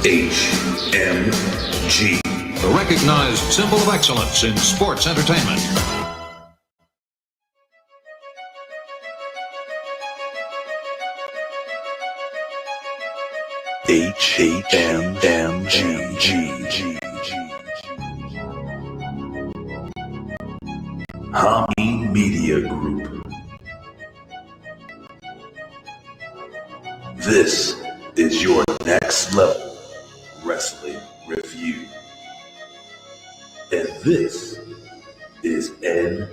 HMG, the recognized symbol of excellence in sports entertainment. HMG. Hami Media Group. This is your next level wrestling review. And this is NXT.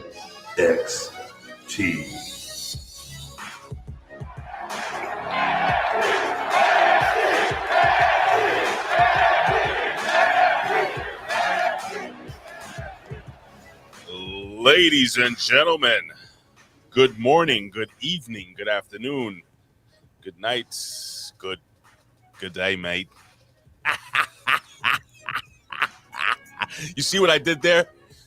Ladies and gentlemen, good morning, good evening, good afternoon, good night, good day, mate. You see what I did there?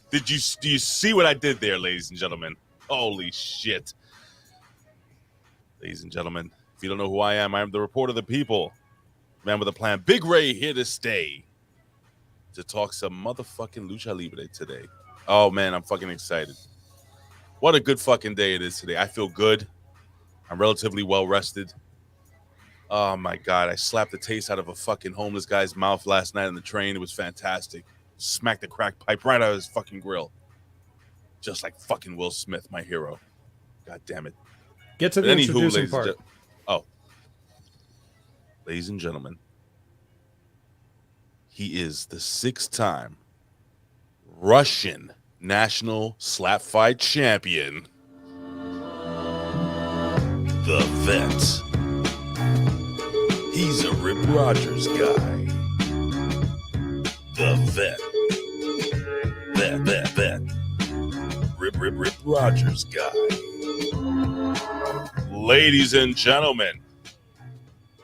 Do you see what I did there, ladies and gentlemen? Holy shit. Ladies and gentlemen, if you don't know who I am the report of the people, man with a plan. Big Ray here to stay to talk some motherfucking Lucha Libre today. Oh, man, I'm fucking excited. What a good fucking day it is today. I feel good. I'm relatively well-rested. Oh, my God. I slapped the taste out of a fucking homeless guy's mouth last night on the train. It was fantastic. Smacked the crack pipe right out of his fucking grill. Just like fucking Will Smith, my hero. God damn it. Get to the introducing part. Ladies and gentlemen, he is the 6-time Russian National Slap Fight Champion, the Vet. He's a Rip Rogers guy. The Vet. Vet. Rip Rogers guy. Ladies and gentlemen,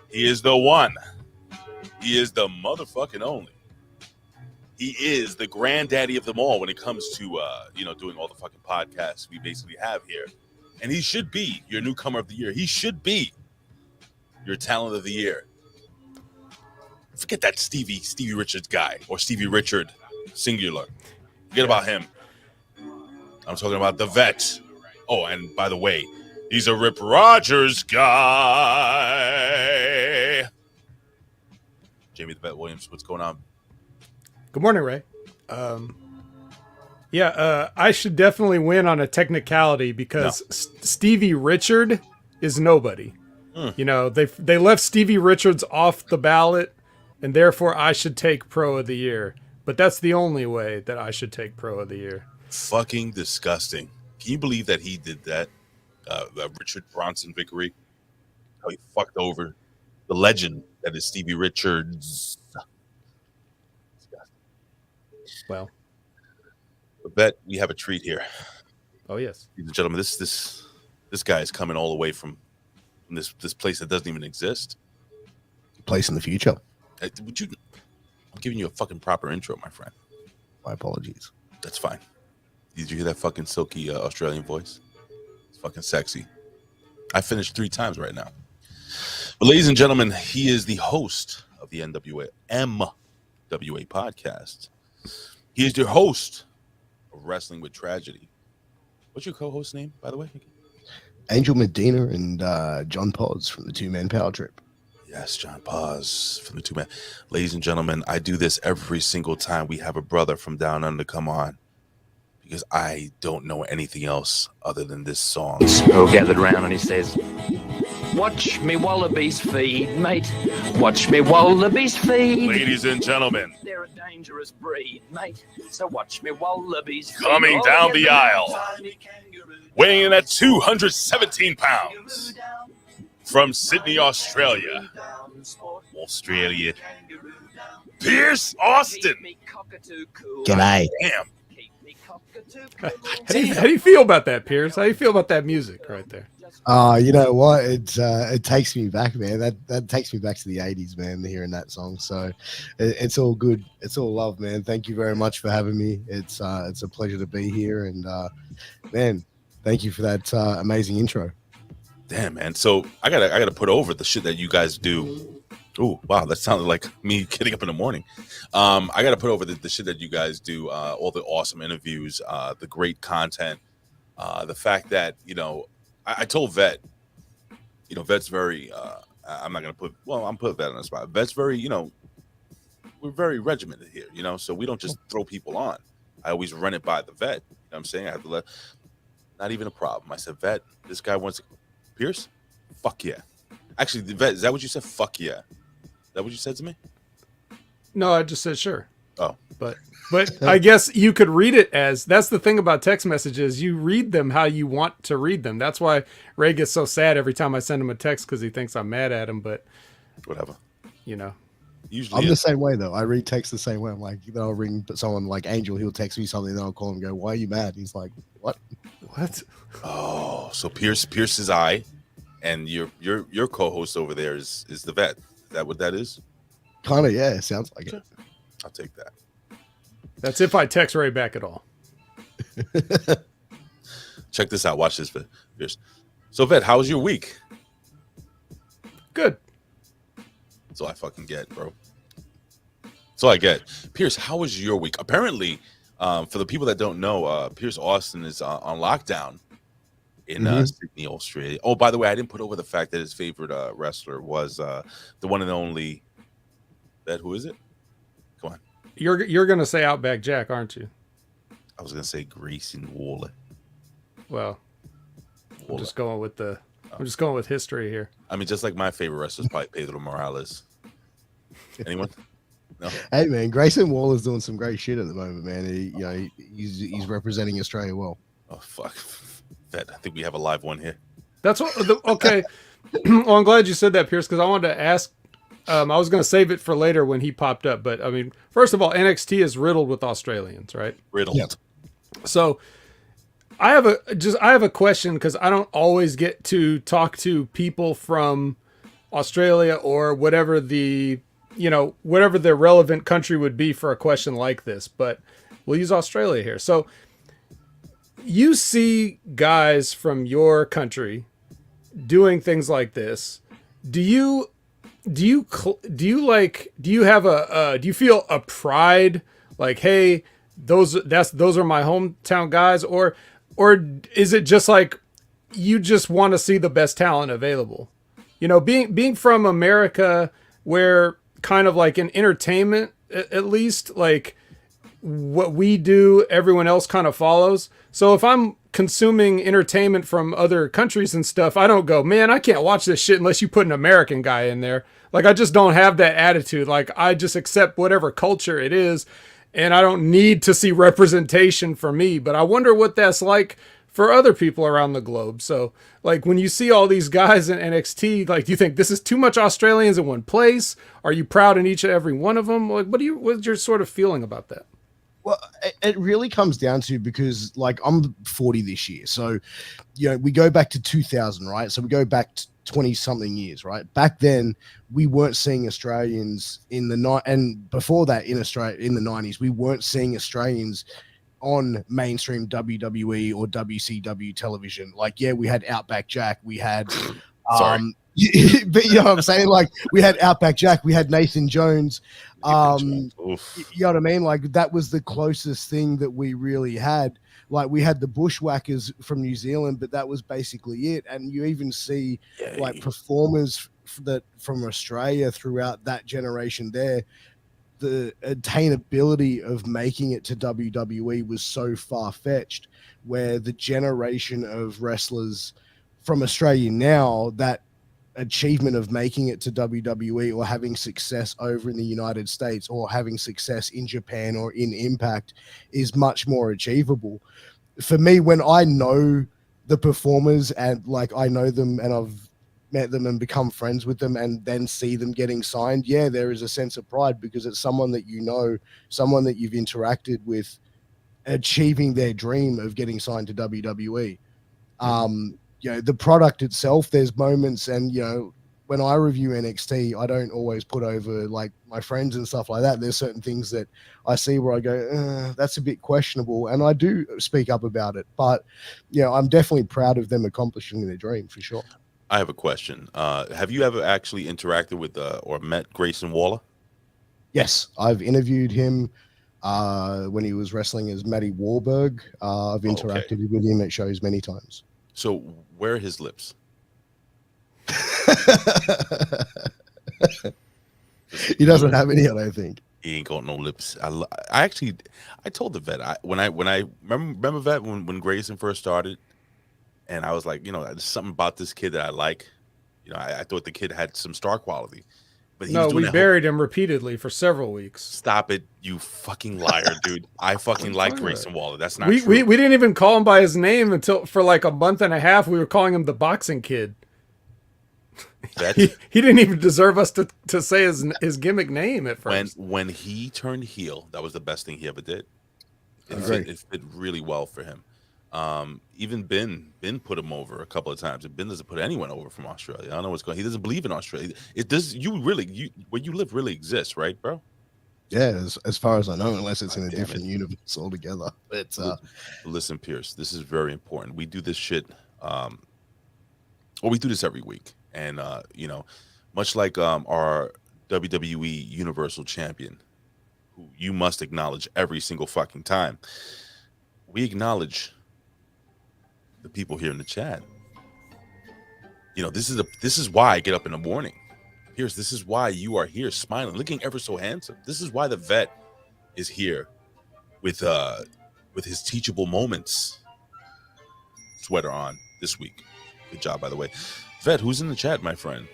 he is the one. He is the motherfucking only. He is the granddaddy of them all when it comes to, doing all the fucking podcasts we basically have here. And he should be your newcomer of the year. He should be your talent of the year. Forget that Stevie Richards guy or Stevie Richard singular. Forget about him. I'm talking about the Vet. Oh, and by the way, he's a Rip Rogers guy. Jamie the Vet Williams, what's going on? Good morning, Ray. I should definitely win on a technicality because Stevie Richard is nobody. You know, they left Stevie Richards off the ballot, and therefore I should take Pro of the Year. But that's the only way that I should take Pro of the Year. Fucking disgusting. Can you believe that he did that? Richard Bronson victory. How he fucked over the legend that is Stevie Richards. Well, I bet we have a treat here. Oh yes, ladies and gentlemen, this guy is coming all the way from this place that doesn't even exist. Place in the future. I'm giving you a fucking proper intro, my friend. My apologies. That's fine. Did you hear that fucking silky Australian voice? It's fucking sexy. I finished 3 times right now. But ladies and gentlemen, he is the host of the MWA podcast. He is your host of Wrestling with Tragedy. What's your co-host name, by the way? Angel Medina and John Paz from the Two Man Power Trip. Yes, John Paz from the Two Man. Ladies and gentlemen, I do this every single time we have a brother from down under come on, because I don't know anything else other than this song. All gathered round and he says, "Watch me wallabies feed, mate. Watch me wallabies feed." Ladies and gentlemen, they're a dangerous breed, mate. So watch me wallabies feed. Coming down the aisle, weighing in at 217 pounds, from Sydney, Australia. Piers Austin. G'day. Damn. How do you feel about that, Piers? How do you feel about that music right there? You know what? It takes me back, man. That takes me back to the 80s, man, hearing that song. So it's all good. It's all love, man. Thank you very much for having me. It's a pleasure to be here. And, man, thank you for that amazing intro. Damn, man. So I gotta put over the shit that you guys do Oh, wow. That sounded like me getting up in the morning. I got to put over the shit that you guys do, all the awesome interviews, the great content, the fact that, I told Vet, Vet's very, I'm not going to I'm putting Vet on the spot. Vet's very, we're very regimented here, so we don't just throw people on. I always run it by the Vet. You know what I'm saying? I have to not even a problem. I said, Vet, this guy wants Piers? Fuck yeah. Actually, the Vet, is that what you said? Fuck yeah. Is that what you said to me? No, I just said sure. Oh. But I guess you could read it as, that's the thing about text messages. You read them how you want to read them. That's why Ray gets so sad every time I send him a text because he thinks I'm mad at him. But whatever. Usually I'm the same way though. I read text the same way. I'm like, I'll ring someone like Angel. He'll text me something, then I'll call him and go, "Why are you mad?" He's like, "What?" Oh, so Pierce is I, and your co-host over there is the Vet. Is that what that is? Kind of, yeah. Sounds like it. I'll take that. That's if I text Ray back at all. Check this out. Watch this, Pierce. So, Vet, how was your week? Good. That's all I fucking get, bro. That's all I get. Pierce, how was your week? Apparently, for the people that don't know, Pierce Austin is on lockdown in Sydney, Australia. Oh, by the way, I didn't put over the fact that his favorite wrestler was the one and only. Who is it? Come on. You're gonna say Outback Jack, aren't you? I was gonna say Grayson Waller. Well, I'm just going with history here. I mean, just like my favorite wrestler is probably Pedro Morales. Anyone? No. Hey man, Grayson Waller's doing some great shit at the moment, man. He's representing Australia well. Oh fuck, that I think we have a live one here. That's what. Okay. Well, I'm glad you said that, Pierce, because I wanted to ask. I was going to save it for later when he popped up, but I mean, first of all, NXT is riddled with Australians, right? Riddled. Yep. So I have a question because I don't always get to talk to people from Australia or whatever the relevant country would be for a question like this, but we'll use Australia here. So you see guys from your country doing things like this. Do you feel a pride like, hey, those are my hometown guys, or is it just like you just want to see the best talent available? Being from America, where kind of like in entertainment, at least, like what we do, everyone else kind of follows. So if I'm consuming entertainment from other countries and stuff, I don't go, man, I can't watch this shit unless you put an American guy in there. Like, I just don't have that attitude. Like, I just accept whatever culture it is, and I don't need to see representation for me. But I wonder what that's like for other people around the globe. So, like, when you see all these guys in NXT, like, do you think this is too much Australians in one place? Are you proud in each and every one of them? Like, what's your sort of feeling about that? Well, it really comes down to, because like I'm 40 this year. So, we go back to 2000, right? So we go back to 20 something years, right? Back then we weren't seeing Australians in the night. And before that in Australia, in the 90s, we weren't seeing Australians on mainstream WWE or WCW television. Like, yeah, we had Outback Jack. We had, but you know what I'm saying? Like, we had Outback Jack. We had Nathan Jones. You know what I mean? Like, that was the closest thing that we really had. Like, we had the Bushwhackers from New Zealand, but that was basically it. And you even see like performers from Australia throughout that generation there. The attainability of making it to WWE was so far-fetched, where the generation of wrestlers from Australia now, that achievement of making it to WWE or having success over in the United States or having success in Japan or in Impact is much more achievable. For me, when I know the performers and like I know them and I've met them and become friends with them and then see them getting signed, yeah, there is a sense of pride because it's someone that you know, someone that you've interacted with, achieving their dream of getting signed to WWE. The product itself, there's moments, and when I review NXT, I don't always put over like my friends and stuff like that. There's certain things that I see where I go, that's a bit questionable, and I do speak up about it. But I'm definitely proud of them accomplishing their dream for sure. I have a question. Have you ever actually interacted with or met Grayson Waller? Yes, I've interviewed him when he was wrestling as Matty Warburg. I've interacted with him at shows many times. So where are his lips? He doesn't have any, I don't think. He ain't got no lips. I told the vet when I remember vet when Grayson first started, and I was like, there's something about this kid that I like. I thought the kid had some star quality, but we buried him repeatedly for several weeks. Stop it, you fucking liar, dude! I fucking like Grayson Waller. That's not true. We didn't even call him by his name until for like a month and a half. We were calling him the boxing kid. He didn't even deserve us to say his gimmick name at first. When he turned heel, that was the best thing he ever did. It fit really well for him. Even Ben put him over a couple of times. And Ben doesn't put anyone over from Australia. I don't know what's going on. He doesn't believe in Australia. It does. Where you live really exists, right, bro? Yeah, as far as I know, unless it's in a different universe altogether. But listen, Piers, this is very important. We do this shit. We do this every week. And, much like our WWE Universal Champion, who you must acknowledge every single fucking time, we acknowledge the people here in the chat. This is why I get up in the morning. Piers, this is why you are here smiling, looking ever so handsome. This is why the vet is here with his teachable moments sweater on this week. Good job, by the way. Vet, who's in the chat, my friend?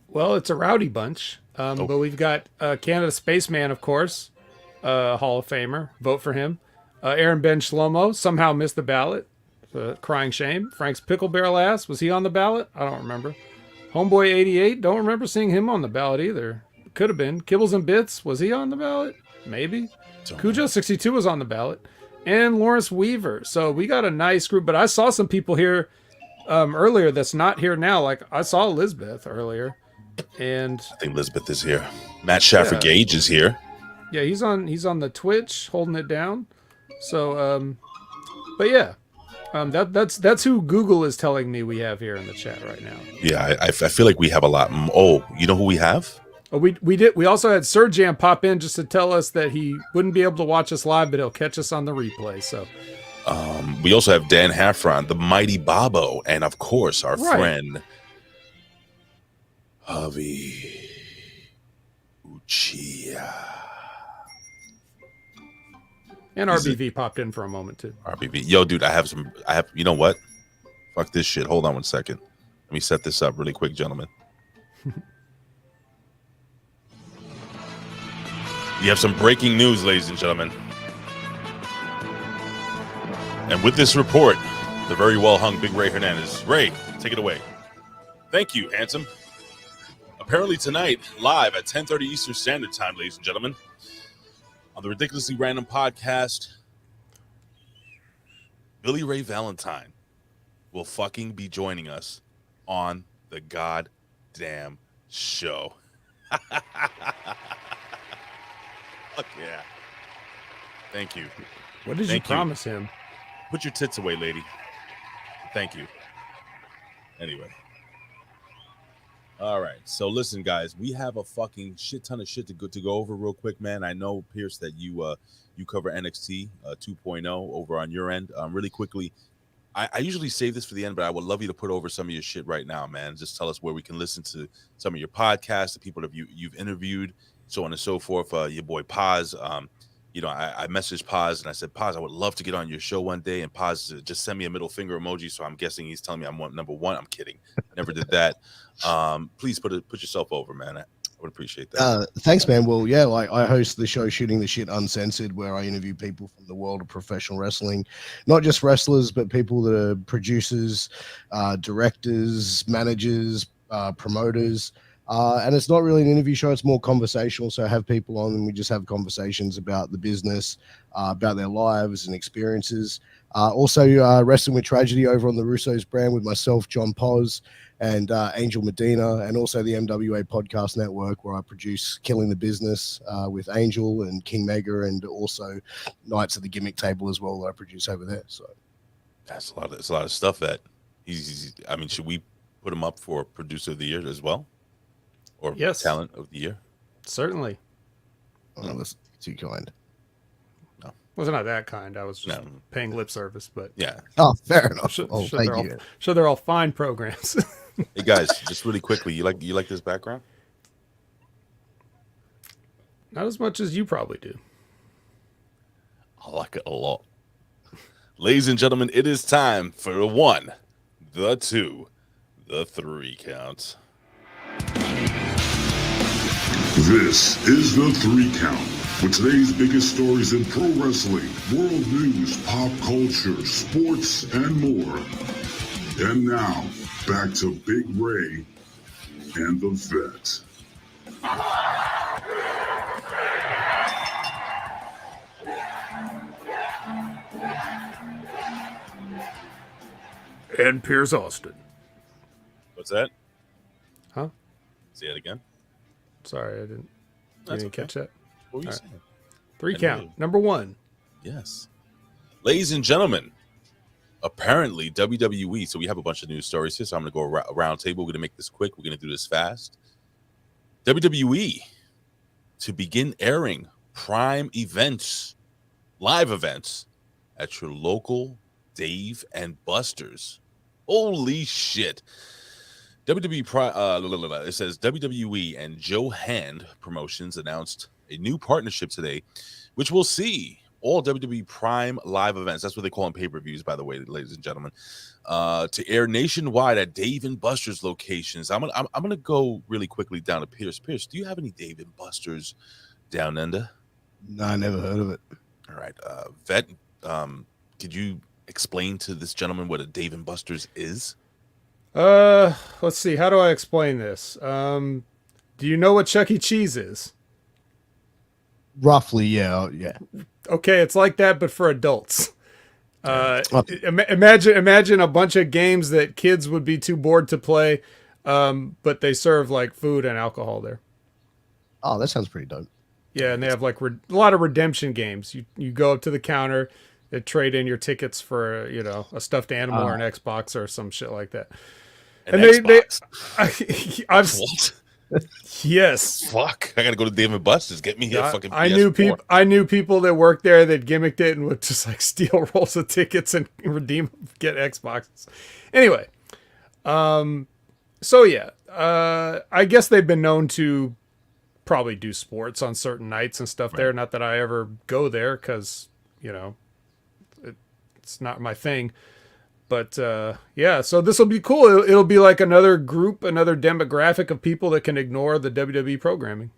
Well, it's a rowdy bunch, but we've got Canada Spaceman, of course, Hall of Famer. Vote for him. Aaron Ben Shlomo somehow missed the ballot. Crying shame. Frank's Pickle Barrel Ass, was he on the ballot? I don't remember. Homeboy 88, don't remember seeing him on the ballot either. Could have been. Kibbles and Bits, was he on the ballot? Maybe. Cujo 62 was on the ballot. And Lawrence Weaver. So we got a nice group, but I saw some people here earlier that's not here now. Like I saw Elizabeth earlier, and I think Elizabeth is here. Matt Shaffer Gage is here. Yeah, he's on the Twitch holding it down. So but yeah, that's who Google is telling me we have here in the chat right now. Yeah, I feel like we have a lot. Oh, you know who we have? Oh, we also had Sir Jam pop in just to tell us that he wouldn't be able to watch us live, but he'll catch us on the replay. So we also have Dan Heffron, the mighty Bobo, and of course our friend Javi Uchiha. And RBV popped in for a moment too. RBV. Yo, dude, I have you know what? Fuck this shit. Hold on 1 second. Let me set this up really quick, gentlemen. You have some breaking news, ladies and gentlemen. And with this report, the very well hung Big Ray Hernandez. Ray, take it away. Thank you, handsome. Apparently tonight, live at 10:30 Eastern Standard Time, ladies and gentlemen, on the Ridiculously Random podcast, Billy Ray Valentine will fucking be joining us on the goddamn show. Fuck yeah. Thank you. What did you promise him? Put your tits away, lady. Thank you. Anyway. All right. So listen, guys, we have a fucking shit ton of shit to go over real quick, man. I know, Pierce, that you cover NXT 2.0 over on your end. Really quickly, I usually save this for the end, but I would love you to put over some of your shit right now, man. Just tell us where we can listen to some of your podcasts, the people that you've interviewed, so on and so forth. Your boy Paz, I messaged Paz and I said, Paz, I would love to get on your show one day. And Paz just sent me a middle finger emoji. So I'm guessing he's telling me I'm number one. I'm kidding. Never did that. Please put yourself over, man. I would appreciate that. Thanks, man. Well, yeah, like I host the show Shooting the Shit Uncensored, where I interview people from the world of professional wrestling, not just wrestlers, but people that are producers, directors, managers, promoters. And it's not really an interview show. It's more conversational. So I have people on and we just have conversations about the business, about their lives and experiences. Also Wrestling with Tragedy over on the Russo's brand with myself, John Poz, and Angel Medina, and also the MWA Podcast Network, where I produce Killing the Business with Angel and King Mega, and also Nights at the Gimmick Table as well that I produce over there. So that's a lot of stuff that he's I mean, should we put him up for producer of the year as well, or Yes. talent of the year? Certainly. Oh, that's too kind. Was not that kind. I was just No. paying lip service, but Yeah. Oh, fair enough. sure, Oh, sure thank they're you. all sure they're all fine programs. Hey guys, just really quickly, you like this background? Not as much as you probably do. I like it a lot. Ladies and gentlemen, it is time for the 1, the 2, the 3 count. This is the 3 count with today's biggest stories in pro wrestling, world news, pop culture, sports, and more. And now, back to Big Ray and the Vet. And Piers Austin. What's that? Huh? Say it again. Sorry, I didn't. You That's didn't okay. catch that. What were you All right. saying? 3 I count. knew. Number 1. Yes. Ladies and gentlemen, apparently WWE, so we have a bunch of news stories here, so I'm going to go around table. We're going to make this quick. We're going to do this fast. WWE to begin airing prime events, live events at your local Dave and Buster's. Holy shit. It says WWE and Joe Hand Promotions announced a new partnership today, which will see all WWE Prime live events. That's what they call them, pay-per-views, by the way, ladies and gentlemen, to air nationwide at Dave and Buster's locations. I'm gonna go really quickly down to Piers. Piers, do you have any Dave and Buster's down under? No, I never heard of it. All right, Vet, could you explain to this gentleman what a Dave and Buster's is? Let's see. How do I explain this? Do you know what Chuck E. Cheese is? Roughly, yeah, yeah. Okay, it's like that, but for adults. Okay. Imagine a bunch of games that kids would be too bored to play, but they serve like food and alcohol there. Oh, that sounds pretty dope. Yeah, and they have like a lot of redemption games. You go up to the counter, they trade in your tickets for a stuffed animal or an Xbox or some shit like that. An And Xbox? I've What? yes. Fuck! I gotta go to Dave and Buster's. Get me a fucking. I PS4. knew people that worked there that gimmicked it and would just like steal rolls of tickets and redeem, get Xboxes. Anyway, so yeah, I guess they've been known to probably do sports on certain nights and stuff there. Not that I ever go there because it's not my thing. But yeah, so this will be cool. It'll be like another group, another demographic of people that can ignore the WWE programming.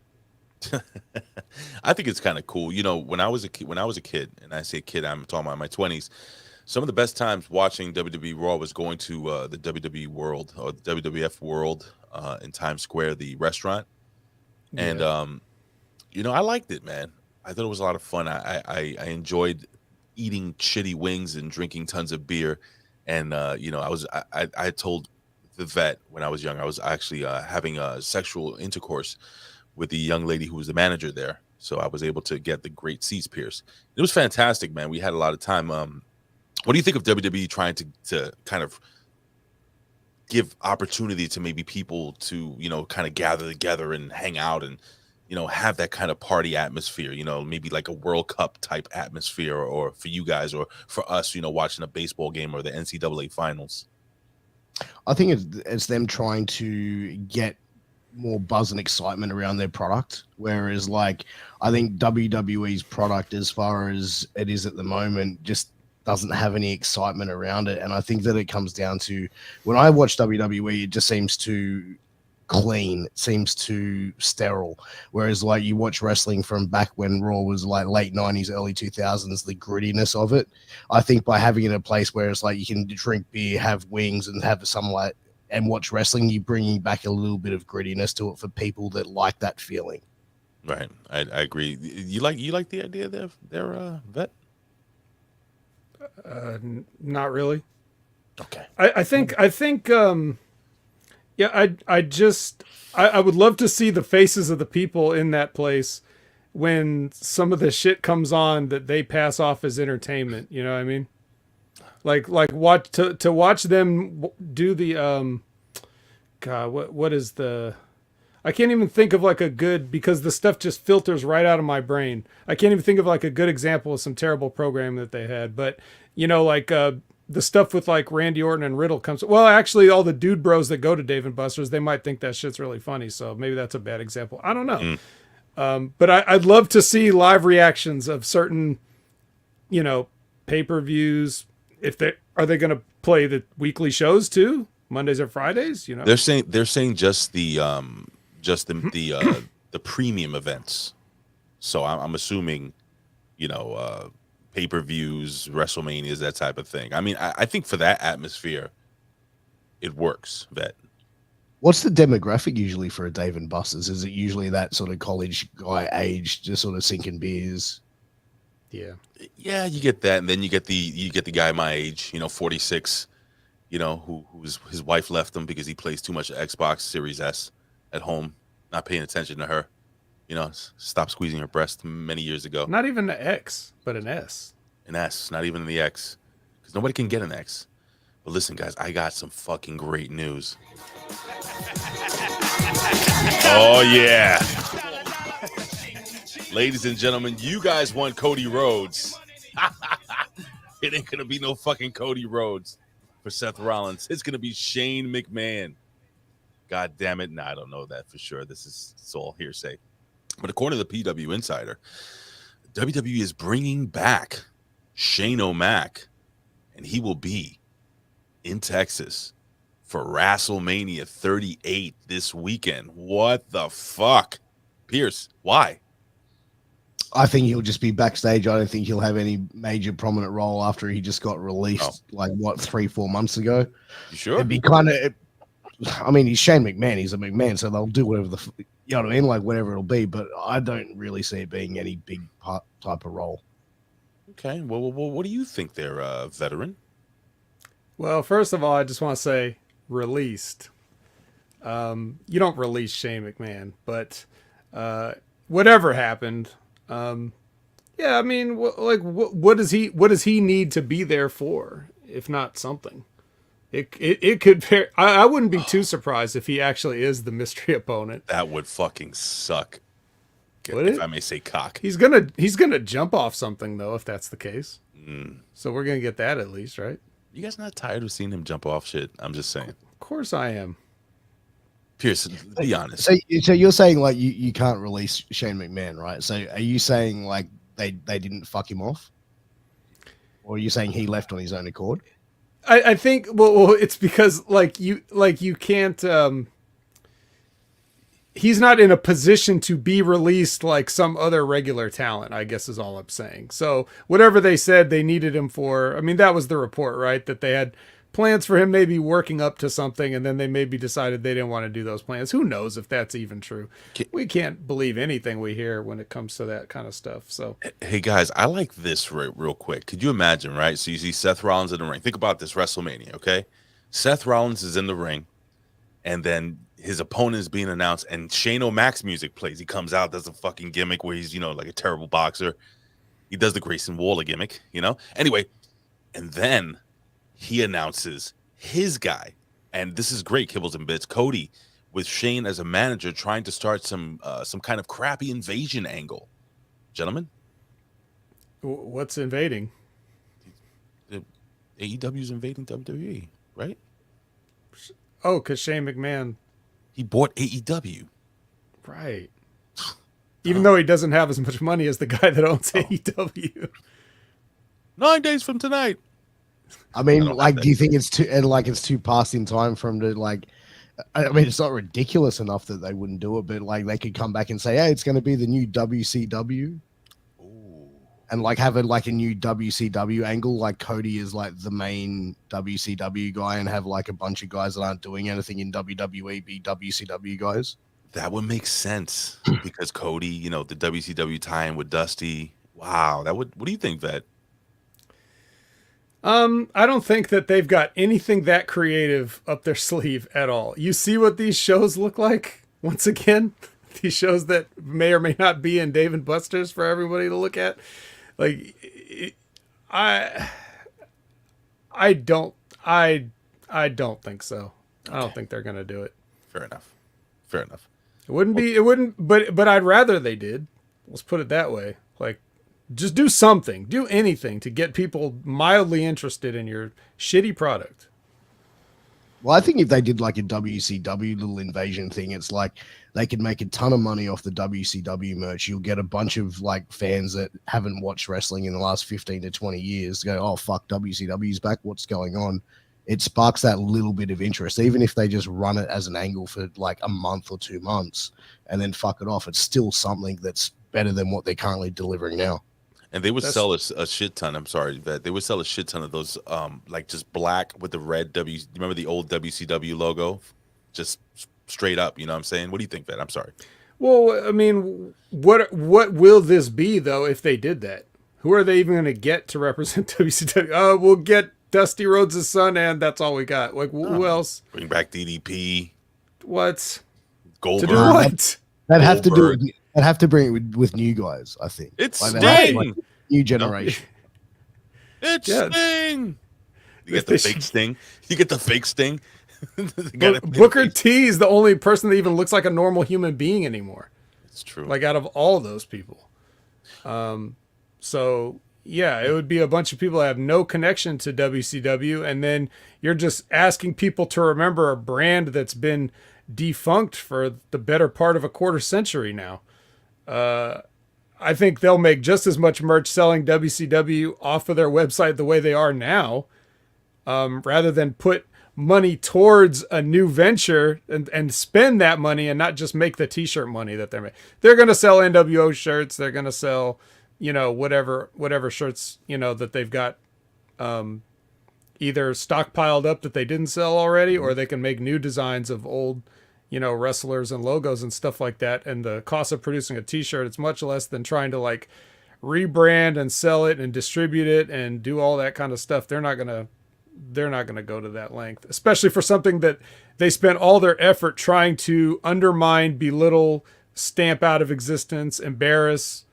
I think it's kind of cool. When I was a kid, and I say kid, I'm talking about my 20s. Some of the best times watching WWE Raw was going to the WWE World or the WWF World in Times Square, the restaurant. And I liked it, man. I thought it was a lot of fun. I enjoyed eating shitty wings and drinking tons of beer. And I told the Vet when I was young, I was actually having a sexual intercourse with the young lady who was the manager there. So I was able to get the great seats, Piers. It was fantastic, man. We had a lot of time. What do you think of WWE trying to kind of give opportunity to maybe people to, kind of gather together and hang out and, have that kind of party atmosphere, maybe like a World Cup type atmosphere or for you guys or for us, watching a baseball game or the NCAA finals? I think it's them trying to get more buzz and excitement around their product. Whereas, like, I think WWE's product, as far as it is at the moment, just doesn't have any excitement around it. And I think that it comes down to when I watch WWE, it just seems too clean, it seems too sterile, whereas like you watch wrestling from back when Raw was like late 90s, early 2000s, the grittiness of it, I think by having it in a place where it's like you can drink beer, have wings and have some like and watch wrestling, you bringing back a little bit of grittiness to it for people that like that feeling. Right. I agree. You like the idea there, Vet? Not really. Okay. I think yeah, I would love to see the faces of the people in that place when some of the shit comes on that they pass off as entertainment. You know what I mean? Like watch them do the God, what is the? I can't even think of like a good, because the stuff just filters right out of my brain. I can't even think of like a good example of some terrible program that they had. But like the stuff with like Randy Orton and Riddle comes. Well, actually, all the dude bros that go to Dave and Buster's, they might think that shit's really funny. So maybe that's a bad example. I don't know. But I'd love to see live reactions of certain, pay-per-views. Are they going to play the weekly shows too, Mondays or Fridays? They're saying just the premium events. So I'm assuming, pay-per-views, WrestleManias, that type of thing. I mean, I think for that atmosphere, it works. Vet. What's the demographic usually for a Dave and Buster's? Is it usually that sort of college guy age, just sort of sinking beers? Yeah, you get that, and then you get the guy my age, 46, who's his wife left him because he plays too much Xbox Series S at home, not paying attention to her. Stopped squeezing her breast many years ago. Not even an X, but an S. An S, not even the X, because nobody can get an X. But listen, guys, I got some fucking great news. Oh yeah. Ladies and gentlemen, you guys want Cody Rhodes. It ain't gonna be no fucking Cody Rhodes for Seth Rollins. It's gonna be Shane McMahon. God damn it. Nah, I don't know that for sure. It's all hearsay. But according to the PW Insider, WWE is bringing back Shane O'Mac, and he will be in Texas for WrestleMania 38 this weekend. What the fuck? Piers, why? I think he'll just be backstage. I don't think he'll have any major prominent role after he just got released, 3-4 months ago. You sure? It'd be kind of, he's Shane McMahon. He's a McMahon, so they'll do whatever you know what I mean? Like whatever it'll be, but I don't really see it being any big type of role. Okay. Well, what do you think there, veteran? Well, first of all, I just want to say released. You don't release Shane McMahon, but whatever happened. Yeah, I mean, what does he need to be there for, if not something? It could. I wouldn't be too surprised if he actually is the mystery opponent. That would fucking suck. Would if it? I may say, cock. He's gonna jump off something though, if that's the case. So we're gonna get that at least, right? You guys not tired of seeing him jump off shit? I'm just saying. Of course I am. Pearson, be honest. So you're saying like you can't release Shane McMahon, right? So are you saying like they didn't fuck him off, or are you saying he left on his own accord? I think well it's because you can't he's not in a position to be released like some other regular talent, I guess is all I'm saying. So whatever they said they needed him for, I mean that was the report, right? That they had plans for him maybe working up to something, and then they maybe decided they didn't want to do those plans. Who knows if that's even true? We can't believe anything we hear when it comes to that kind of stuff. So hey guys, I like this real quick. Could you imagine, right? So you see Seth Rollins in the ring. Think about this WrestleMania, okay? Seth Rollins is in the ring, and then his opponent is being announced, and Shane O'Mac's music plays. He comes out, does a fucking gimmick where he's, like a terrible boxer. He does the Grayson Waller gimmick, Anyway, and then he announces his guy, and this is great, Kibbles and Bits, Cody, with Shane as a manager trying to start some kind of crappy invasion angle. Gentlemen? What's invading? AEW's invading WWE, right? Oh, because Shane McMahon. He bought AEW. Right. Even though he doesn't have as much money as the guy that owns AEW. 9 days from tonight. I mean, do you think it's too past in time for him to I mean, it's not ridiculous enough that they wouldn't do it, but they could come back and say, hey, it's going to be the new WCW. Ooh. And have a new WCW angle, like Cody is the main WCW guy, and have a bunch of guys that aren't doing anything in WWE be WCW guys. That would make sense because Cody, the WCW tie-in with Dusty. Wow, what do you think, Vet? I don't think that they've got anything that creative up their sleeve at all. You see what these shows look like? Once again, these shows that may or may not be in Dave and Buster's for everybody to look at. I don't think so. Okay. I don't think they're going to do it. Fair enough. Fair enough. It wouldn't, but I'd rather they did. Let's put it that way. Like, just do something, do anything to get people mildly interested in your shitty product. Well, I think if they did like a WCW little invasion thing, it's like they could make a ton of money off the WCW merch. You'll get a bunch of like fans that haven't watched wrestling in the last 15 to 20 years go, oh, fuck, WCW's back. What's going on? It sparks that little bit of interest. Even if they just run it as an angle for like a month or 2 months and then fuck it off, it's still something that's better than what they're currently delivering now. And they would sell a shit ton. I'm sorry, Vet. They would sell a shit ton of those, like just black with the red W. Remember the old WCW logo? Just straight up. You know what I'm saying? What do you think, Vet? I'm sorry. Well, I mean, what will this be though if they did that? Who are they even going to get to represent WCW? We'll get Dusty Rhodes' son, and that's all we got. Like, who else? Bring back DDP. What? Goldberg. To do what? They'd have to do it. I'd have to bring it with new guys, I think. It's like Sting. Like new generation. It's Sting. You get the fake Sting. You get the fake Sting. Booker T is the only person that even looks like a normal human being anymore. It's true. Like out of all those people. So yeah, it would be a bunch of people that have no connection to WCW, and then you're just asking people to remember a brand that's been defunct for the better part of a quarter century now. I think they'll make just as much merch selling WCW off of their website the way they are now, rather than put money towards a new venture and spend that money and not just make the t-shirt money that they're making. They're going to sell NWO shirts. They're going to sell, whatever shirts, that they've got, either stockpiled up that they didn't sell already, or they can make new designs of old, wrestlers and logos and stuff like that. And the cost of producing a t-shirt, it's much less than trying to like rebrand and sell it and distribute it and do all that kind of stuff. They're not going to go to that length, especially for something that they spent all their effort trying to undermine, belittle, stamp out of existence, embarrass.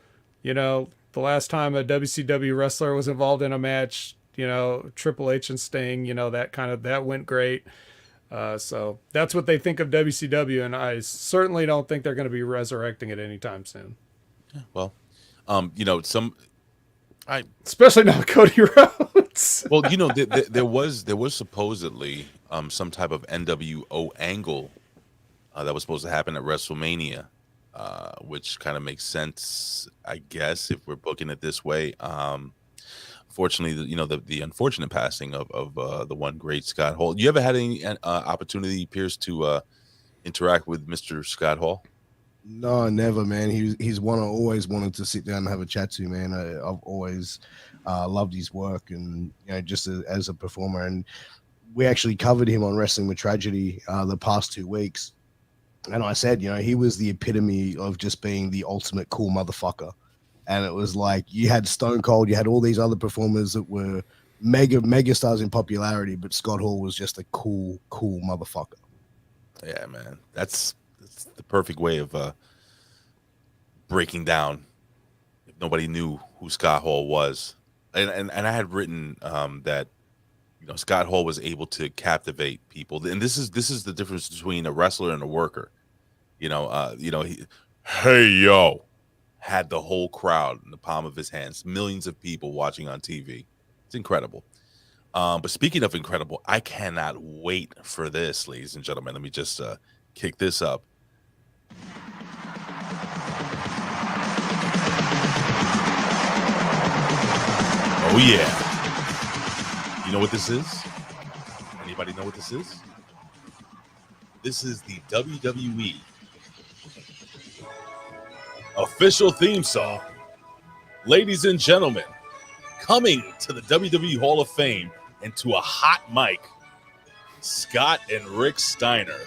The last time a WCW wrestler was involved in a match, Triple H and Sting, that went great. So that's what they think of WCW, and I certainly don't think they're going to be resurrecting it anytime soon. Well, especially not Cody Rhodes. Well, there was supposedly some type of NWO angle that was supposed to happen at WrestleMania, which kind of makes sense, I guess, if we're booking it this way. Fortunately, the unfortunate passing of the one great Scott Hall. You ever had any opportunity, Piers, to interact with Mr. Scott Hall? No, never, man. He's one I always wanted to sit down and have a chat to, man. I've always loved his work, and just as a performer. And we actually covered him on Wrestling with Tragedy the past 2 weeks. And I said, he was the epitome of just being the ultimate cool motherfucker. And it was like you had Stone Cold, you had all these other performers that were mega stars in popularity, but Scott Hall was just a cool motherfucker. Yeah, man, that's the perfect way of breaking down. If nobody knew who Scott Hall was, and I had written that Scott Hall was able to captivate people, and this is the difference between a wrestler and a worker. He, hey yo. Had the whole crowd in the palm of his hands, millions of people watching on TV. It's incredible. But speaking of incredible, I cannot wait for this, ladies and gentlemen. Let me just kick this up. Oh, yeah. You know what this is? Anybody know what this is? This is the WWE official theme song. Ladies and gentlemen, coming to the WWE Hall of Fame and to a hot mic, Scott and Rick Steiner,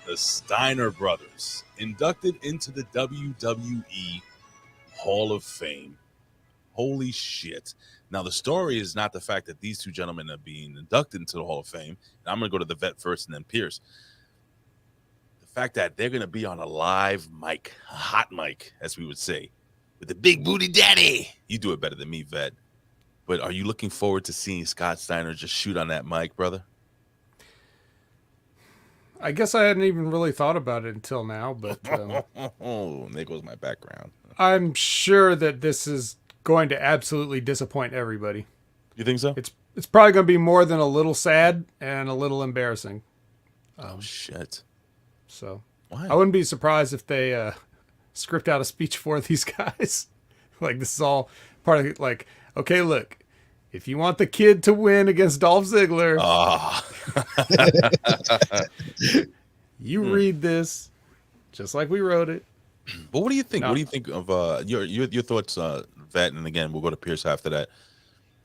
the Steiner Brothers, inducted into the WWE Hall of Fame. Holy shit. Now, the story is not the fact that these two gentlemen are being inducted into the Hall of Fame. And I'm going to go to the vet first and then Piers. Fact that they're going to be on a live mic, a hot mic, as we would say, with the big booty daddy. You do it better than me, Vet. But are you looking forward to seeing Scott Steiner just shoot on that mic, brother? I guess I hadn't even really thought about it until now, but there goes my background. I'm sure that this is going to absolutely disappoint everybody. You think so? It's probably going to be more than a little sad and a little embarrassing. Oh shit! So Why? I wouldn't be surprised if they script out a speech for these guys. Like, this is all part of it. Like, okay, look, if you want the kid to win against Dolph Ziggler, you read this just like we wrote it. But what do you think? No. What do you think of your thoughts, Vet? And again, we'll go to Piers after that.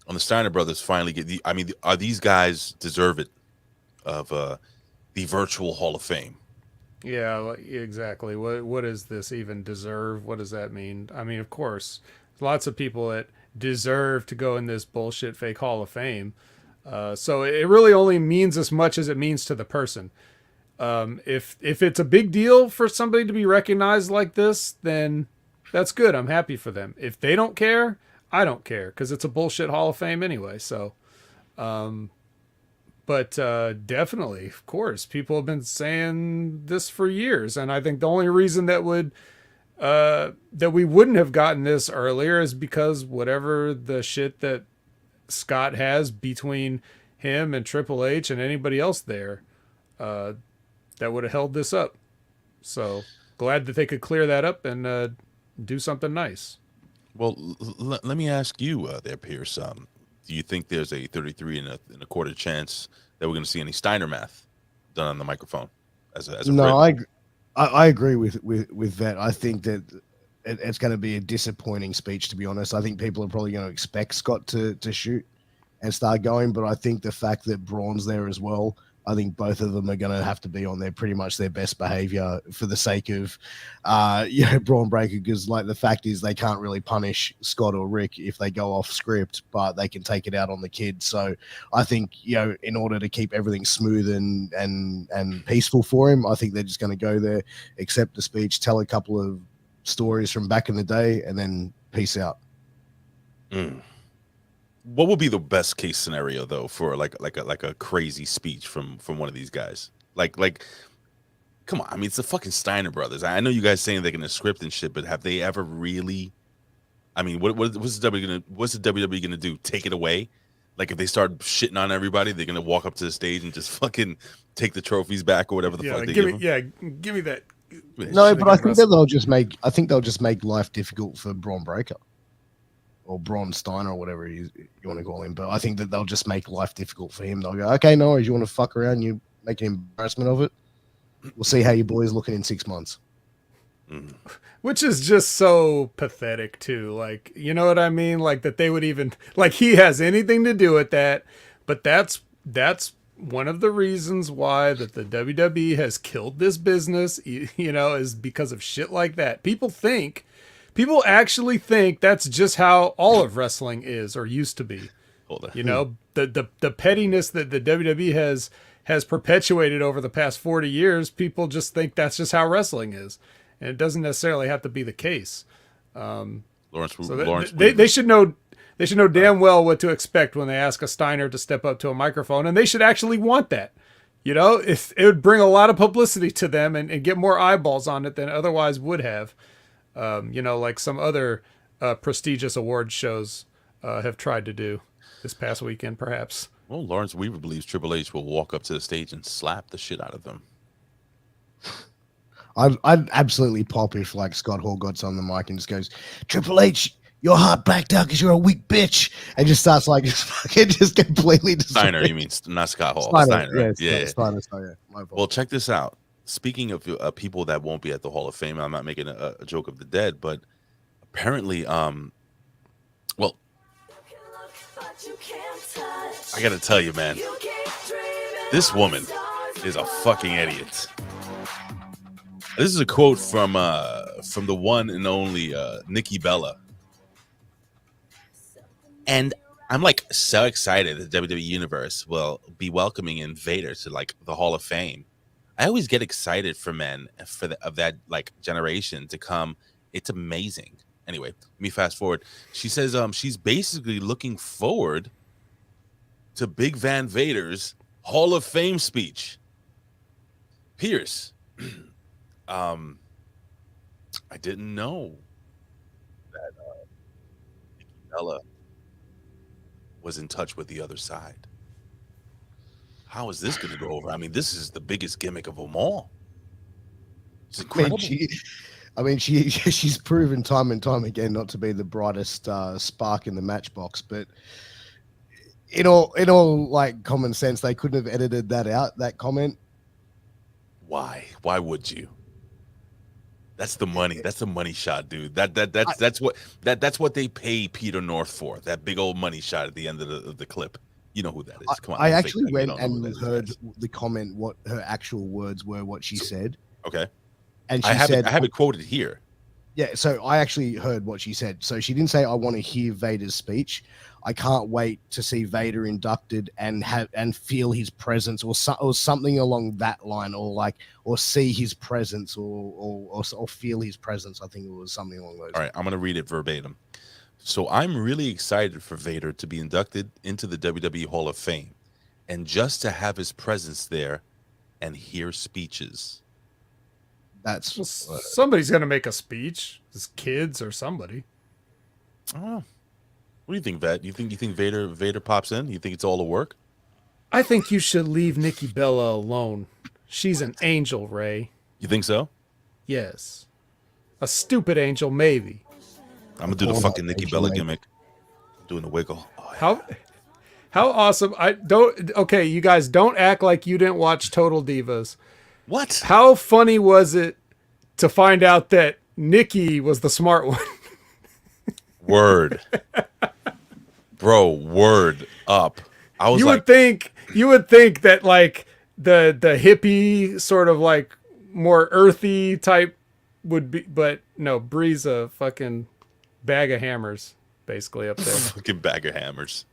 On the Steiner Brothers finally are these guys deserve it of the virtual Hall of Fame? Yeah, exactly. What does this even deserve? What does that mean? I mean, of course, lots of people that deserve to go in this bullshit fake Hall of Fame. So it really only means as much as it means to the person. If it's a big deal for somebody to be recognized like this, then that's good. I'm happy for them. If they don't care, I don't care, because it's a bullshit Hall of Fame anyway. So, but definitely, of course, people have been saying this for years, and I think the only reason that we wouldn't have gotten this earlier is because whatever the shit that Scott has between him and Triple H and anybody else there, that would have held this up. So glad that they could clear that up and do something nice. Well, let me ask you there, Piers. Do you think there's a 33 and a quarter chance that we're going to see any Steiner math done on the microphone? No, I agree with that. I think that it's going to be a disappointing speech, to be honest. I think people are probably going to expect Scott to shoot and start going, but I think the fact that Braun's there as well, I think both of them are going to have to be on their pretty much their best behavior for the sake of, Braun Breaker, because like the fact is they can't really punish Scott or Rick if they go off script, but they can take it out on the kid. So I think, in order to keep everything smooth and peaceful for him, I think they're just going to go there, accept the speech, tell a couple of stories from back in the day, and then peace out. What would be the best case scenario though for like a crazy speech from one of these guys? Like, come on! I mean, it's the fucking Steiner Brothers. I know you guys saying they're gonna script and shit, but have they ever really? I mean, what's the WWE gonna do? Take it away? Like, if they start shitting on everybody, they're gonna walk up to the stage and just fucking take the trophies back or whatever the fuck they give them? Yeah, give me that. No, but I think that they'll just make life difficult for Braun Breaker. Or Braun Steiner, or whatever you want to call him. But I think that they'll just make life difficult for him. They'll go, okay, no worries, you want to fuck around, you make an embarrassment of it. We'll see how your boy's looking in 6 months. Which is just so pathetic too. Like, you know what I mean? Like, that they would even, like, he has anything to do with that. But that's one of the reasons why that the WWE has killed this business, is because of shit like that. People actually think that's just how all of wrestling is or used to be. The pettiness that the WWE has perpetuated over the past 40 years, people just think that's just how wrestling is. And it doesn't necessarily have to be the case. They should know damn well what to expect when they ask a Steiner to step up to a microphone, and they should actually want that. It would bring a lot of publicity to them and get more eyeballs on it than otherwise would have. Like some other prestigious award shows have tried to do this past weekend, perhaps. Well, Lawrence Weaver believes Triple H will walk up to the stage and slap the shit out of them. I'd absolutely pop if like Scott Hall got on the mic and just goes, Triple H, your heart backed out because you're a weak bitch, and just starts like just completely. Steiner, you mean not Scott Hall? Steiner, right? Yeah. Steiner. My fault. Well, check this out. Speaking of people that won't be at the Hall of Fame, I'm not making a joke of the dead, but apparently, I got to tell you, man, this woman is a fucking idiot. This is a quote from the one and only Nikki Bella. And I'm like so excited that WWE Universe will be welcoming in Vader to like the Hall of Fame. I always get excited for men of that like generation to come. It's amazing. Anyway, let me fast forward. She says she's basically looking forward to Big Van Vader's Hall of Fame speech. Piers, I didn't know that Nikki Bella was in touch with the other side. How is this going to go over? I mean, this is the biggest gimmick of them all. It's incredible. She's proven time and time again not to be the brightest spark in the matchbox, but in all like common sense, they couldn't have edited that out, that comment. Why would you? That's the money. That's the money shot, dude. That's what they pay Peter North for. That big old money shot at the end of the clip. You know who that is. Come on. I actually went and heard the comment, what her actual words were, what she said. Okay. And she I said, have it quoted here. Yeah, so I actually heard what she said. So she didn't say, I want to hear Vader's speech. I can't wait to see Vader inducted and feel his presence, or something along that line, or see his presence, or feel his presence. I think it was something along those. All right, I'm going to read it verbatim. So I'm really excited for Vader to be inducted into the WWE Hall of Fame, and just to have his presence there and hear speeches. That's somebody's going to make a speech. His kids or somebody. Oh, what do you think, Vet? You think Vader pops in? You think it's all a work? I think you should leave Nikki Bella alone. She's an angel, Ray. You think so? Yes. A stupid angel, maybe. I'm gonna do the fucking Nikki Bella gimmick. I'm doing the wiggle. Oh, yeah. How awesome! Okay, you guys don't act like you didn't watch Total Divas. What? How funny was it to find out that Nikki was the smart one? Word, bro. Word up. I was you would think that like the hippie sort of like more earthy type would be, but no, Bree's a fucking bag of hammers basically up there. Fucking bag of hammers.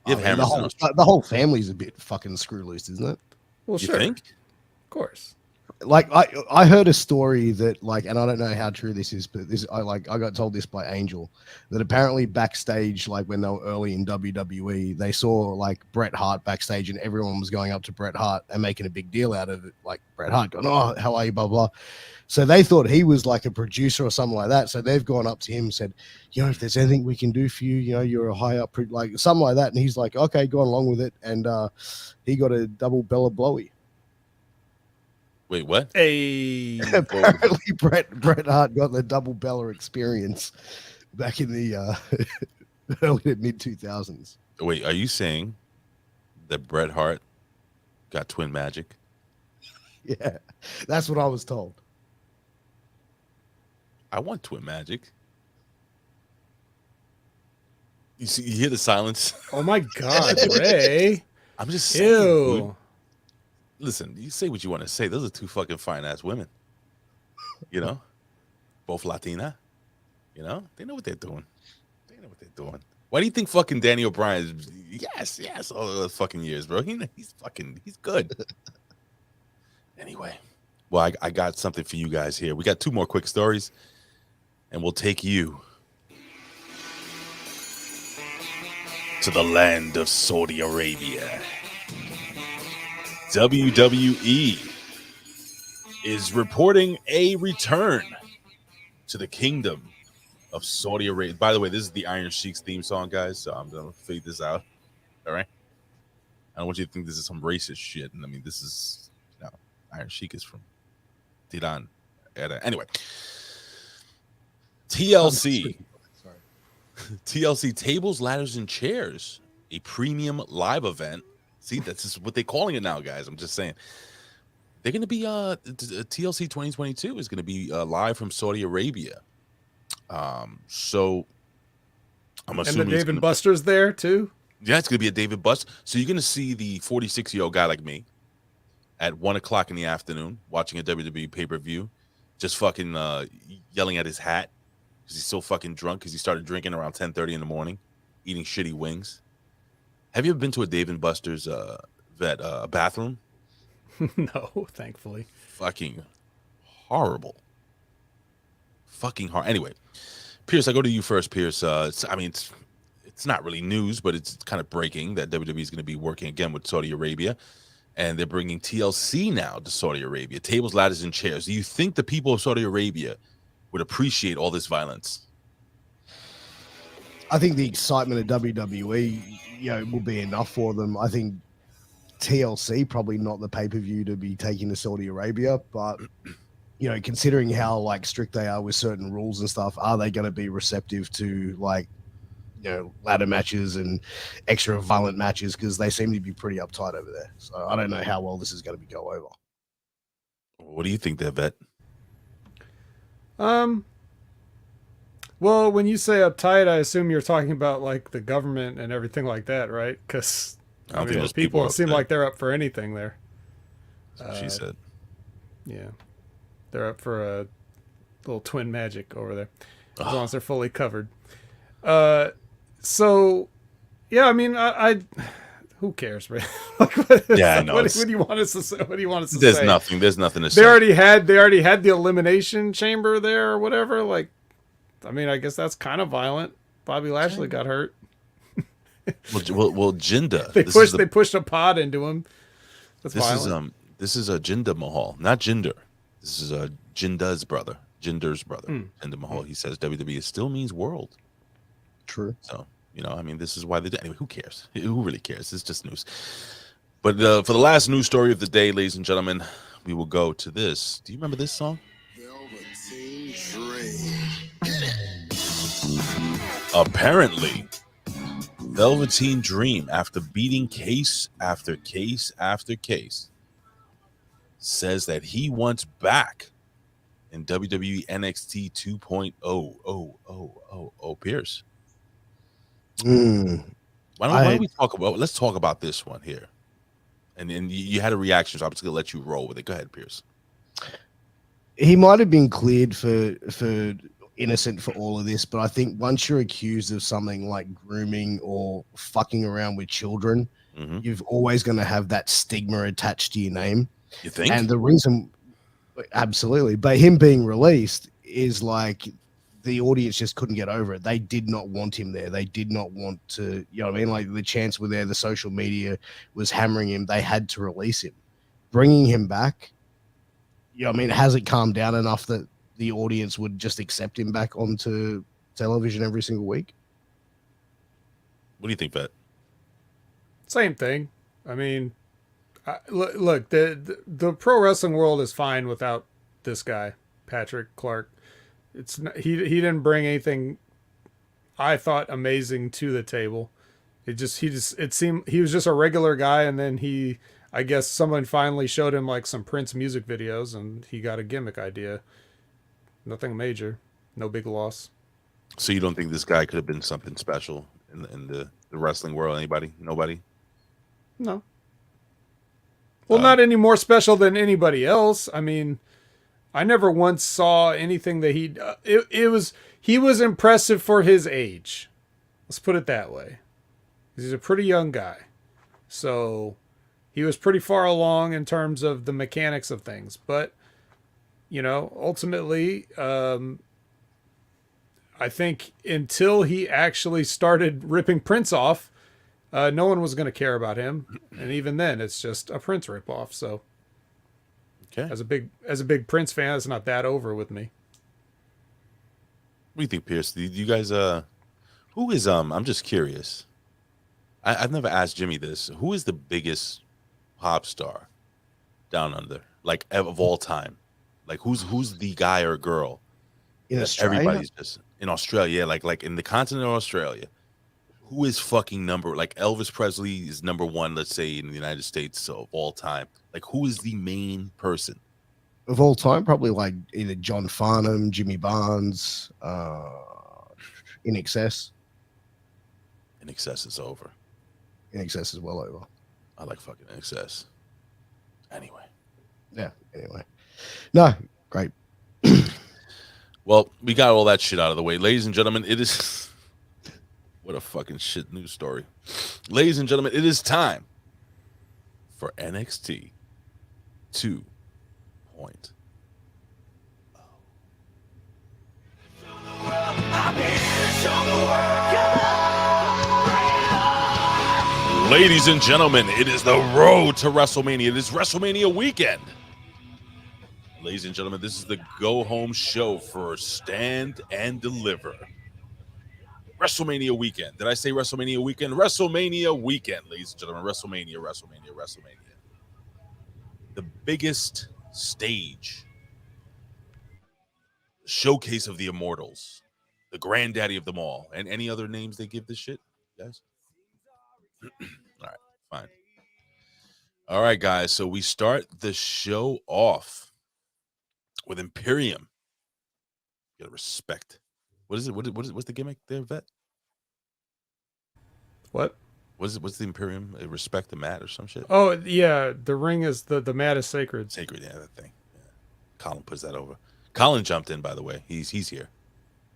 You have hammers. The whole family's a bit fucking screw loose, isn't it? Well, you sure. think? Of course. Like I heard a story that, like, and I don't know how true this is, but I got told this by Angel, that apparently backstage, like when they were early in WWE, they saw like Bret Hart backstage and everyone was going up to Bret Hart and making a big deal out of it. Like Bret Hart going, "Oh, how are you?" Blah blah. So they thought he was like a producer or something like that. So they've gone up to him and said, if there's anything we can do for you, you're a high up, like something like that. And he's like, okay, go along with it. And he got a double Bella blowy. Wait, what? Hey. Apparently Bret Hart got the double Bella experience back in the early to mid 2000s. Wait, are you saying that Bret Hart got twin magic? Yeah, that's what I was told. I want twin magic. You hear the silence? Oh my God, Ray! I'm just saying. Dude. Listen, you say what you want to say. Those are two fucking fine ass women. Both Latina. They know what they're doing. Why do you think fucking Danny O'Brien is? Yes, all those fucking years, bro. He's good. Anyway, well, I got something for you guys here. We got two more quick stories, and we'll take you to the land of Saudi Arabia. WWE is reporting a return to the kingdom of Saudi Arabia. By the way, this is the Iron Sheik's theme song, guys, so I'm going to fade this out. All right? I don't want you to think this is some racist shit. I mean, this is... Iron Sheik is from Tiran. Anyway, TLC. TLC Tables, Ladders, and Chairs, a premium live event. See, that's just what they're calling it now, guys. I'm just saying. They're going to be, TLC 2022 is going to be live from Saudi Arabia. So I'm assuming. And the Dave and Buster's there, too? Yeah, it's going to be a Dave and Buster. So you're going to see the 46-year-old guy like me at 1 o'clock in the afternoon watching a WWE pay-per-view, just fucking yelling at his hat because he's so fucking drunk because he started drinking around 10:30 in the morning, eating shitty wings. Have you ever been to a Dave and Buster's bathroom? No, thankfully. Fucking horrible. Fucking hard. Anyway, Piers, I go to you first, Piers. It's not really news, but it's kind of breaking that WWE is going to be working again with Saudi Arabia. and they're bringing TLC now to Saudi Arabia. Tables, ladders, and chairs. Do you think the people of Saudi Arabia would appreciate all this violence? I think the excitement of WWE, will be enough for them. I think TLC probably not the pay-per-view to be taken to Saudi Arabia, but considering how like strict they are with certain rules and stuff, are they going to be receptive to like ladder matches and extra violent matches? Because they seem to be pretty uptight over there. So I don't know how well this is going to go over. What do you think there, Vet? Well, when you say uptight, I assume you're talking about like the government and everything like that, right? Because I don't think those people people seem like they're up for anything there. That's what she said. Yeah, they're up for a little twin magic over there, as long as they're fully covered. So, yeah, I mean, I who cares, right? Yeah, I know. What do you want us to say? What do you want us to There's say? nothing. There's nothing to say. They already had the elimination chamber there or whatever. Like, I mean, I guess that's kind of violent. Bobby Lashley got hurt. Well, Jinder. They pushed a pod into him. That's violent. This is a Jinder Mahal, not Jinder. This is a Jinder's brother. Jinder Mahal. He says WWE still means world. True. So I mean, this is why they do. Anyway, who cares? Who really cares? It's just news. But for the last news story of the day, ladies and gentlemen, we will go to this. Do you remember this song? Velveteen Dream. Apparently, Velveteen Dream, after beating case after case after case, says that he wants back in WWE NXT 2.0. Oh, Piers. Why don't we talk about? Let's talk about this one here. And then you had a reaction, so I'm just gonna let you roll with it. Go ahead, Piers. He might have been cleared for innocent for all of this, but I think once you're accused of something like grooming or fucking around with children, you've always going to have that stigma attached to your name. You think? And the reason, absolutely, but him being released is like the audience just couldn't get over it. They did not want him there. They did not want to, what I mean? Like the chants were there. The social media was hammering him. They had to release him. Bringing him back, I mean, has it calmed down enough that the audience would just accept him back onto television every single week? What do you think, Vet? Same thing. I mean, look, the pro wrestling world is fine without this guy, Patrick Clark. It's not, he didn't bring anything I thought amazing to the table. It seemed he was just a regular guy, and then I guess someone finally showed him like some Prince music videos, and he got a gimmick idea. Nothing major, no big loss. So you don't think this guy could have been something special in the wrestling world? Anybody? Nobody? No. Well, not any more special than anybody else. I mean, I never once saw anything that he was impressive for his age. Let's put it that way. He's a pretty young guy. So he was pretty far along in terms of the mechanics of things, but ultimately, I think until he actually started ripping Prince off, no one was going to care about him. And even then, it's just a Prince ripoff. So, okay. As a big Prince fan, it's not that over with me. What do you think, Pierce? Do you guys, who is, I'm just curious. I've never asked Jimmy this. Who is the biggest pop star down under, like of all time? Like who's the guy or girl in Australia? Everybody's just in Australia, yeah, like in the continent of Australia. Who is fucking like Elvis Presley is number one, let's say, in the United States of all time. Like who is the main person of all time? Probably like either John Farnham, Jimmy Barnes, In Excess. In Excess is over. In Excess is well over. I like fucking In Excess. Anyway. Yeah. Anyway. No, great. Well, we got all that shit out of the way. Ladies and gentlemen, it is... What a fucking shit news story. Ladies and gentlemen, it is time for NXT 2.0. Ladies and gentlemen, it is the road to WrestleMania. It is WrestleMania weekend. Ladies and gentlemen, this is the go-home show for Stand and Deliver. WrestleMania weekend. Did I say WrestleMania weekend? WrestleMania weekend, ladies and gentlemen. WrestleMania. The biggest stage. The showcase of the immortals. The granddaddy of them all. And any other names they give this shit, guys? All right, fine. All right, guys. So we start the show off with Imperium. You gotta respect. What is it? What's the gimmick there, Vet? What? What's the Imperium? Respect the mat or some shit? Oh yeah, the ring is the mat is sacred. Sacred, yeah, that thing. Yeah. Colin puts that over. Colin jumped in, by the way. He's here.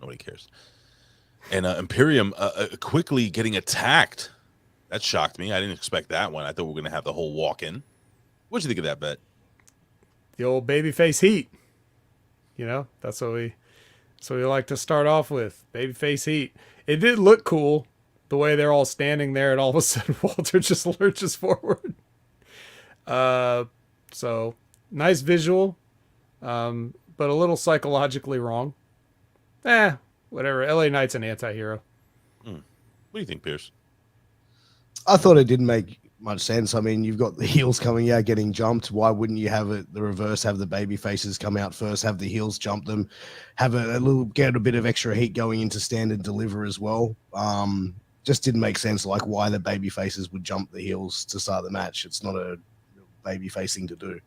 Nobody cares. And Imperium quickly getting attacked. That shocked me. I didn't expect that one. I thought we were gonna have the whole walk-in. What'd you think of that, Bet? The old babyface heat. You know, that's what we like to start off with. Babyface heat. It did look cool the way they're all standing there, and all of a sudden Walter just lurches forward. So nice visual, but a little psychologically wrong. Whatever. LA Knight's an anti-hero. What do you think, Piers? I thought it didn't make much sense. I mean, you've got the heels coming out getting jumped. Why wouldn't you have it the reverse? Have the baby faces come out first, have the heels jump them, have get a bit of extra heat going into Stand and Deliver as well. Just didn't make sense, like why the baby faces would jump the heels to start the match. It's not a baby face thing to do.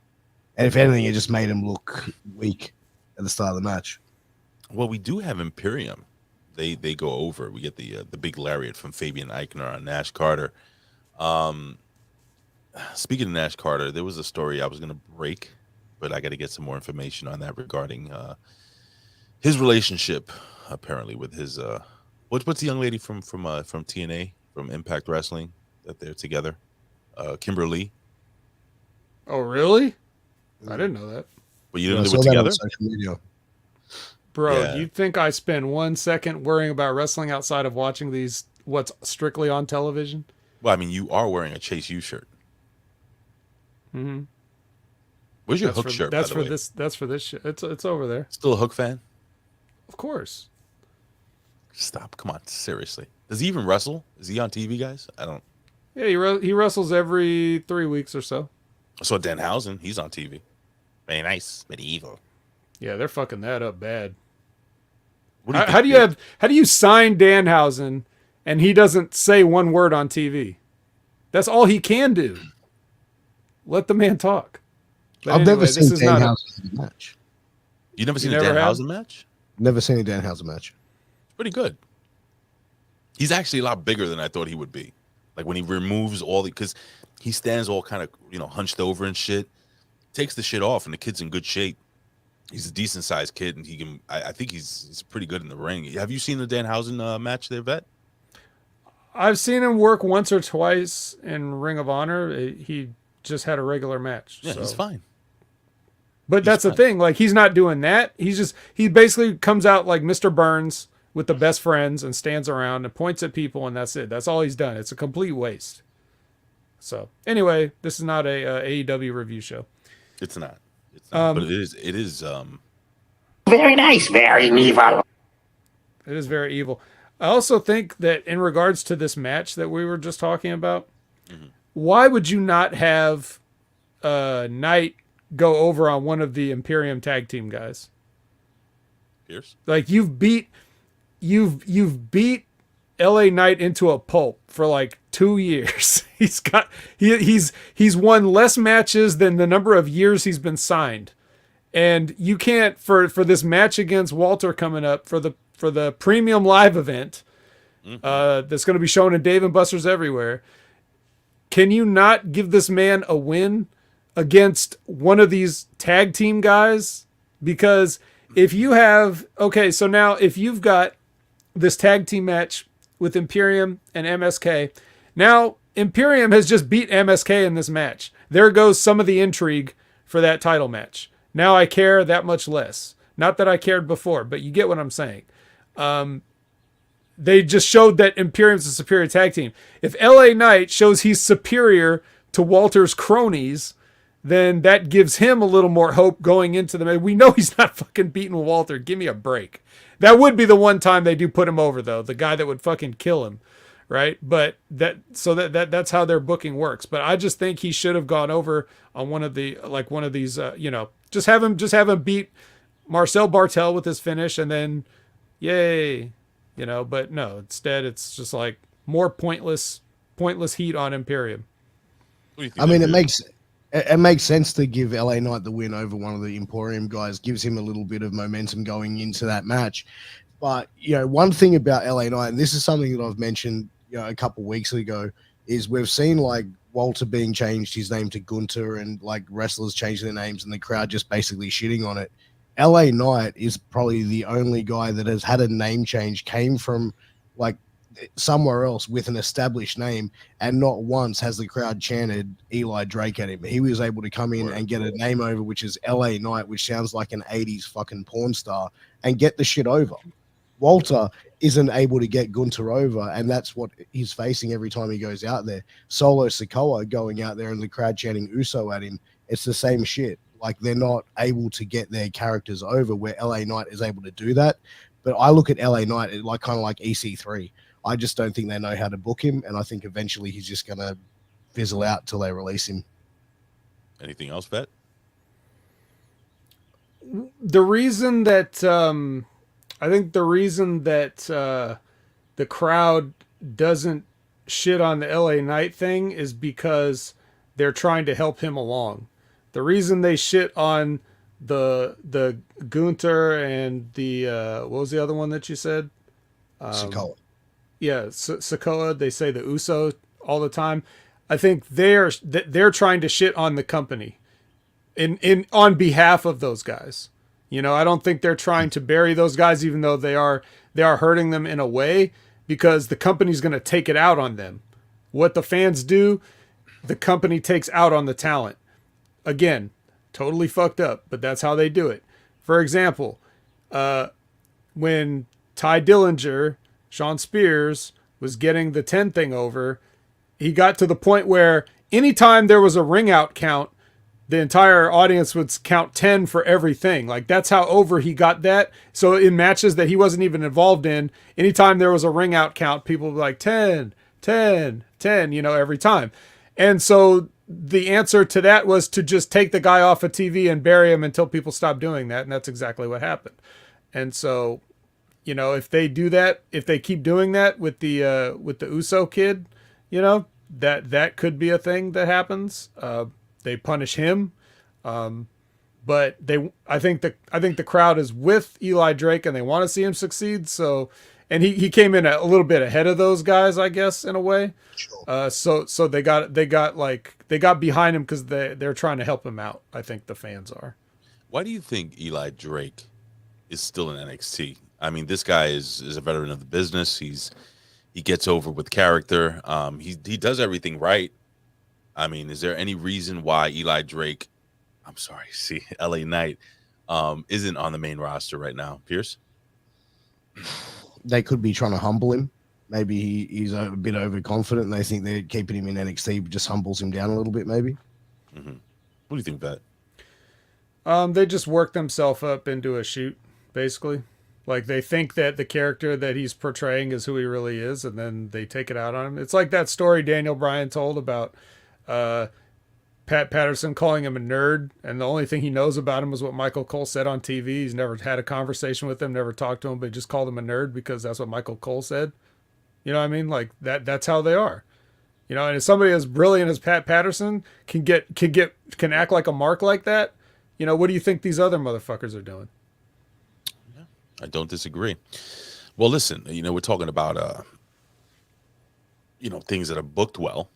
And if anything, it just made him look weak at the start of the match. Well, we do have Imperium. They go over. We get the big lariat from Fabian Eichner on Nash Carter. Speaking of Nash Carter, there was a story I was going to break, but I got to get some more information on that regarding his relationship, apparently, with his what's the young lady from TNA, from Impact Wrestling, that they're together, Kimberly. Oh really? I didn't know that. But you didn't know they were together? Social media. Bro, Yeah. you think I spend 1 second worrying about wrestling outside of watching what's strictly on television? Well, I mean, you are wearing a Chase U shirt. Mm-hmm. Where's your Hook shirt? That's by the for way? That's for this shit. It's over there. Still a Hook fan? Of course. Stop! Come on, seriously. Does he even wrestle? Is he on TV, guys? I don't. Yeah, he wrestles every 3 weeks or so. I saw Danhausen. He's on TV. Very nice, medieval. Yeah, they're fucking that up bad. What do you How think, how do you sign Danhausen and he doesn't say one word on TV? That's all he can do. Let the man talk. But I've never this seen is not Danhausen match. You never seen You a never have? Danhausen match? Never seen a Danhausen match. It's pretty good. He's actually a lot bigger than I thought he would be. Like when he removes all because he stands all kind of hunched over and shit, takes the shit off, and the kid's in good shape. He's a decent sized kid, and he can. I think he's pretty good in the ring. Have you seen the Danhausen match there, Vet? I've seen him work once or twice in Ring of Honor. He just had a regular match. Yeah, so. he's fine. But that's the thing. Like, he's not doing that. He basically comes out like Mr. Burns with the best friends and stands around and points at people, and that's it. That's all he's done. It's a complete waste. So anyway, this is not a AEW review show. It's not. It's not. But it is. It is. Very nice, very evil. It is very evil. I also think that in regards to this match that we were just talking about, why would you not have Knight go over on one of the Imperium tag team guys? Pierce. Like you've beat LA Knight into a pulp for like 2 years. He's won less matches than the number of years he's been signed. And you can't for this match against Walter coming up for the premium live event that's going to be shown in Dave and Buster's everywhere. Can you not give this man a win against one of these tag team guys? Because if you have so now if you've got this tag team match with Imperium and MSK, now Imperium has just beat MSK in this match. There goes some of the intrigue for that title match. Now I care that much less. Not that I cared before, but you get what I'm saying. they just showed that Imperium's a superior tag team. If LA Knight shows he's superior to Walter's cronies, then that gives him a little more hope going into the match. We know he's not fucking beating Walter. Give me a break. That would be the one time they do put him over, though. The guy that would fucking kill him, right? But that's how their booking works. But I just think he should have gone over on one of these, just have him beat Marcel Bartel with his finish, and then, yay, But no, instead it's just like more pointless heat on Imperium. I mean, it makes sense to give LA Knight the win over one of the Emporium guys. Gives him a little bit of momentum going into that match. But one thing about LA Knight, and this is something that I've mentioned, a couple weeks ago, is we've seen like Walter being changed his name to Gunter, and like wrestlers changing their names, and the crowd just basically shitting on it. LA Knight is probably the only guy that has had a name change, came from like somewhere else with an established name, and not once has the crowd chanted Eli Drake at him. He was able to come in and get a name over, which is LA Knight, which sounds like an 80s fucking porn star, and get the shit over. Walter isn't able to get Gunter over, and that's what he's facing every time he goes out there. Solo Sikoa going out there and the crowd chanting Uso at him, it's the same shit. Like, they're not able to get their characters over, where LA Knight is able to do that. But I look at LA Knight like kind of like EC3. I just don't think they know how to book him, and I think eventually he's just going to fizzle out till they release him. Anything else, Vet? The reason that I think the reason that the crowd doesn't shit on the LA Knight thing is because they're trying to help him along. The reason they shit on the Gunter and the what was the other one that you said? Sikoa. Yeah, Sikoa. They say the Uso all the time. I think they're trying to shit on the company in on behalf of those guys. I don't think they're trying to bury those guys, even though they are hurting them in a way, because the company's going to take it out on them. What the fans do, the company takes out on the talent. Again, totally fucked up, but that's how they do it. For example, when Ty Dillinger, Sean Spears, was getting the 10 thing over, he got to the point where anytime there was a ring out count, the entire audience would count 10 for everything. Like, that's how over he got that. So in matches that he wasn't even involved in, anytime there was a ring out count, people would be like 10, 10, 10, every time. And so the answer to that was to just take the guy off of TV and bury him until people stop doing that. And that's exactly what happened. And so, if they do that, if they keep doing that with the Uso kid, that could be a thing that happens. They punish him. But I think the crowd is with Eli Drake and they want to see him succeed. So, and he came in a little bit ahead of those guys, I guess, in a way. Sure. So they got behind him because they're trying to help him out. I think the fans are. Why do you think Eli Drake is still in NXT? I mean, this guy is a veteran of the business. He gets over with character. He does everything right. I mean, is there any reason why Eli Drake, LA Knight, isn't on the main roster right now? Piers? They could be trying to humble him. Maybe he's a bit overconfident and they think they're keeping him in NXT, but just humbles him down a little bit, maybe. Mm-hmm. What do you think, Vet? They just work themselves up into a shoot, basically. Like, they think that the character that he's portraying is who he really is, and then they take it out on him. It's like that story Daniel Bryan told about Pat Patterson calling him a nerd, and the only thing he knows about him was what Michael Cole said on TV. He's never had a conversation with him, never talked to him, but he just called him a nerd because that's what Michael Cole said. You know what I mean? Like, that's how they are. And if somebody as brilliant as Pat Patterson can act like a mark like that, what do you think these other motherfuckers are doing? Yeah, I don't disagree. Well, listen, we're talking about things that are booked well.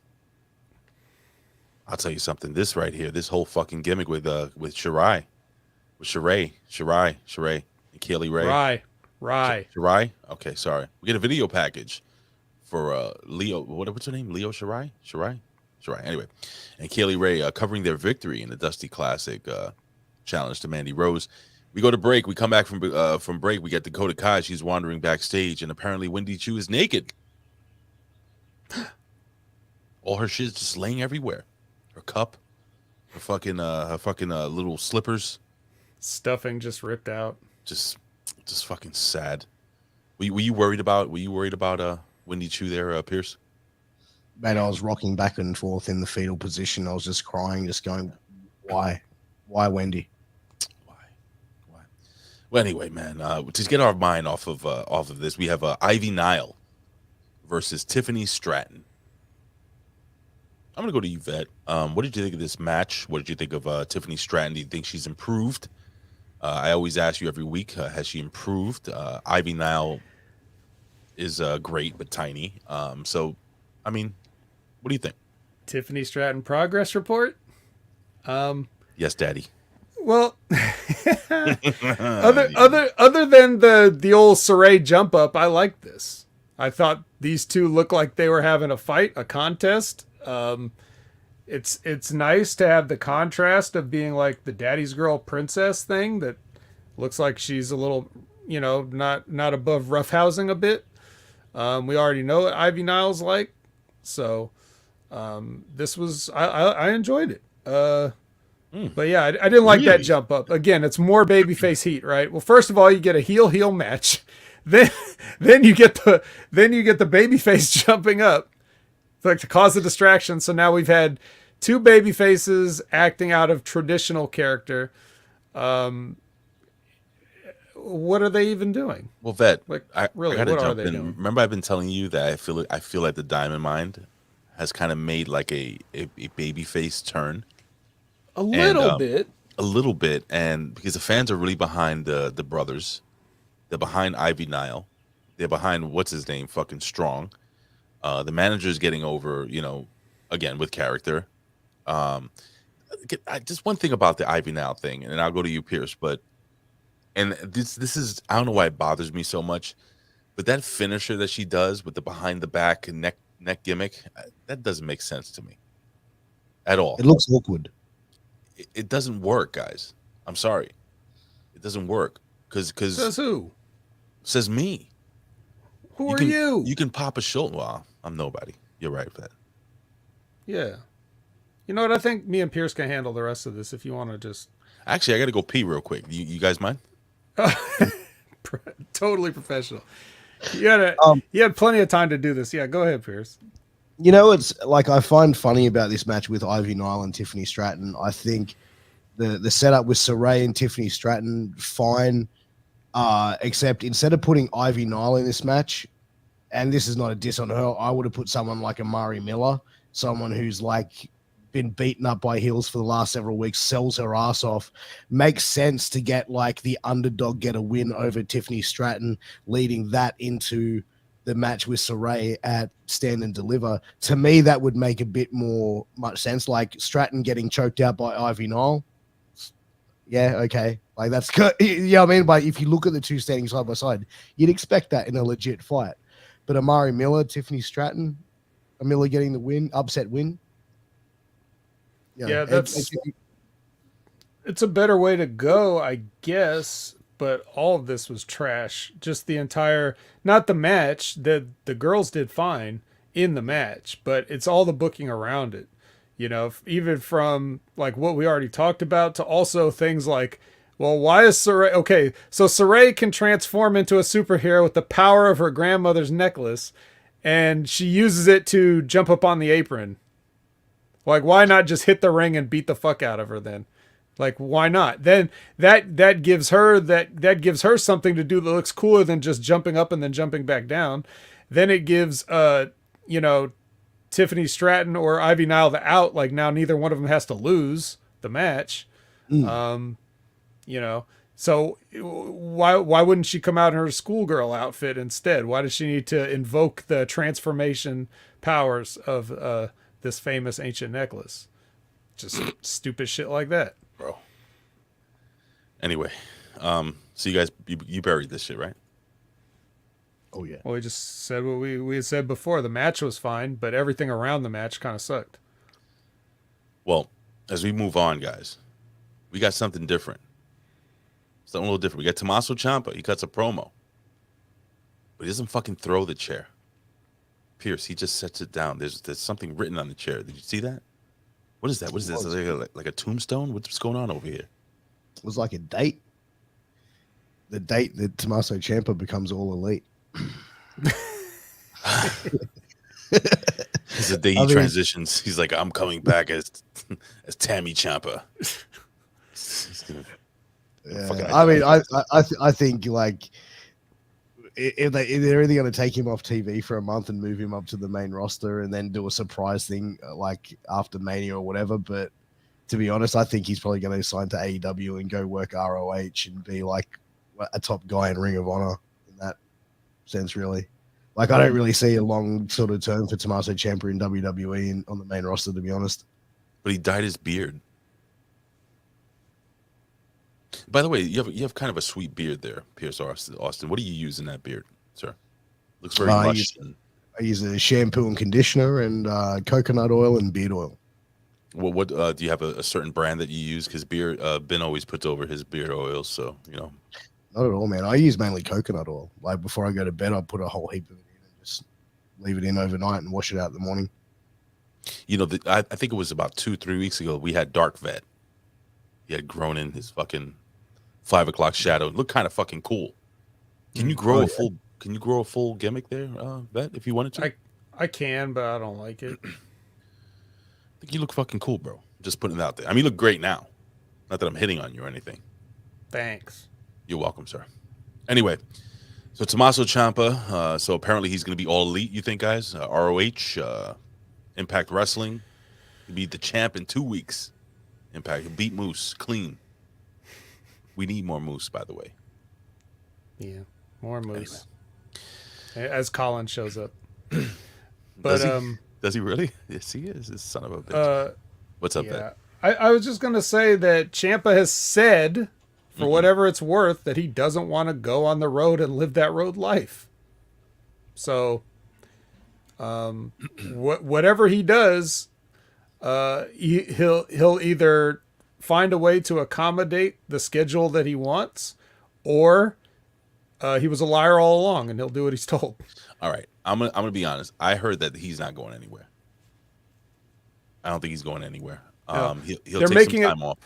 I'll tell you something. This right here, this whole fucking gimmick with Shirai, and Kaylee Ray. Shirai. Okay, sorry. We get a video package for Leo. What's her name? Leo Shirai. Anyway, and Kaylee Ray covering their victory in the Dusty Classic challenge to Mandy Rose. We go to break. We come back from break. We get Dakota Kai. She's wandering backstage, and apparently Wendy Chu is naked. All her shit's just laying everywhere. Her cup, her fucking little slippers, Stuffing just ripped out. just fucking sad. Were you worried about Wendy Chu there, Pierce? Man, I was rocking back and forth in the fetal position. I was just crying, just going, why Wendy? Why? Well, anyway, man, to get our mind off of this, we have Ivy Nile versus Tiffany Stratton. I'm gonna go to you, Vet. What did you think of this match? What did you think of Tiffany Stratton? Do you think she's improved? I always ask you every week, has she improved? Ivy Nile is great but tiny. So, I mean, what do you think? Tiffany Stratton progress report. Yes, Daddy. Well, other than the old Saray jump up, I like this. I thought these two looked like they were having a fight, a contest. It's nice to have the contrast of being like the daddy's girl princess thing that looks like she's a little, not above roughhousing a bit. We already know what Ivy Nile's like, so this was I enjoyed it. But yeah, I didn't like that jump up. Again, it's more babyface heat, right? Well, first of all, you get a heel match, then you get the babyface jumping up, like to cause a distraction. So now we've had two baby faces acting out of traditional character. What are they even doing? Well, Vet, Like, I really, gotta what are jump they in. doing? Remember, I've been telling you that I feel like the Diamond Mind has kind of made like a babyface turn. A little bit. And because the fans are really behind the brothers, they're behind Ivy Nile, they're behind what's his name, fucking Strong. The manager's getting over, again with character. Just one thing about the Ivy Nile thing, and then I'll go to you, Pierce. And this is, I don't know why it bothers me so much, but that finisher that she does with the behind the back and neck gimmick, that doesn't make sense to me at all. It looks awkward. It doesn't work, guys. I'm sorry, it doesn't work because Says who? says me. Who are you? You can pop a shoulder. Well, I'm nobody. You're right, Vet. Yeah. You know what? I think me and Piers can handle the rest of this if you want to just. Actually, I got to go pee real quick. You guys mind? Totally professional. You had plenty of time to do this. Yeah, go ahead, Piers. It's like I find funny about this match with Ivy Nile and Tiffany Stratton. I think the setup with Saray and Tiffany Stratton, fine. Except instead of putting Ivy Nile in this match, and this is not a diss on her, I would have put someone like Amari Miller, someone who's like been beaten up by heels for the last several weeks, sells her ass off. Makes sense to get like the underdog get a win over Tiffany Stratton, leading that into the match with Saray at Stand and Deliver. To me, that would make a bit much sense. Like Stratton getting choked out by Ivy Nile. Yeah, okay. Like that's good. Yeah, I mean, but if you look at the two standing side by side, you'd expect that in a legit fight. But Amari Miller, Tiffany Stratton, Miller getting the win, upset win. Yeah, it's a better way to go, I guess. But all of this was trash. Just the entire, not the match. The girls did fine in the match, but it's all the booking around it. Even from like what we already talked about to also things like, well, why is Saray okay? So Saray can transform into a superhero with the power of her grandmother's necklace, and she uses it to jump up on the apron. Like, why not just hit the ring and beat the fuck out of her then? Like, why not? Then that gives her something to do that looks cooler than just jumping up and then jumping back down. Then it gives Tiffany Stratton or Ivy Nile the out. Like now neither one of them has to lose the match. So why wouldn't she come out in her schoolgirl outfit instead? Why does she need to invoke the transformation powers of this famous ancient necklace? Just stupid shit like that, bro. Anyway, so you guys, you buried this shit, right? Oh yeah. Well, we just said what we had said before. The match was fine, but everything around the match kind of sucked. Well, as we move on, guys, we got something different. Something a little different. We got Tommaso Ciampa. He cuts a promo, but he doesn't fucking throw the chair. Piers, he just sets it down. There's something written on the chair. Did you see that? What is that? What is this? Like a tombstone? What's going on over here? It was like a date. The date that Tommaso Ciampa becomes all elite. It's the day he transitions. He's like, I'm coming back as Tammy Ciampa. Yeah. I mean, I think like if they're either going to take him off TV for a month and move him up to the main roster and then do a surprise thing like after Mania or whatever. But to be honest, I think he's probably going to sign to AEW and go work ROH and be like a top guy in Ring of Honor in that sense, really. Like, I don't really see a long sort of term for Tommaso Ciampa in WWE and on the main roster, to be honest. But he dyed his beard. By the way, you have kind of a sweet beard there, Piers Austin. What do you use in that beard, sir? Looks very lush. I use a shampoo and conditioner and coconut oil and beard oil. Well, what do you have a certain brand that you use? Because Ben always puts over his beard oil, so you know. Not at all, man. I use mainly coconut oil. Like before I go to bed, I put a whole heap of it in and just leave it in overnight and wash it out in the morning. You know, I think it was about 2-3 weeks ago. We had Dark Vet. He had grown in his fucking 5 o'clock shadow. It looked kind of fucking cool. Can you grow a full? Can you grow a full gimmick there, Vet, if you wanted to? I can, but I don't like it. I think you look fucking cool, bro. Just putting it out there. I mean, you look great now. Not that I'm hitting on you or anything. Thanks. You're welcome, sir. Anyway, so Tommaso Ciampa. So apparently he's going to be all elite. You think, guys? ROH, Impact Wrestling. He'll be the champ in 2 weeks. Impact. He'll beat Moose clean. We need more Moose, by the way. Yeah, more Moose. Anyway. As Colin shows up. But does he really? Yes, he is. This son of a bitch. What's up, yeah. I was just going to say that Ciampa has said, for whatever it's worth, that he doesn't want to go on the road and live that road life. So, whatever he does, he'll either find a way to accommodate the schedule that he wants, or he was a liar all along, and he'll do what he's told. All right, I'm gonna be honest. I heard that he's not going anywhere. I don't think he's going anywhere. He'll take some time off.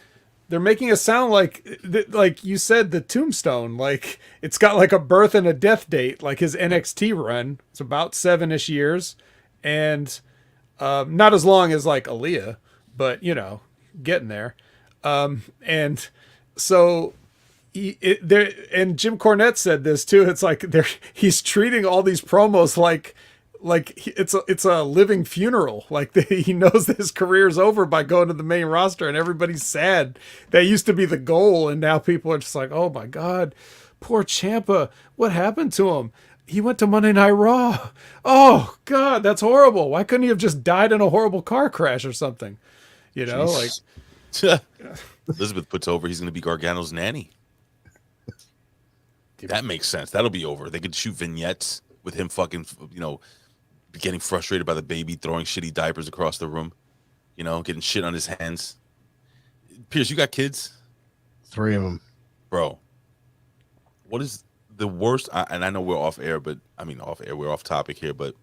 They're making it sound like you said, the tombstone, like it's got like a birth and a death date, like his NXT run. It's about 7-ish years, and not as long as like Aaliyah, but you know, getting there. And so and Jim Cornette said this too. It's like he's treating all these promos like it's a living funeral. Like he knows that his career is over by going to the main roster, and everybody's sad. That used to be the goal, and now people are just like, oh my god, poor Ciampa, what happened to him? He went to Monday Night Raw. Oh god, that's horrible. Why couldn't he have just died in a horrible car crash or something? You know, like Elizabeth puts over he's going to be Gargano's nanny. That makes sense. That'll be over. They could shoot vignettes with him fucking, you know, getting frustrated by the baby, throwing shitty diapers across the room, you know, getting shit on his hands. Piers, you got kids? 3 of them. Bro, what is the worst? And I know we're off air, but I mean, off air, we're off topic here, but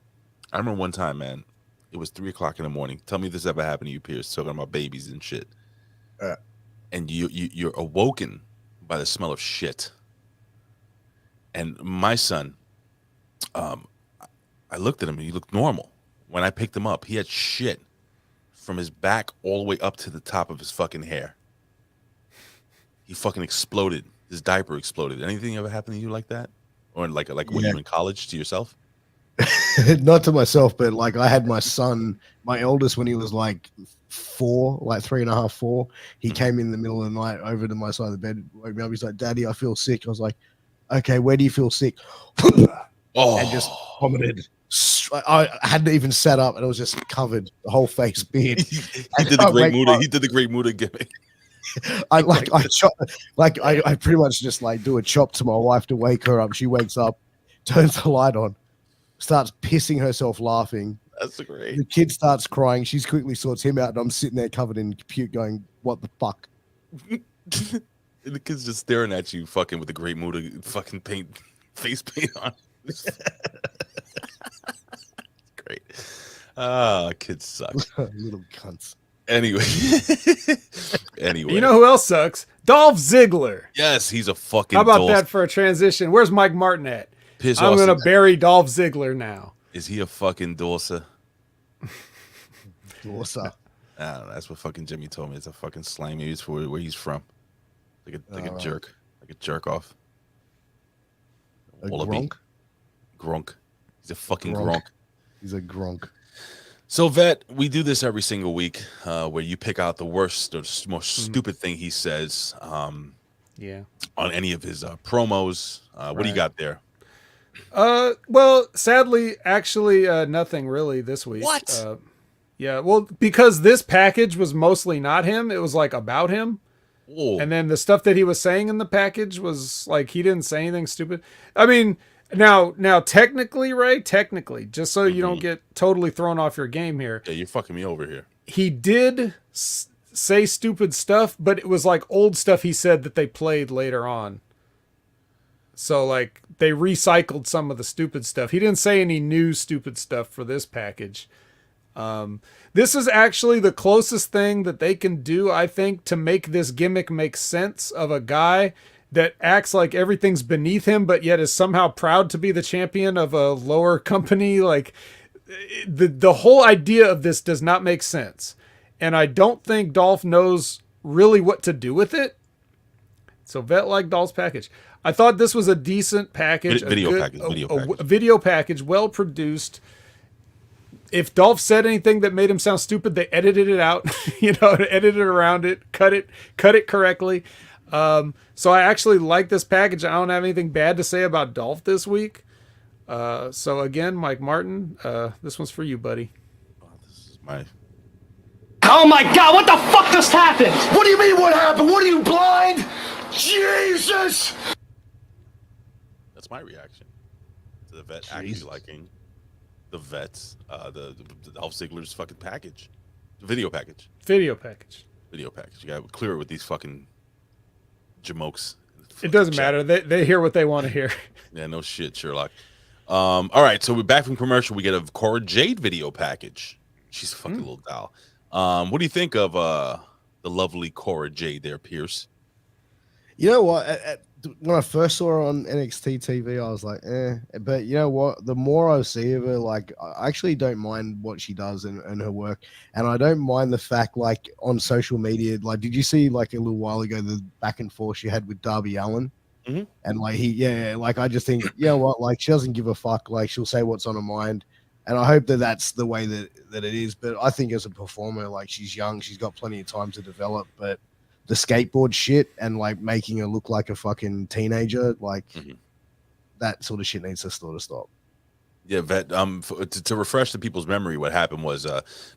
I remember one time, man, it was 3 o'clock in the morning. Tell me if this ever happened to you, Piers, talking about babies and shit. And you're awoken by the smell of shit. And my son, I looked at him and he looked normal. When I picked him up, he had shit from his back all the way up to the top of his fucking hair. He fucking exploded. His diaper exploded. Anything ever happened to you like that? Or like when you were in college, to yourself? Not to myself, but like I had my son, my eldest, when he was like 4, like 3.5, 4. He came in the middle of the night over to my side of the bed, woke me up. He's like, "Daddy, I feel sick." I was like, "Okay, where do you feel sick?" And just vomited. I hadn't even sat up, and it was just covered, the whole face, beard. He did the great Muda. He did the great Muda gimmick. I pretty much just like do a chop to my wife to wake her up. She wakes up, turns the light on, starts pissing herself laughing. That's great. The kid starts crying. She quickly sorts him out, and I'm sitting there covered in puke, going, "What the fuck?" The kid's just staring at you, fucking with a great mood of fucking face paint on. Great. Kids suck. Little cunts. Anyway. You know who else sucks? Dolph Ziggler. Yes, he's a fucking. How about that for a transition? Where's Mike Martin at? I'm going to bury Dolph Ziggler now. Is he a fucking Dorsa? Dorsa. I don't know. That's what fucking Jimmy told me. It's a fucking slang. Maybe it's for where he's from. Like a jerk. Like a jerk off. A gronk? Gronk. He's a fucking gronk. He's a gronk. So, Vet, we do this every single week where you pick out the worst or most stupid thing he says on any of his promos. What do you got there? Well, sadly, actually, nothing really this week. What? Yeah, well, because this package was mostly not him. It was like about him. Whoa. And then the stuff that he was saying in the package was like, he didn't say anything stupid. I mean, now technically, right? Technically, just so you don't get totally thrown off your game here. Yeah, you're fucking me over here. He did say stupid stuff, but it was like old stuff he said that they played later on. So like they recycled some of the stupid stuff. He didn't say any new stupid stuff for this package. This is actually the closest thing that they can do, I think, to make this gimmick make sense of a guy that acts like everything's beneath him, but yet is somehow proud to be the champion of a lower company. Like the whole idea of this does not make sense. And I don't think Dolph knows really what to do with it. So Vet like Dolph's package. I thought this was a decent package. Video package, well produced. If Dolph said anything that made him sound stupid, they edited it out, edited around it, cut it correctly. So I actually like this package. I don't have anything bad to say about Dolph this week. So again, Mike Martin, this one's for you, buddy. This is my. Oh my God! What the fuck just happened? What do you mean? What happened? What are you blind? Jesus! That's my reaction to the Vet actually liking the Vets, the Dolph Ziggler's fucking package, video package. You gotta clear it with these fucking jamokes. It doesn't matter. They hear what they want to hear. Yeah, no shit, Sherlock. All right, so we're back from commercial. We get a Cora Jade video package. She's a fucking little doll. What do you think of the lovely Cora Jade there, Piers? You know what? When I first saw her on NXT TV, I was like, eh. But you know what? The more I see of her, like, I actually don't mind what she does and her work. And I don't mind the fact, like, on social media, like, did you see, like, a little while ago, the back and forth she had with Darby Allin? Mm-hmm. And, like, I just think, you know what? Like, she doesn't give a fuck. Like, she'll say what's on her mind. And I hope that that's the way that it is. But I think as a performer, like, she's young. She's got plenty of time to develop. But the skateboard shit and like making her look like a fucking teenager, like that sort of shit needs to sort of stop. Yeah, Vet. To refresh the people's memory, what happened was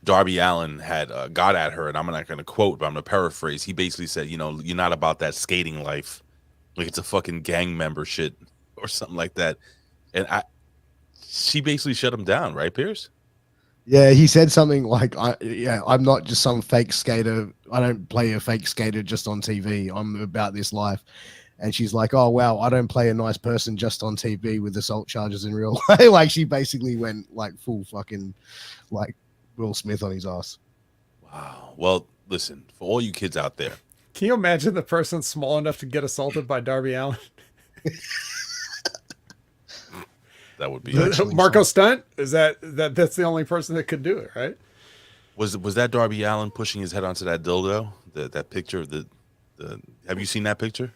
Darby Allin had got at her, and I'm not going to quote, but I'm going to paraphrase. He basically said, "You know, you're not about that skating life, like it's a fucking gang member shit or something like that." And she basically shut him down, right, Piers? Yeah, he said something like, I'm not just some fake skater. I don't play a fake skater just on TV. I'm about this life." And she's like, "Oh, wow, I don't play a nice person just on TV with assault charges in real life." Like, she basically went like full fucking like Will Smith on his ass. Wow. Well, listen, for all you kids out there. Can you imagine the person small enough to get assaulted by Darby Allin? That would be Marco Stunt. That's the only person that could do it, right? Was that Darby Allin pushing his head onto that dildo? That picture of the have you seen that picture?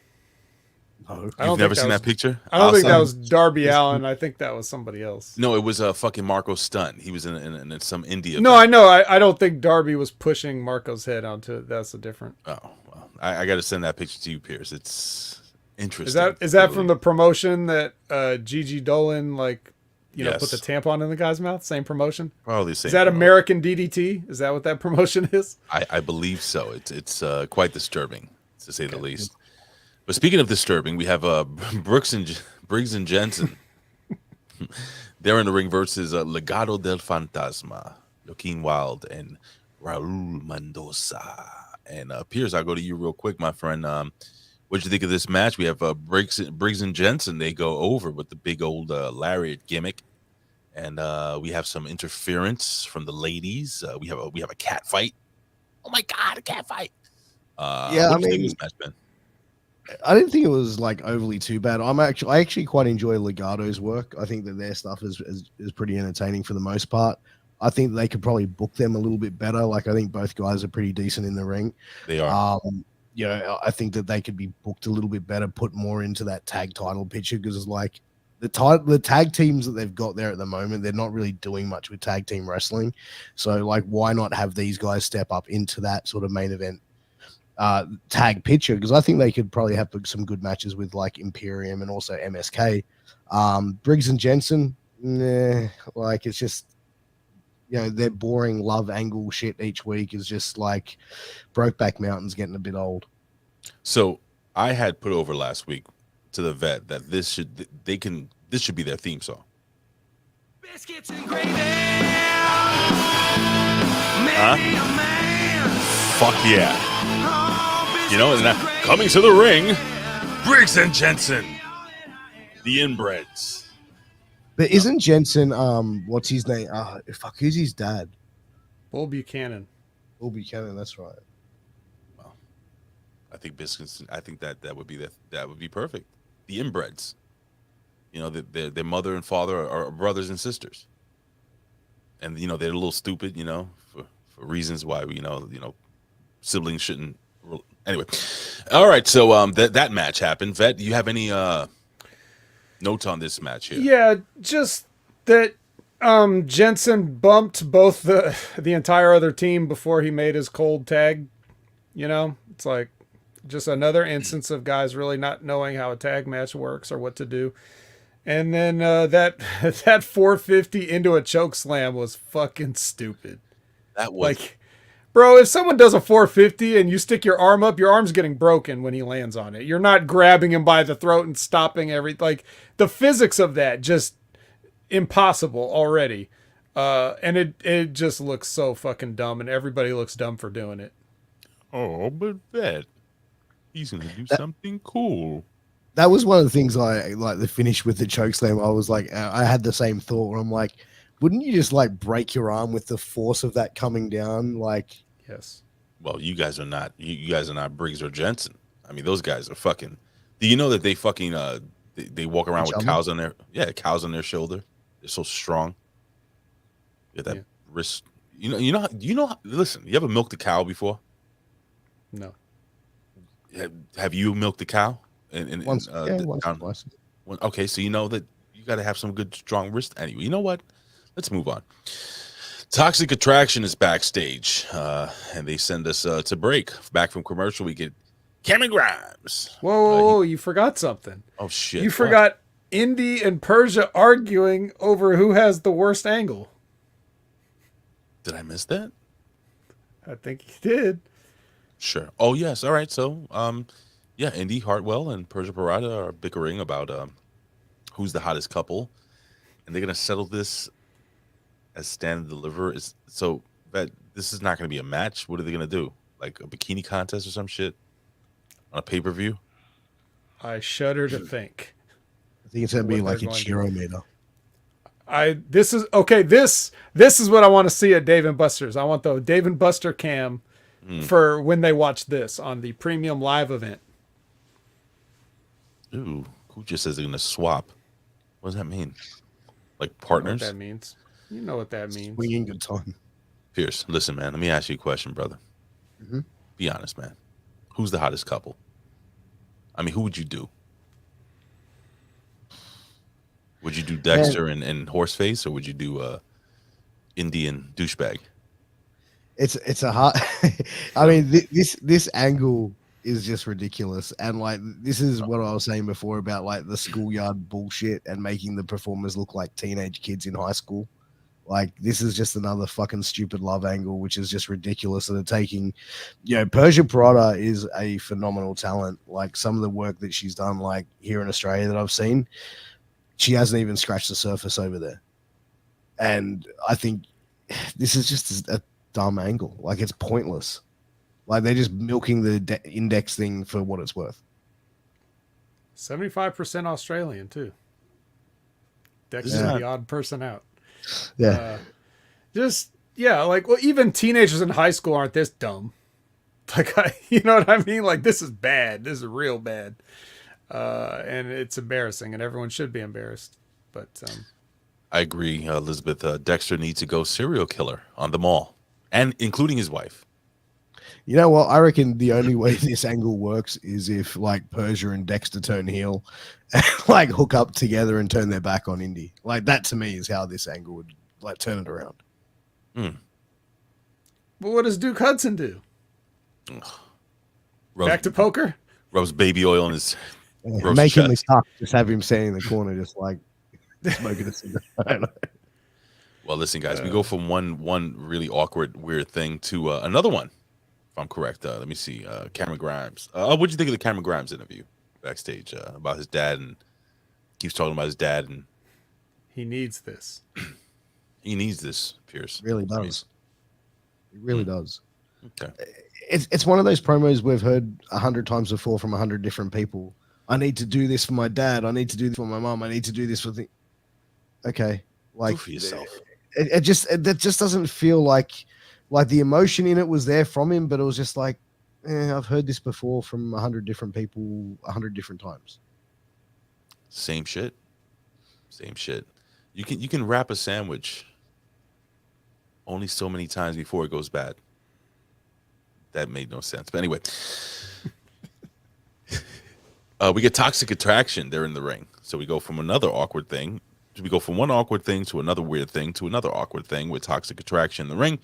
No. You've never seen that picture? I don't think that was Darby Allin. I think that was somebody else. No, it was a fucking Marco Stunt. He was in some India. No, I know. I don't think Darby was pushing Marco's head onto it. That's a different. Oh, well, I got to send that picture to you, Piers. It's interesting. Is that from the promotion that Gigi Dolan put the tampon in the guy's mouth? Same promotion? Probably the same. Is that American DDT? Is that what that promotion is? I believe so. It's quite disturbing, to say the least. But speaking of disturbing, we have Briggs and Jensen. They're in the ring versus Legado del Fantasma, Joaquin Wilde, and Raul Mendoza. And Piers, I'll go to you real quick, my friend. What'd you think of this match? We have Briggs and Jensen. They go over with the big old lariat gimmick, and we have some interference from the ladies. We have a cat fight. Oh my god, a cat fight! Yeah, what do you think of this match, man? I didn't think it was like overly too bad. I actually quite enjoy Legato's work. I think that their stuff is pretty entertaining for the most part. I think they could probably book them a little bit better. Like I think both guys are pretty decent in the ring. They are. You know, I think that they could be booked a little bit better, put more into that tag title picture because like the tag teams that they've got there at the moment, they're not really doing much with tag team wrestling. So like, why not have these guys step up into that sort of main event tag picture? Because I think they could probably have some good matches with like Imperium and also MSK. Briggs and Jensen, like it's just, you know, their boring love angle shit each week is just like Brokeback Mountain's getting a bit old. So I had put over last week to the vet that this should be their theme song. Biscuits and gravy. Fuck yeah. You know, and coming to the ring, Briggs and Jensen, the inbreds. But isn't Jensen, what's his name? Fuck, who's his dad? Bull Buchanan. Bull Buchanan, that's right. Well, I think Biscuits. I think that would be perfect. The inbreds, you know, their mother and father are brothers and sisters, and you know they're a little stupid, you know, for reasons why you know siblings shouldn't. Anyway, all right. So that match happened. Vet, do you have any notes on this match here? Yeah, just that Jensen bumped both the entire other team before he made his cold tag. You know, it's like just another instance of guys really not knowing how a tag match works or what to do. And then that 450 into a choke slam was fucking stupid. That was like, bro, if someone does a 450 and you stick your arm up, your arm's getting broken when he lands on it. You're not grabbing him by the throat and stopping like the physics of that just impossible already. And it just looks so fucking dumb and everybody looks dumb for doing it. Oh, but Vet, he's gonna do something cool. That was one of the things I like the finish with the chokeslam. I was like, I had the same thought where I'm like, wouldn't you just like break your arm with the force of that coming down? Like, yes. Well, you guys are not. You guys are not Briggs or Jensen. I mean, those guys are fucking. Do you know that they fucking they walk around with cows on their shoulder? They're so strong. You got that wrist. You know. Listen, you ever milked a cow before? No. Have you milked a cow? Once or twice. Okay, so you know that you got to have some good strong wrist. Anyway, you know what? Let's move on. Toxic Attraction is backstage, and they send us to break. Back from commercial, we get Cameron Grimes. Whoa, you forgot something. Oh, shit. You forgot Indy and Persia arguing over who has the worst angle. Did I miss that? I think you did. Sure. Oh, yes. All right. So, yeah, Indy Hartwell and Persia Pirotta are bickering about who's the hottest couple, and they're going to settle this as stand and deliver. So that this is not going to be a match. What are they going to do? Like a bikini contest or some shit on a pay-per-view? I shudder to think. I think it's going to be like a cheerometer. This is what I want to see at Dave and Buster's. I want the Dave and Buster cam for when they watch this on the premium live event. Ooh, who just says they're going to swap? What does that mean? Like partners? You know what that means. You know what that means. Swinging good time. Piers, listen, man. Let me ask you a question, brother. Mm-hmm. Be honest, man. Who's the hottest couple? I mean, who would you do? Would you do Dexter and Horseface, or would you do Indian douchebag? It's a hard. I mean, this angle is just ridiculous, and like this is what I was saying before about like the schoolyard bullshit and making the performers look like teenage kids in high school. Like this is just another fucking stupid love angle, which is just ridiculous. And they're taking, Persia Pirotta is a phenomenal talent. Like some of the work that she's done, like here in Australia that I've seen, she hasn't even scratched the surface over there. And I think this is just a dumb angle. Like it's pointless. Like they're just milking the index thing for what it's worth. 75% Australian too. Dexter's the odd person out. Yeah. Like, well, even teenagers in high school aren't this dumb. Like, you know what I mean? Like, this is bad. This is real bad. And it's embarrassing, and everyone should be embarrassed. But I agree, Elizabeth. Dexter needs to go serial killer on them all, and including his wife. You know what? I reckon the only way this angle works is if like Persia and Dexter turn heel, and, like hook up together and turn their back on Indy. Like that to me is how this angle would like turn it around. But what does Duke Hudson do? Back to poker? Rubs baby oil in his. Make him stuck. Just have him standing in the corner, just like smoking a cigarette. Well, listen, guys, we go from one really awkward, weird thing to another one. If I'm correct, let me see. Cameron Grimes. What'd you think of the Cameron Grimes interview backstage about his dad, and keeps talking about his dad, and he needs this. He needs this, Piers. Really does. It really does. Okay. It's one of those promos we've heard 100 times before from 100 different people. I need to do this for my dad. I need to do this for my mom. I need to do this for the. Okay, like do for yourself. That just doesn't feel like the emotion in it was there from him, but it was just like, I've heard this before from 100 different people, 100 different times. Same shit. You can wrap a sandwich only so many times before it goes bad. That made no sense. But anyway, we get toxic attraction. They're in the ring. So we go from another awkward thing. We go from one awkward thing to another weird thing to another awkward thing with toxic attraction in the ring.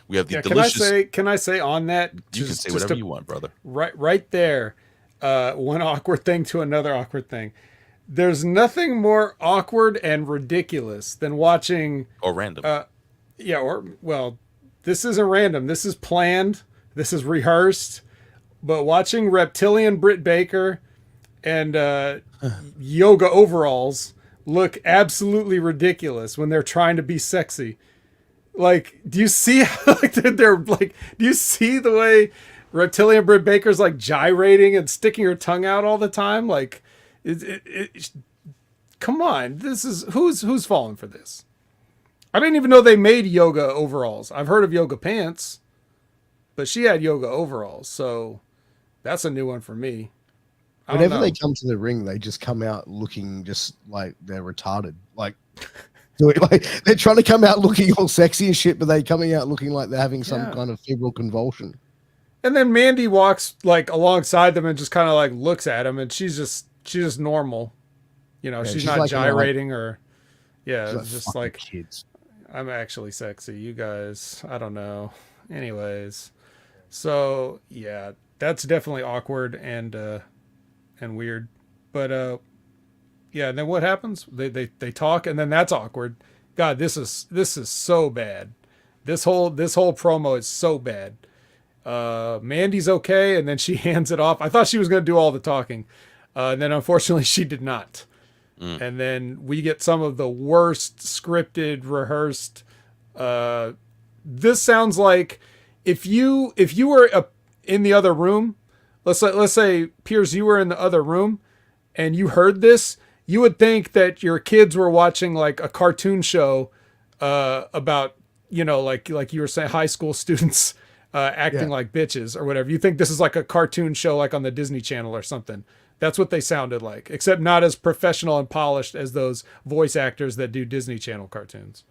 We have the delicious. Can I say on that? You can say whatever you want, brother. Right there. One awkward thing to another awkward thing. There's nothing more awkward and ridiculous than watching. Or random. This isn't random. This is planned. This is rehearsed. But watching reptilian Britt Baker and yoga overalls look absolutely ridiculous when they're trying to be sexy. Like, do you see how they're like? Do you see the way reptilian Britt Baker's like gyrating and sticking her tongue out all the time? Like, come on, this is who's falling for this? I didn't even know they made yoga overalls. I've heard of yoga pants, but she had yoga overalls, so that's a new one for me. Whenever they come to the ring, they just come out looking just like they're retarded. Like they're trying to come out looking all sexy and shit, but they're coming out looking like they're having some kind of febrile convulsion. And then Mandy walks like alongside them and just kind of like looks at him, and she's just normal. You know, she's not like, gyrating or it's just like kids. I'm actually sexy. You guys, I don't know. Anyways, so yeah, that's definitely awkward and weird. But and then what happens? They talk, and then that's awkward. God, this is so bad. This whole promo is so bad. Mandy's okay, and then she hands it off. I thought she was going to do all the talking, and then unfortunately she did not. And then we get some of the worst scripted, rehearsed. This sounds like if you were in the other room, let's say Piers, you were in the other room, and you heard this, you would think that your kids were watching like a cartoon show about, you know, like you were saying, high school students acting like bitches or whatever. You think this is like a cartoon show like on the Disney Channel or something. That's what they sounded like, except not as professional and polished as those voice actors that do Disney Channel cartoons.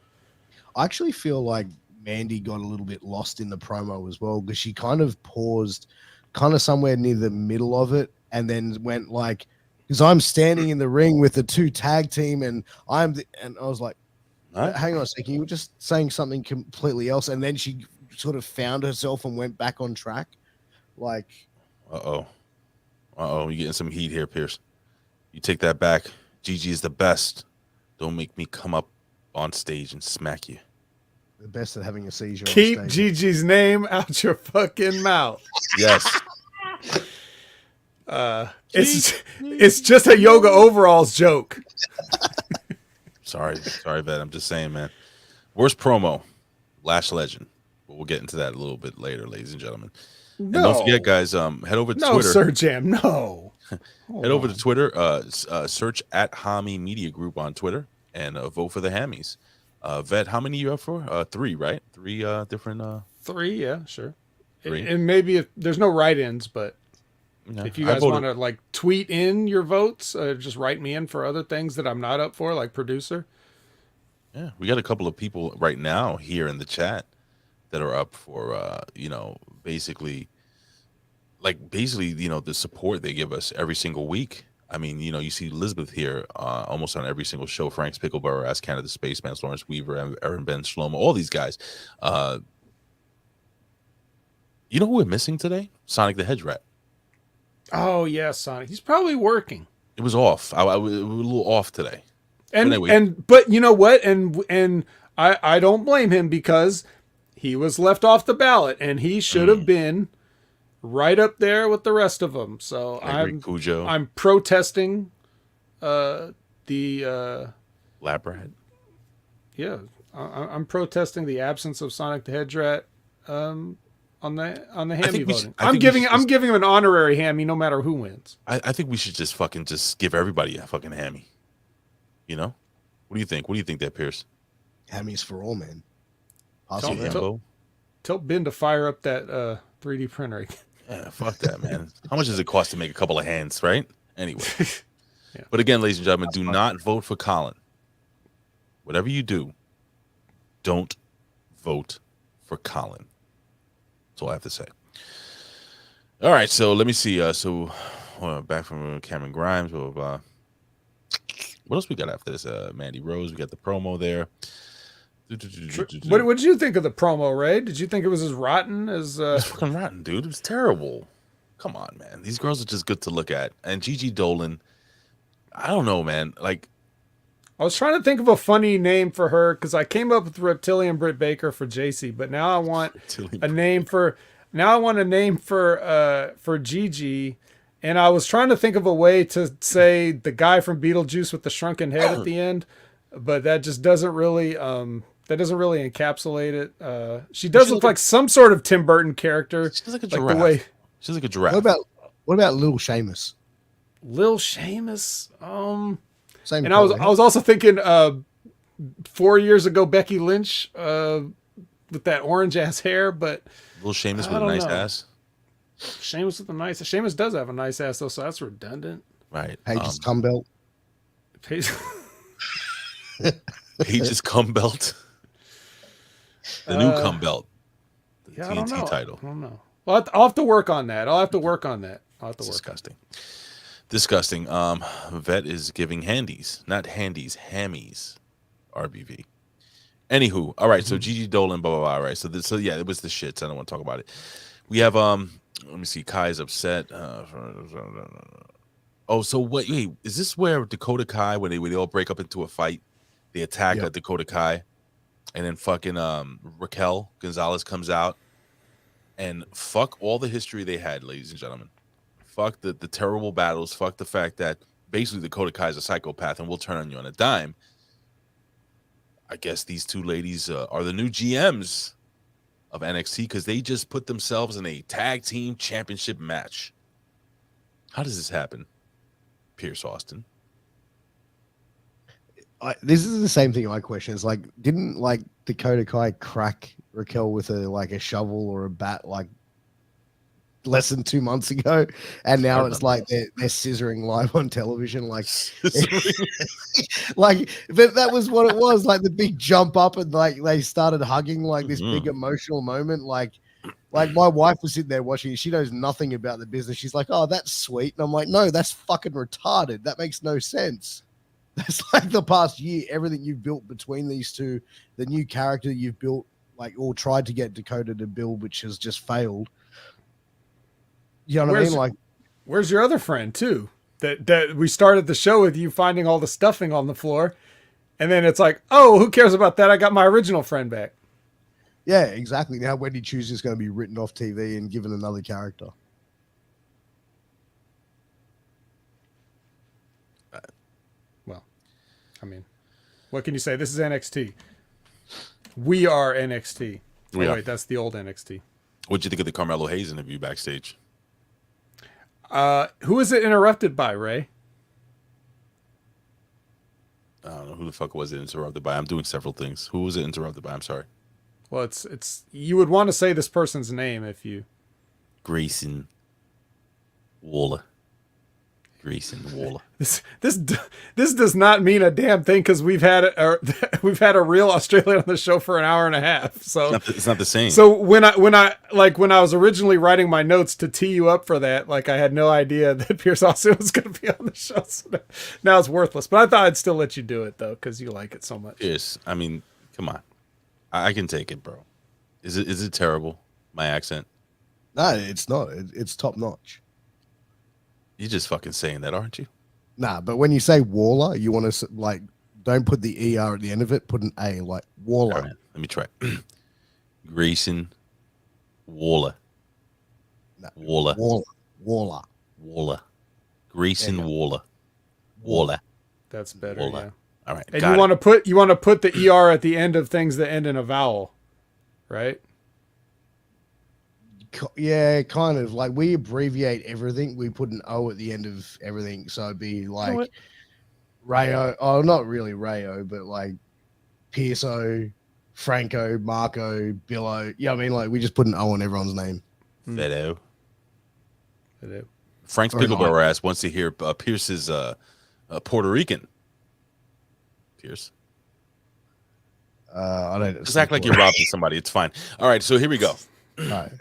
I actually feel like Mandy got a little bit lost in the promo as well, because she kind of paused kind of somewhere near the middle of it and then went like, because I'm standing in the ring with the two tag team and and I was like, hang on a second, you were just saying something completely else. And then she sort of found herself and went back on track. Like, you're getting some heat here, Piers. You take that back. Gigi is the best. Don't make me come up on stage and smack you. The best at having a seizure. Keep Gigi's name out your fucking mouth. Yes. It's just a yoga overalls joke. Sorry, Ben. I'm just saying, man. Worst promo, Lash Legend. But we'll get into that a little bit later, ladies and gentlemen. No. And don't forget, guys, head over to Twitter. No, Sir Jam, no. Head over to Twitter, search at Hami Media Group on Twitter, and vote for the Hammies. Vet, how many you up for? 3, right? 3 different. 3, yeah, sure. 3. And maybe if there's no write-ins, but Yeah, if you guys want to like tweet in your votes, just write me in for other things that I'm not up for, like producer. Yeah, we got a couple of people right now here in the chat that are up for, basically, the support they give us every single week. I mean, you see Elizabeth here almost on every single show. Frank's Pickleborough, Ask Canada Spaceman, Lawrence Weaver, Aaron Ben Shlomo, all these guys. You know who we're missing today? Sonic the Hedge Rat. Oh yeah, Sonic. He's probably working. It was off. I was a little off today. But you know what? And I don't blame him because he was left off the ballot and he should have been right up there with the rest of them. So I'm protesting the Lab Rat. Yeah, I'm protesting the absence of Sonic the Hedge Rat on the Hammy voting. I'm giving him an honorary Hammy no matter who wins. I think we should just give everybody a fucking Hammy. What do you think? What do you think there, Piers? Hammies for all, man. Tell Ben to fire up that 3D printer. Yeah, fuck that, man. How much does it cost to make a couple of hands, right? Anyway. Yeah. But again, ladies and gentlemen, do not vote for Colin. Whatever you do, don't vote for Colin. That's all I have to say. All right, so let me see. Back from Cameron Grimes. Blah, blah, blah. What else we got after this? Mandy Rose. We got the promo there. What did you think of the promo, Ray? Did you think it was as rotten as? It's fucking rotten, dude. It was terrible. Come on, man. These girls are just good to look at. And Gigi Dolan, I don't know, man. Like, I was trying to think of a funny name for her because I came up with Reptilian Britt Baker for JC, but now I want a name for Gigi. And I was trying to think of a way to say the guy from Beetlejuice with the shrunken head at the end, but that just doesn't really encapsulate it. She does look like some sort of Tim Burton character. She's like a giraffe. She's like a giraffe. What about Lil Sheamus? Lil Sheamus? Same. And I was also thinking 4 years ago Becky Lynch with that orange ass hair, but Lil Sheamus with a nice ass. Sheamus with a nice. Sheamus does have a nice ass though, so that's redundant. Right. Paige's cum belt. Paige's cum belt. The new cum belt. The TNT title. I don't know. Well, I'll have to work on that. Disgusting. Vet is giving handies, not handies, hammies. RBV. Anywho, all right. So Gigi Dolan, blah blah blah. All right. So yeah, it was the shits. I don't want to talk about it. We have let me see. Kai is upset. So wait, is this where Dakota Kai, when they all break up into a fight, they attack Dakota Kai, and then fucking Raquel Gonzalez comes out, and fuck all the history they had, ladies and gentlemen. Fuck the terrible battles. Fuck the fact that basically Dakota Kai is a psychopath and will turn on you on a dime. I guess these two ladies are the new GMs of NXT because they just put themselves in a tag team championship match. How does this happen, Pierce Austin? This is the same thing. My question is didn't Dakota Kai crack Raquel with a shovel or a bat less than 2 months ago, and now it's they're scissoring live on television, but that was what it was, the big jump up and they started hugging this big emotional moment. My wife was sitting there watching. She knows nothing about the business. She's like, "Oh, that's sweet," and I'm like, "No, that's fucking retarded. That makes no sense." That's the past year, everything you've built between these two, the new character you've built, or tried to get Dakota to build, which has just failed. You know what I mean? Where's your other friend too? That we started the show with you finding all the stuffing on the floor, and then it's oh, who cares about that? I got my original friend back. Yeah, exactly. Now Wendy Choo's is going to be written off TV and given another character. Well, I mean, what can you say? This is NXT. We are NXT. Wait, that's the old NXT. What'd you think of the Carmelo Hayes interview backstage? Who is it interrupted by, Ray? I don't know who the fuck was it interrupted by. I'm doing several things. Who was it interrupted by? I'm sorry. Well, it's you would want to say this person's name if you. Grayson Waller. This does not mean a damn thing because we've had a real Australian on the show for an hour and a half. So it's not the same. So when I was originally writing my notes to tee you up for that, like I had no idea that Piers Austin was going to be on the show. So now it's worthless. But I thought I'd still let you do it though because you like it so much. Piers, I mean, come on, I can take it, bro. Is it terrible? My accent? No, it's not. It's top notch. You're just fucking saying that, aren't you? Nah, but when you say Waller, you want to like don't put the ER at the end of it. Put an A, like Waller. All right, let me try. Grayson Waller. No, Waller. Grayson Waller. That's better. Waller. Yeah. All right. And you want to put the ER at the end of things that end in a vowel, right? Yeah, kind of. Like we abbreviate everything. We put an O at the end of everything, so it'd be like Rayo. Oh, not really Rayo, but like Pierso, Franco, Marco, Billo. Yeah, I mean, like we just put an O on everyone's name. Vedo. Frank's Pickleborough ass wants to hear Pierce's Puerto Rican. Pierce. I don't just act like you're robbing somebody. It's fine. All right, so here we go. All right.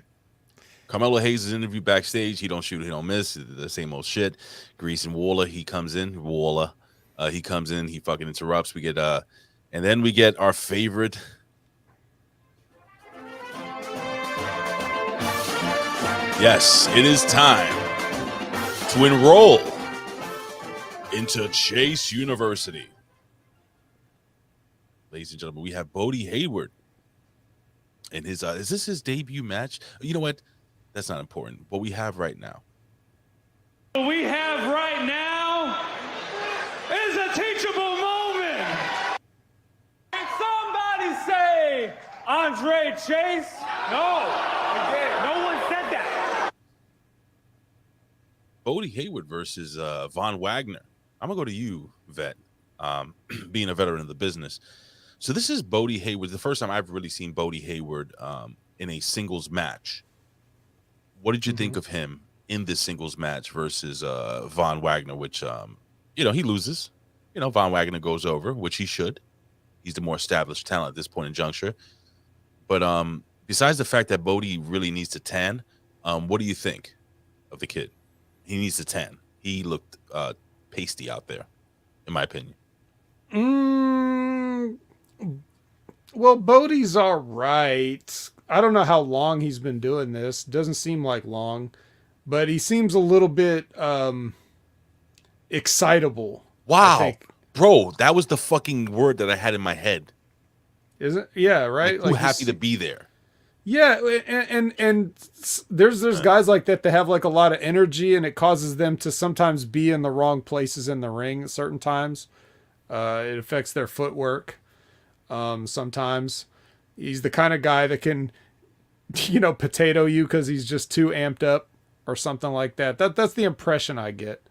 Carmelo Hayes is interviewed backstage. He don't shoot, he don't miss. The same old shit. Grayson Waller, he comes in. He comes in. He fucking interrupts. We get and then we get our favorite. Yes, it is time to enroll into Chase University. Ladies and gentlemen, we have Bodie Hayward. And his is this his debut match? You know what? That's not important. What we have right now. What we have right now is a teachable moment. Can somebody say Andre Chase? No. Again, no one said that. Bodie Hayward versus Von Wagner. I'm going to go to you, Vet, being a veteran of the business. So this is Bodie Hayward. The first time I've really seen Bodie Hayward in a singles match. What did you think of him in this singles match versus Von Wagner, which, he loses. Von Wagner goes over, which he should. He's the more established talent at this point in juncture. But besides the fact that Bodie really needs to tan, what do you think of the kid? He needs to tan. He looked pasty out there, in my opinion. Well, Bodie's all right. I don't know how long he's been doing this. Doesn't seem like long, but he seems a little bit excitable. Wow. Bro, that was the fucking word that I had in my head. Isn't? Yeah, right? Like happy to be there. Yeah, and there's guys like that have like a lot of energy, and it causes them to sometimes be in the wrong places in the ring at certain times. It affects their footwork. Sometimes he's the kind of guy that can, potato you because he's just too amped up or something like that. That's the impression I get.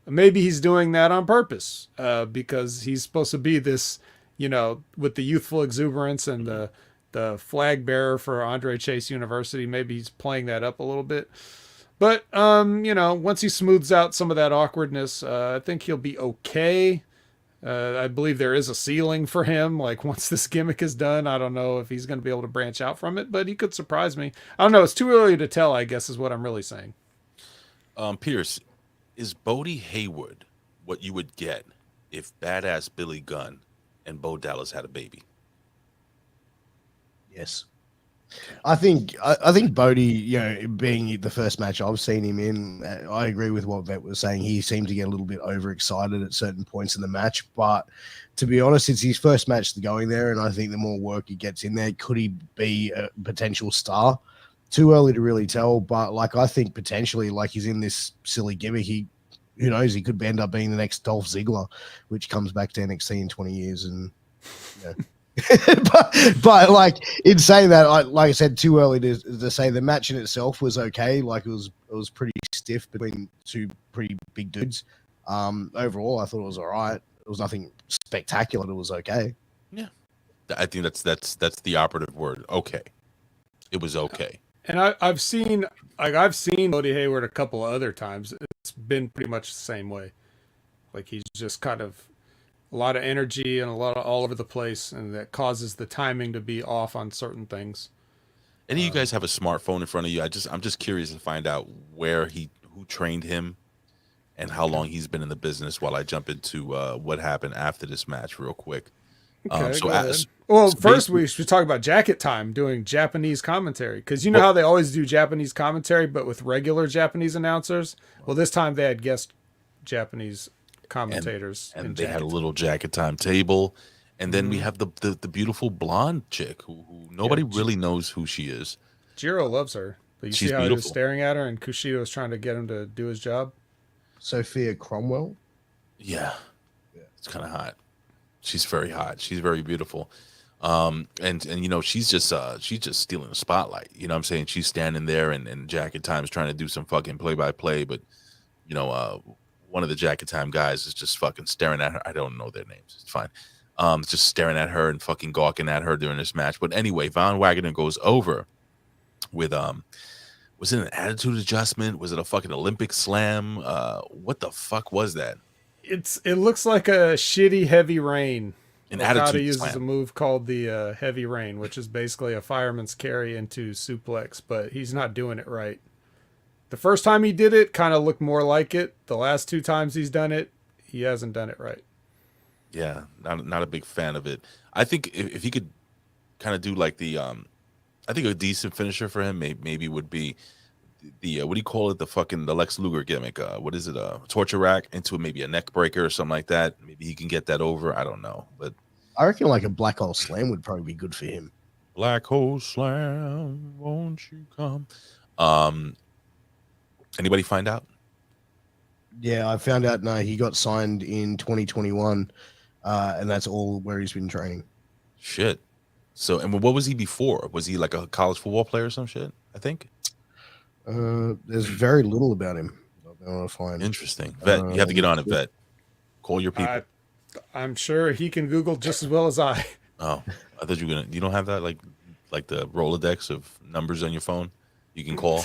Maybe he's doing that on purpose because he's supposed to be this, with the youthful exuberance and the flag bearer for Andre Chase University. Maybe he's playing that up a little bit. But, once he smooths out some of that awkwardness, I think he'll be okay. I believe there is a ceiling for him. Like once this gimmick is done, I don't know if he's going to be able to branch out from it, but he could surprise me. I don't know. It's too early to tell, I guess, is what I'm really saying. Pierce, is Bodie Hayward what you would get if badass Billy Gunn and Bo Dallas had a baby? Yes. I think Bodie, being the first match I've seen him in, I agree with what Vet was saying. He seemed to get a little bit overexcited at certain points in the match, but to be honest, it's his first match going there, and I think the more work he gets in there, could he be a potential star? Too early to really tell, but I think potentially, he's in this silly gimmick. Who knows? He could end up being the next Dolph Ziggler, which comes back to NXT in 20 years, and but in saying that, like I said, too early to say. The match in itself was okay. It was pretty stiff between two pretty big dudes. Overall, I thought it was all right. It was nothing spectacular. It was okay. Yeah, I think that's the operative word. Okay, it was okay. And I've seen Cody Hayward a couple of other times. It's been pretty much the same way. Like he's just kind of a lot of energy and a lot of all over the place, and that causes the timing to be off on certain things. Any of you guys have a smartphone in front of you? I'm just curious to find out who trained him and how long he's been in the business while I jump into what happened after this match real quick. Okay, first we should talk about Jacket Time doing Japanese commentary, because you know how they always do Japanese commentary but with regular Japanese announcers. Well, this time they had guest Japanese commentators, and they had a little Jacket Time table. And then we have the beautiful blonde chick who nobody really knows who she is. Jiro loves her. But She's see how beautiful. he was staring at her and Kushida was trying to get him to do his job? Sophia Cromwell? Yeah. It's kind of hot. She's very hot. She's very beautiful. And you know, she's just stealing the spotlight. You know what I'm saying? She's standing there and Jacket Time's trying to do some fucking play-by-play, but you know, one of the Jacket Time guys is just fucking staring at her. I don't know their names. It's fine. Just staring at her and fucking gawking at her during this match. But anyway, Von Wagner goes over with was it an attitude adjustment? Was it a fucking Olympic slam? What the fuck was that? It looks like a shitty heavy rain. An Okada attitude uses slam. a move called the heavy rain, which is basically a fireman's carry into suplex, but he's not doing it right. The first time he did it kind of looked more like it. The last two times he's done it, he hasn't done it right. Yeah, not a big fan of it. I think if he could kind of do like the I think a decent finisher for him maybe would be the what do you call it, the Lex Luger gimmick, what is it, torture rack into maybe a neck breaker or something like that. Maybe he can get that over. I don't know, but I reckon like a black hole slam would probably be good for him. Black hole slam, won't you come? Anybody find out? Yeah, I found out. No, he got signed in 2021, and that's all where he's been training. Shit. So, and what was he before? Was he like a college football player or some shit? I think. There's very little about him. I want to find. Interesting. Vet, you have to get on it, Vet. Call your people. I'm sure he can Google just as well as I. Oh, I thought you were gonna. You don't have that like the Rolodex of numbers on your phone you can call.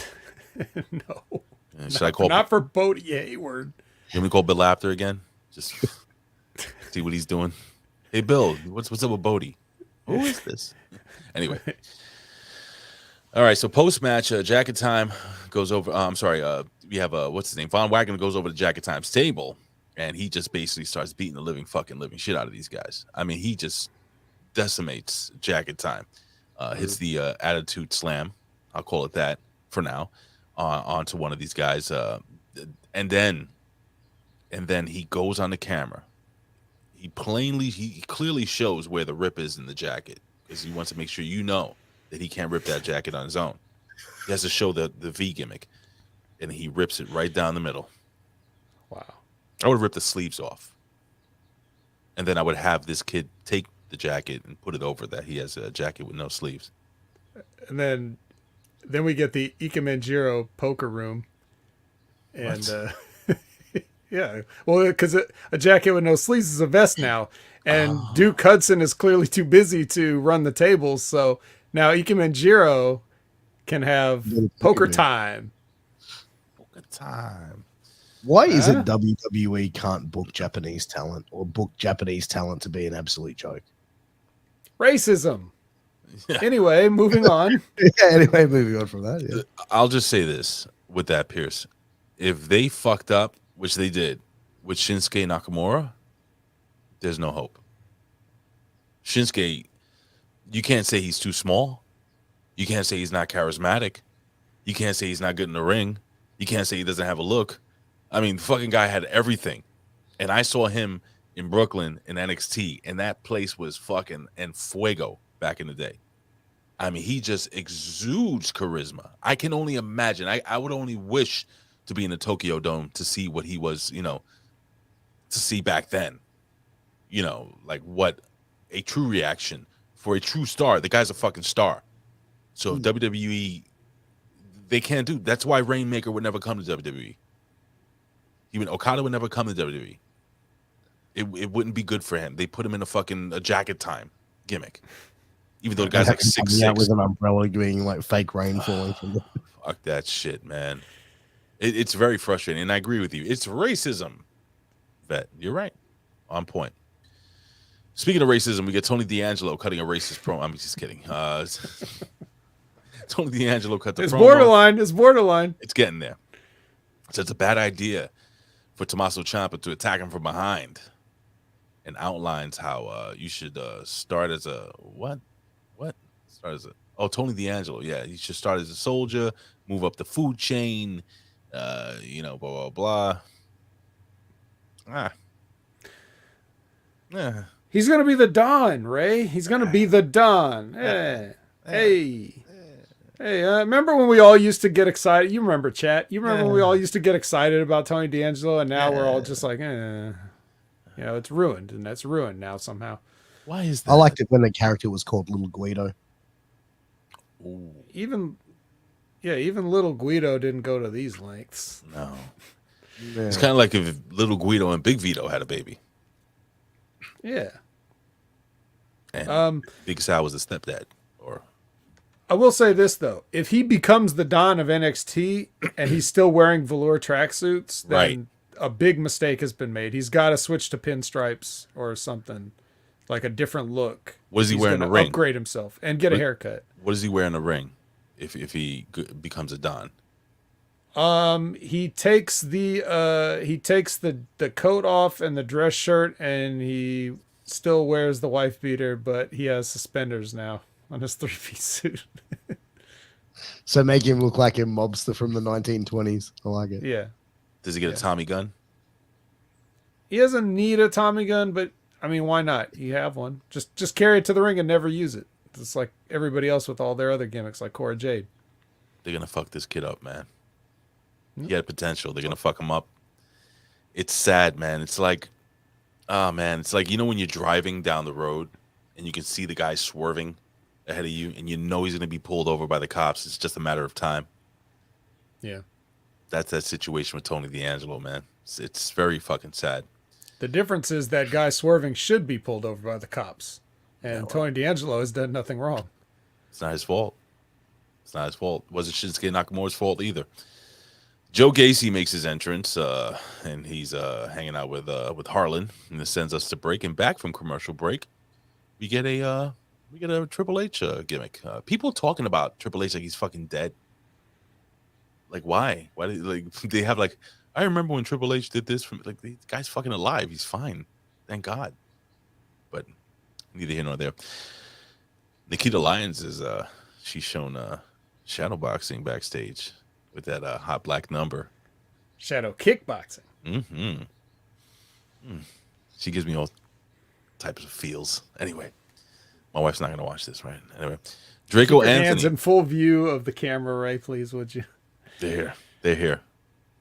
No. Should I call? Not for Bodie Hayward. You want me to call Bill Apter again? Just see what he's doing. Hey, Bill, what's up with Bodie? Who is this? Anyway. All right, so post-match, Jacket Time goes over. I'm sorry. We have what's his name? Von Wagner goes over to Jacket Time's table, and he just basically starts beating the living shit out of these guys. I mean, he just decimates Jacket Time. Hits the attitude slam. I'll call it that for now. Onto one of these guys, and then he goes on the camera. He clearly shows where the rip is in the jacket because he wants to make sure you know that he can't rip that jacket on his own. He has to show the V gimmick, and he rips it right down the middle. Wow! I would rip the sleeves off, and then I would have this kid take the jacket and put it over that he has a jacket with no sleeves. And then we get the Ikemenjiro poker room. And, yeah. Well, because a jacket with no sleeves is a vest now. And Duke Hudson is clearly too busy to run the tables. So now Ikemenjiro can have poker time. Poker time. Why is it WWE can't book Japanese talent or book Japanese talent to be an absolute joke? Racism. Yeah. Anyway, moving on. Anyway, moving on from that. Yeah. I'll just say this with that, Piers. If they fucked up, which they did, with Shinsuke Nakamura, there's no hope. Shinsuke, you can't say he's too small. You can't say he's not charismatic. You can't say he's not good in the ring. You can't say he doesn't have a look. I mean, the fucking guy had everything. And I saw him in Brooklyn in NXT, and that place was fucking en fuego back in the day. I mean, he just exudes charisma. I can only imagine. I would only wish to be in the Tokyo Dome to see what he was, to see back then. Like what a true reaction for a true star. The guy's a fucking star. So if WWE, they can't do. That's why Rainmaker would never come to WWE. Even Okada would never come to WWE. It wouldn't be good for him. They put him in a jacket time gimmick. Even though the guy's like 6'6", with an umbrella doing like fake rain falling from the... Fuck that shit, man. It's very frustrating, and I agree with you. It's racism. Vet, you're right. On point. Speaking of racism, we get Tony D'Angelo cutting a racist promo. I'm just kidding. Tony D'Angelo cut the promo. Borderline. It's borderline. It's getting there. So it's a bad idea for Tommaso Ciampa to attack him from behind, and outlines how you should start as a what? Start as a Tony D'Angelo. Yeah, you should start as a soldier, move up the food chain. Blah blah blah. Yeah. He's gonna be the Don, Ray. He's gonna be the Don. Hey. Remember when we all used to get excited? You remember, chat? You remember when we all used to get excited about Tony D'Angelo, and now we're all just like, it's ruined, and that's ruined now somehow. Why is that? I liked it when the character was called Little Guido. Ooh. Even Little Guido didn't go to these lengths. No. Yeah. It's kind of like if Little Guido and Big Vito had a baby. Yeah. And Big Sal was a stepdad. Or I will say this though: if he becomes the Don of NXT and he's still wearing velour tracksuits, then a big mistake has been made. He's got to switch to pinstripes or something, like a different look. What is he wearing in the ring? Upgrade himself and get a haircut. What does he wear in the ring if he becomes a Don? He takes the coat off and the dress shirt, and he still wears the wife beater, but he has suspenders now on his 3-piece suit. So make him look like a mobster from the 1920s. I like it. Yeah. Does he get a Tommy gun? He doesn't need a Tommy gun, but I mean, why not? You have one. Just carry it to the ring and never use it. It's like everybody else with all their other gimmicks, like Cora Jade. They're gonna fuck this kid up, man. He had potential. They're gonna fuck him up. It's sad, man. It's like, it's like, when you're driving down the road and you can see the guy swerving ahead of you, and you know he's gonna be pulled over by the cops. It's just a matter of time. Yeah. That's that situation with Tony D'Angelo, man. It's very fucking sad. The difference is that guy swerving should be pulled over by the cops, and Tony D'Angelo has done nothing wrong. It's not his fault. It's not his fault. It wasn't Shinsuke Nakamura's fault either. Joe Gacy makes his entrance, and he's hanging out with Harlan, and this sends us to break. And back from commercial break, we get a Triple H gimmick. People talking about Triple H like he's fucking dead. Like, why? Why did they have like? I remember when Triple H did this. From like, the guy's fucking alive. He's fine, thank God. But neither here nor there. Nikita Lyons is she's shown shadowboxing backstage with that hot black number. Shadow kickboxing. She gives me all types of feels. Anyway, my wife's not gonna watch this, right? Anyway, Draco Keep your Anthony. hands in full view of the camera, Ray, please, would you? They're here. They're here.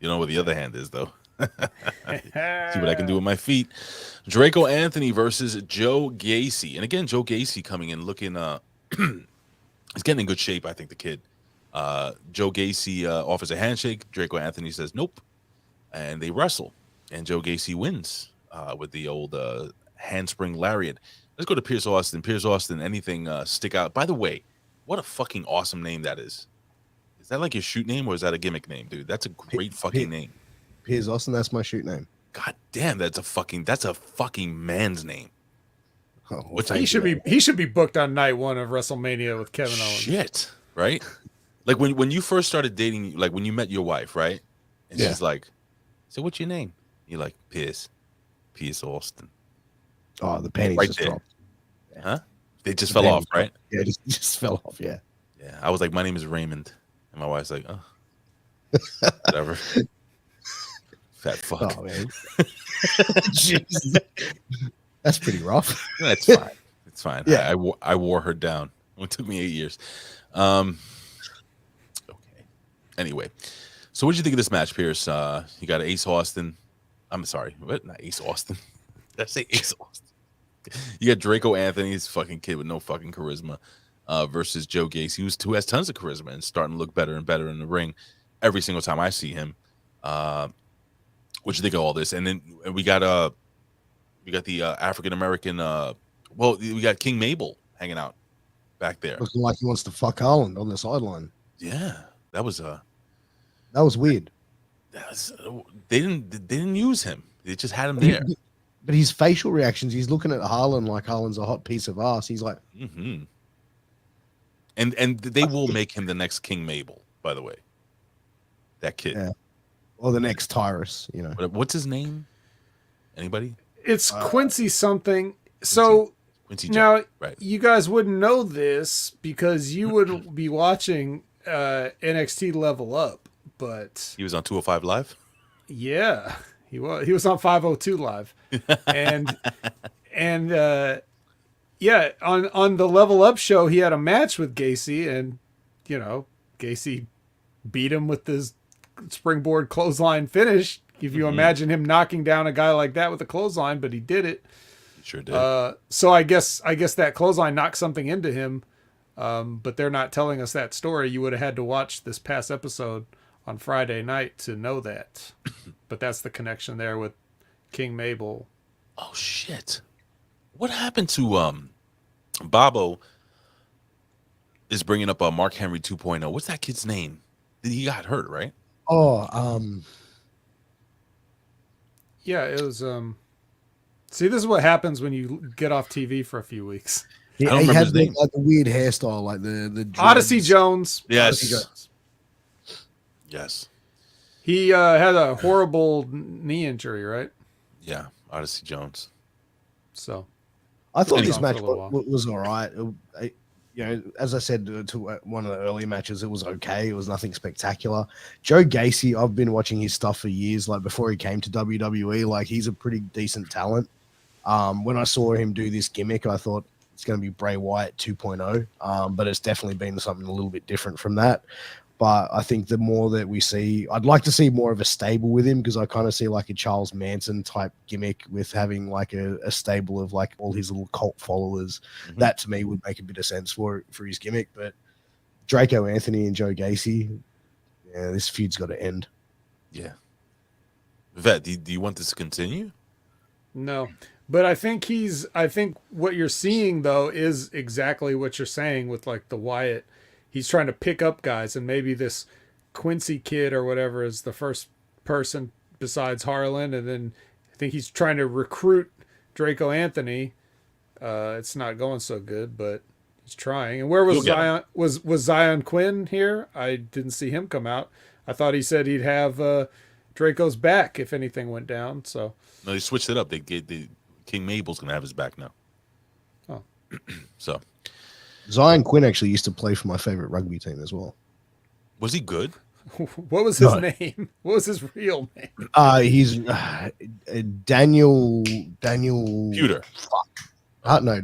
You know where the other hand is, though. See what I can do with my feet. Draco Anthony versus Joe Gacy. And again, Joe Gacy coming in looking he's getting in good shape, I think, the kid. Joe Gacy offers a handshake. Draco Anthony says nope. And they wrestle. And Joe Gacy wins with the old handspring lariat. Let's go to Piers Austin. Piers Austin, anything stick out? By the way, what a fucking awesome name that is. Is that like your shoot name, or is that a gimmick name, dude? That's a great fucking name. Piers Austin, that's my shoot name. God damn, that's a fucking man's name. Oh, Which he should be booked on night one of WrestleMania with Kevin Owens. Shit, right? Like when you first started dating, like when you met your wife, right? And she's like, "So what's your name?" You're like, Piers Austin. Oh, the panties right just there. dropped. Huh? They just fell off, right? Yeah, just fell off. Yeah. Yeah. I was like, my name is Raymond, and my wife's like, oh, whatever. Fat fuck. Oh man. Jeez. That's pretty rough. That's fine. It's fine. Yeah. I wore her down. It took me 8 years. Okay. Anyway, so what did you think of this match, Pierce? You got Ace Austin. I'm sorry, what? Not Ace Austin. Did I say Ace Austin? You got Draco Anthony, this fucking kid with no fucking charisma. versus Joe Gacy, who has tons of charisma and starting to look better and better in the ring every single time I see him. What you think of all this? And then we got the African American. We got King Mabel hanging out back there, looking like he wants to fuck Harland on the sideline. Yeah, that was weird. They didn't use him. They just had him there. But his facial reactions, he's looking at Harlan like Harlan's a hot piece of ass. He's like, and they will make him the next King Mabel, by the way. That kid, yeah. Or the next Tyrus, you know. What's his name? Anybody? It's Quincy something. So Quincy now, right. You guys wouldn't know this because you would be watching NXT Level Up, but he was on 205 Live. Yeah, he was. He was on 502 Live, and yeah, on the Level Up show, he had a match with Gacy, and Gacy beat him with this springboard clothesline finish. If you imagine him knocking down a guy like that with a clothesline, but he did it. He sure did. So I guess that clothesline knocked something into him, but they're not telling us that story. You would have had to watch this past episode on Friday night to know that. But that's the connection there with King Mabel. Oh shit! What happened to Bobo? Is bringing up Mark Henry 2.0. What's that kid's name? He got hurt, right? Yeah, it was. See, this is what happens when you get off TV for a few weeks. Yeah, he had the weird hairstyle, like the Odyssey Jones. Yes. Odyssey Jones. Yes. He had a horrible knee injury, right? Yeah, Odyssey Jones. So, I thought this match was all right. As I said to one of the earlier matches, it was okay. It was nothing spectacular. Joe Gacy, I've been watching his stuff for years. Like before he came to WWE, like he's a pretty decent talent. When I saw him do this gimmick, I thought it's going to be Bray Wyatt 2.0. But it's definitely been something a little bit different from that. But I think the more that we see, I'd like to see more of a stable with him, because I kind of see like a Charles Manson type gimmick with having like a stable of like all his little cult followers. That to me would make a bit of sense for his gimmick. But Draco Anthony and Joe Gacy, yeah, this feud's got to end. Yeah. Vet, do you want this to continue? No. But I think what you're seeing though is exactly what you're saying with like the Wyatt. He's trying to pick up guys, and maybe this Quincy kid or whatever is the first person besides Harlan, and then I think he's trying to recruit Draco Anthony. It's not going so good, but he's trying. And where was Zion? Was Zion Quinn here? I didn't see him come out. I thought he said he'd have Draco's back if anything went down. So no, they switched it up. They King Mabel's gonna have his back now. Oh, so. Zion Quinn actually used to play for my favorite rugby team as well. Was he good? What was his name? What was his real name? He's Daniel Pewter. Fuck. No.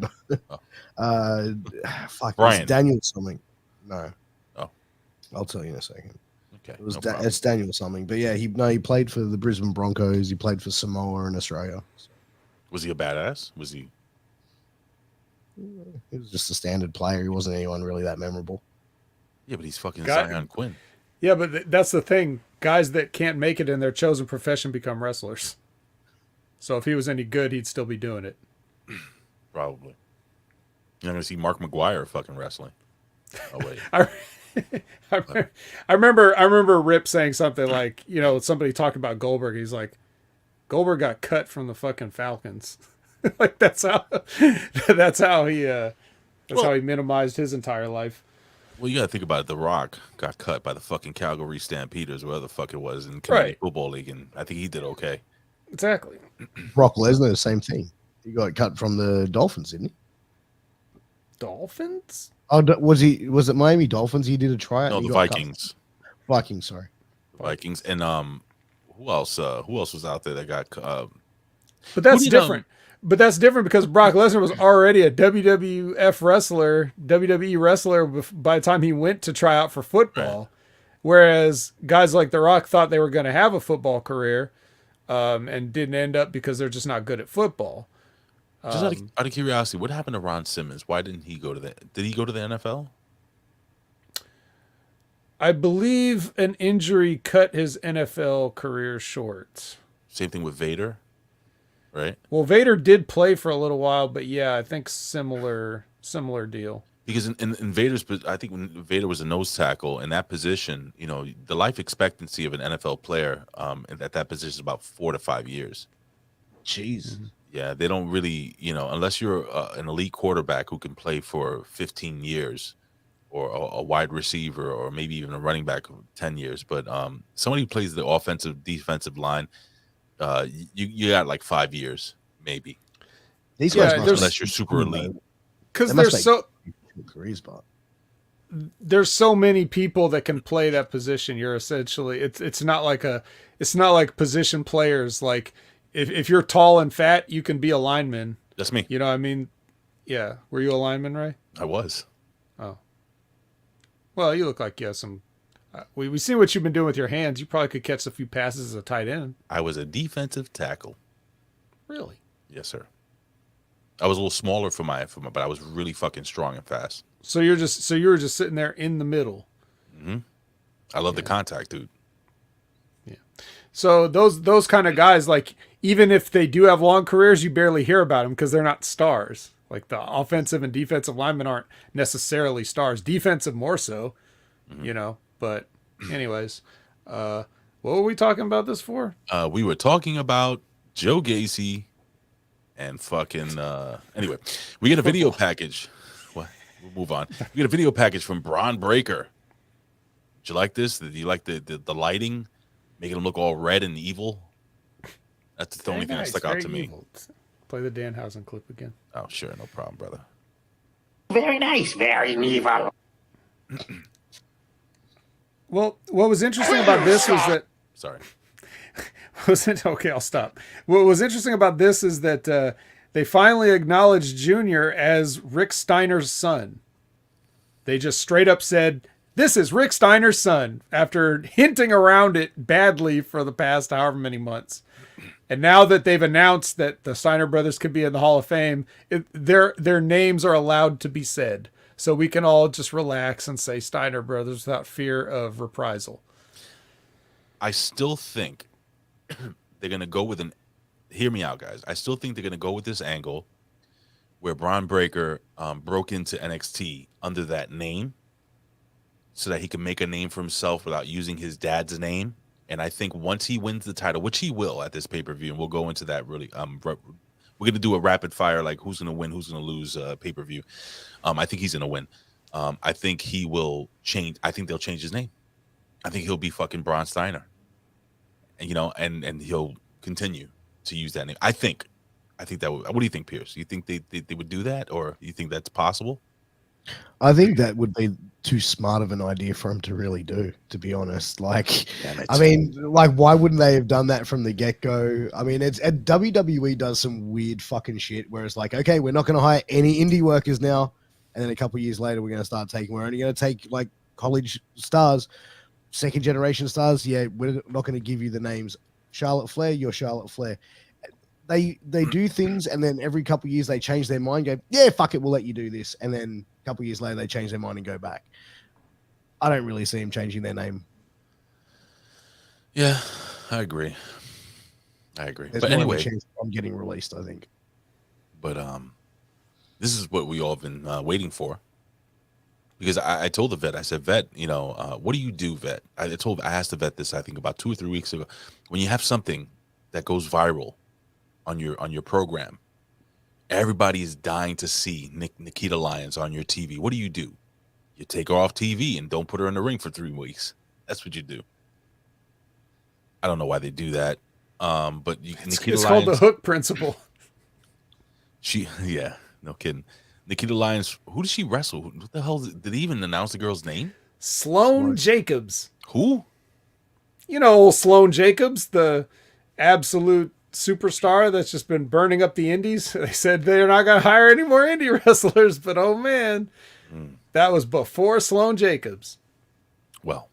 Fuck. Brian. It's Daniel something. No. Oh. I'll tell you in a second. Okay. It's Daniel something. But yeah, he played for the Brisbane Broncos. He played for Samoa and Australia. So. Was he a badass? Was he? He was just a standard player. He wasn't anyone really that memorable. Yeah, but he's fucking Zion Quinn. Yeah, but that's the thing. Guys that can't make it in their chosen profession become wrestlers. So if he was any good, he'd still be doing it. Probably. You're not going to see Mark McGuire fucking wrestling. Oh, wait. I remember Rip saying something like, somebody talking about Goldberg. He's like, Goldberg got cut from the fucking Falcons. Like that's how he minimized his entire life. Well, you got to think about it. The Rock got cut by the fucking Calgary Stampeders, whatever the fuck it was, in Canadian Football League, and I think he did okay. Exactly. Brock Lesnar, the same thing. He got cut from the Dolphins, didn't he? Dolphins? Oh, was it Miami Dolphins? He did a tryout. No, the Vikings. Vikings, sorry. Vikings, and who else? Who else was out there that got? But that's different. But that's different because Brock Lesnar was already a WWE wrestler by the time he went to try out for football. Right. Whereas guys like The Rock thought they were going to have a football career and didn't end up because they're just not good at football. Just out of curiosity, what happened to Ron Simmons? Why didn't he go to Did he go to the NFL? I believe an injury cut his NFL career short. Same thing with Vader, right? Well, Vader did play for a little while, but yeah, I think similar deal. Because in Vader's, I think when Vader was a nose tackle in that position, you know, the life expectancy of an NFL player at that position is about 4 to 5 years. Jeez. Yeah, they don't really, you know, unless you're an elite quarterback who can play for 15 years, or a wide receiver, or maybe even a running back of 10 years. But somebody who plays the offensive, defensive line, you got like 5 years, maybe. These guys unless you're super elite. Because there's so many people that can play that position. You're essentially it's not like position players. Like if you're tall and fat, you can be a lineman. That's me. You know what I mean? Yeah. Were you a lineman, Ray? I was. Oh. Well, you look like you have some. We see what you've been doing with your hands. You probably could catch a few passes as a tight end. I was a defensive tackle. Really? Yes, sir. I was a little smaller for my, but I was really fucking strong and fast. So you were just sitting there in the middle. Mm-hmm. I love the contact, dude. Yeah. So those kind of guys, like even if they do have long careers, you barely hear about them because they're not stars. Like the offensive and defensive linemen aren't necessarily stars. Defensive more so, you know. But anyways, what were we talking about this for? We were talking about Joe Gacy and fucking. Anyway, we get a video package. What? We'll move on. We get a video package from Braun Breaker. Did you like this? Did you like the lighting, making him look all red and evil? That's the only thing that stuck out to me. Play the Danhausen clip again. Oh, sure. No problem, brother. Very nice, very evil. Well, what was interesting about this was that... Sorry. Okay, I'll stop. What was interesting about this is that they finally acknowledged Junior as Rick Steiner's son. They just straight up said, this is Rick Steiner's son, after hinting around it badly for the past however many months. And now that they've announced that the Steiner brothers could be in the Hall of Fame, their names are allowed to be said. So we can all just relax and say Steiner brothers without fear of reprisal. I still think they're going to go with hear me out, guys. I still think they're going to go with this angle where Braun Breaker broke into NXT under that name so that he can make a name for himself without using his dad's name. And I think once he wins the title, which he will at this pay-per-view, and we'll go into that really, we're going to do a rapid fire, like who's going to win, who's going to lose pay-per-view. I think he's going to win. I think he will change. I think they'll change his name. I think he'll be fucking Braun Steiner. And, you know, and he'll continue to use that name. I think that would, what do you think, Piers? You think they would do that, or you think that's possible? I think that would be too smart of an idea for him to really do, to be honest. Like, I mean, like, why wouldn't they have done that from the get-go? I mean, WWE does some weird fucking shit where it's like, okay, we're not going to hire any indie workers now, and then a couple of years later, we're only going to take like college stars, second generation stars. Yeah, we're not going to give you the names Charlotte Flair, you're Charlotte Flair. They do things, and then every couple of years they change their mind, go, yeah, fuck it, we'll let you do this. And then a couple of years later they change their mind and go back. I don't really see him changing their name. Yeah, I agree. There's but anyway, I'm getting released, I think. But this is what we all have been waiting for. Because I told the vet, I said, vet, you know, what do you do, vet? I asked the vet this, I think about 2 or 3 weeks ago. When you have something that goes viral on your program, everybody is dying to see Nikita Lyons on your TV. What do? You take her off TV and don't put her in the ring for 3 weeks. That's what you do. I don't know why they do that. But it's called the hook principle. Yeah, no kidding. Nikita Lyons, who did she wrestle? What the hell? Did he even announce the girl's name? Sloane Jacobs. Who? You know, Sloane Jacobs, the absolute superstar that's just been burning up the indies. They said they're not going to hire any more indie wrestlers, but oh man, that was before Sloane Jacobs. Well,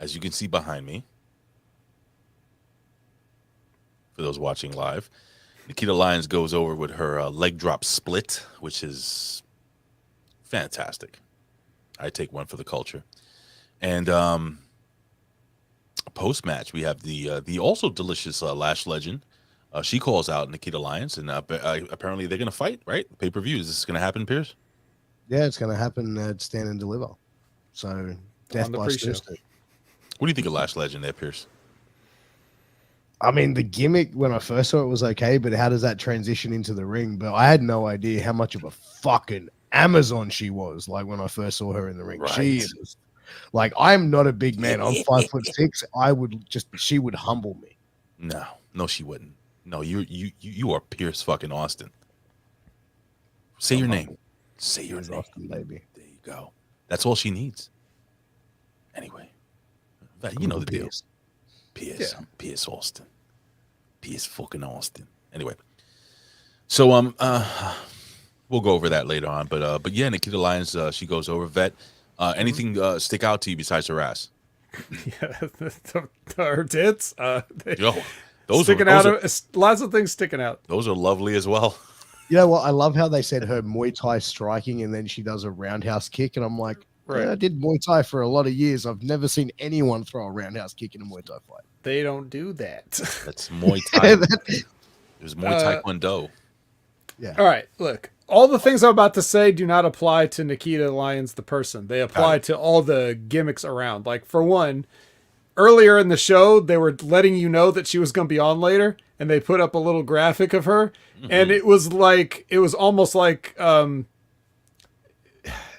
as you can see behind me, for those watching live, Nikita Lyons goes over with her leg drop split, which is fantastic. I take one for the culture. And post match, we have the also delicious Lash Legend. She calls out Nikita Lyons, and apparently they're gonna fight. Right, pay-per-view. Is this gonna happen, Piers? Yeah, it's gonna happen at Stand and Deliver. So death by Thursday. What do you think of Lash Legend there, Piers? I mean, the gimmick when I first saw it was okay, but how does that transition into the ring? But I had no idea how much of a fucking Amazon she was. Like when I first saw her in the ring, Right. she is like, I'm not a big man. I'm 5'6". She would humble me. No, she wouldn't. No, you are Pierce fucking Austin. Say your name. Say your name, Austin, baby. There you go. That's all she needs. Anyway, you know the deal. Piers, Yeah. Piers Austin, Piers fucking Austin. Anyway, so we'll go over that later on. But yeah, Nikita Lyons, she goes over. Vet, anything stick out to you besides her ass? Yeah, her tits. Those sticking are, out. Lots of things sticking out. Those are lovely as well. You know what? I love how they said her Muay Thai striking, and then she does a roundhouse kick, and I'm like, Right. yeah, I did Muay Thai for a lot of years. I've never seen anyone throw a roundhouse kick in a Muay Thai fight. They don't do that. That's Muay Thai. There's Muay Taekwondo. Yeah. All right, look. All the things I'm about to say do not apply to Nikita Lyons, the person. They apply to all the gimmicks around. Like, for one, earlier in the show, they were letting you know that she was going to be on later, and they put up a little graphic of her, and it was almost like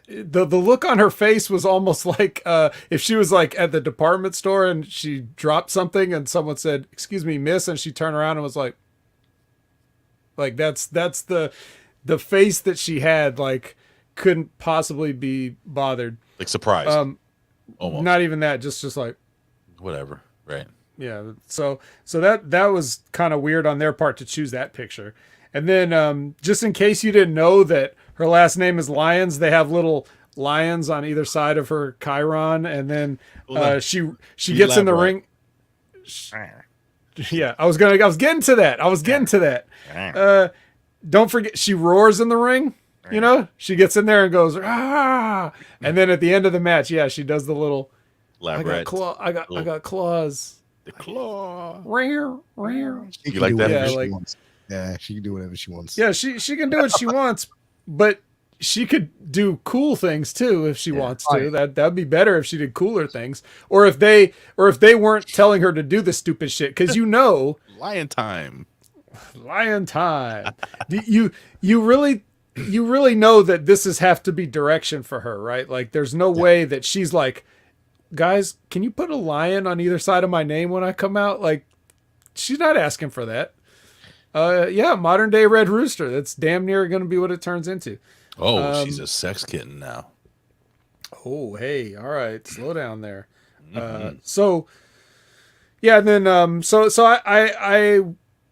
the look on her face was almost like if she was like at the department store and she dropped something and someone said, "Excuse me, miss," and she turned around and was like that's the face that she had, like, couldn't possibly be bothered. Like surprised. Almost. Not even that, just like Whatever. Right. yeah. So that was kind of weird on their part to choose that picture. And then just in case you didn't know that her last name is Lyons, they have little lions on either side of her chyron, and then she gets in the ring. Yeah, I was getting to that. Don't forget, she roars in the ring. You know, she gets in there and goes, ah, and then at the end of the match, yeah, she does the little Lab I got rats. I got claws. The claw. Rare. She You can like do that? whatever Yeah, she like- wants. Yeah, she can do whatever she wants. Yeah, she can do what she wants, but she could do cool things too if she wants to. That'd be better if she did cooler things, or if they weren't telling her to do the stupid shit. Because Lion time. lion time. you really know that this is have to be direction for her, right? Like, there's no way that she's like, guys, can you put a lion on either side of my name when I come out? Like, she's not asking for that. Yeah, modern day Red Rooster. That's damn near going to be what it turns into. Oh, she's a sex kitten now. Oh, hey, all right, slow down there. So, yeah, and then so I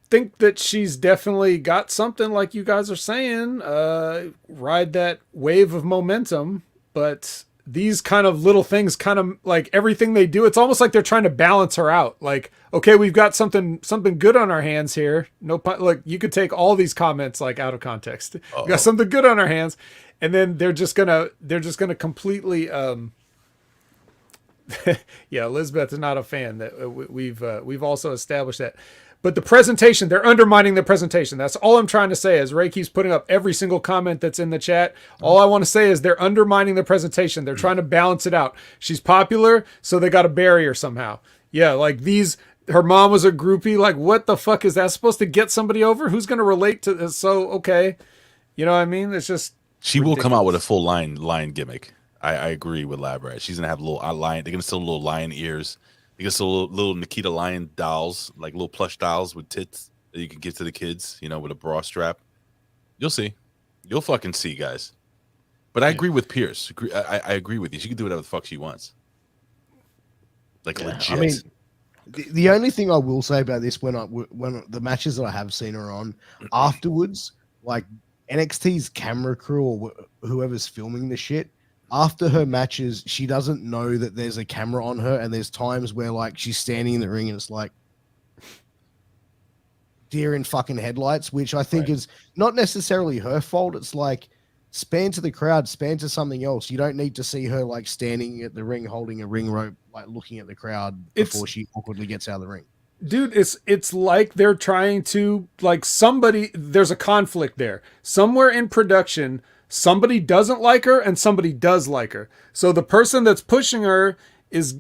think that she's definitely got something, like you guys are saying. Ride that wave of momentum, but these kind of little things, kind of like everything they do, it's almost like they're trying to balance her out. Like, okay, we've got something good on our hands here. No, like, you could take all these comments like out of context. We got something good on our hands, and then they're just gonna completely. Yeah, Elizabeth is not a fan. That we've also established that. But the presentation, they're undermining the presentation. That's all I'm trying to say. As Ray keeps putting up every single comment that's in the chat, all I want to say is they're undermining the presentation. They're trying to balance it out. She's popular, so they got to bury her somehow. Yeah, like her mom was a groupie. Like, what the fuck is that supposed to get somebody over? Who's going to relate to this? So, okay. You know what I mean? It's just She will come out with a full lion gimmick. I agree with Labrat. She's going to have a little lion. They're going to sell little lion ears. You get some little Nikita Lion dolls, like little plush dolls with tits that you can give to the kids, with a bra strap. You'll see. You'll fucking see, guys. But I agree with Pierce. I agree with you. She can do whatever the fuck she wants. Like, legit. I mean, the only thing I will say about this, when the matches that I have seen her on afterwards, like NXT's camera crew or whoever's filming the shit, after her matches, she doesn't know that there's a camera on her, and there's times where, like, she's standing in the ring and it's like, deer in fucking headlights, which I think is not necessarily her fault. It's like, span to the crowd, span to something else. You don't need to see her like standing at the ring, holding a ring rope, like looking at the crowd before she awkwardly gets out of the ring. Dude, it's like they're trying to, like, there's a conflict there. Somewhere in production, somebody doesn't like her and somebody does like her. So the person that's pushing her is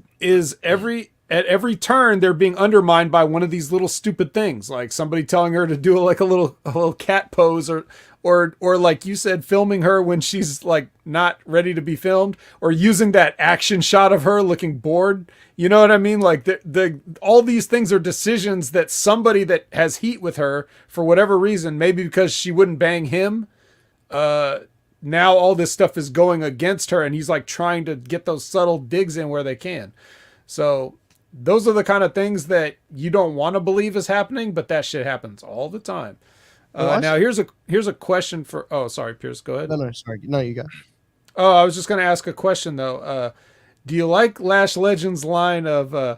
at every turn they're being undermined by one of these little stupid things, like somebody telling her to do like a little cat pose, or like you said, filming her when she's like not ready to be filmed, or using that action shot of her looking bored. You know what I mean? Like all these things are decisions that somebody that has heat with her for whatever reason, maybe because she wouldn't bang him. Now all this stuff is going against her, and he's like trying to get those subtle digs in where they can. So those are the kind of things that you don't want to believe is happening, but that shit happens all the time. Now here's a question for. Oh, sorry, Piers. Go ahead. No, sorry. No, you go. Oh, I was just going to ask a question though. Do you like Lash Legend's line of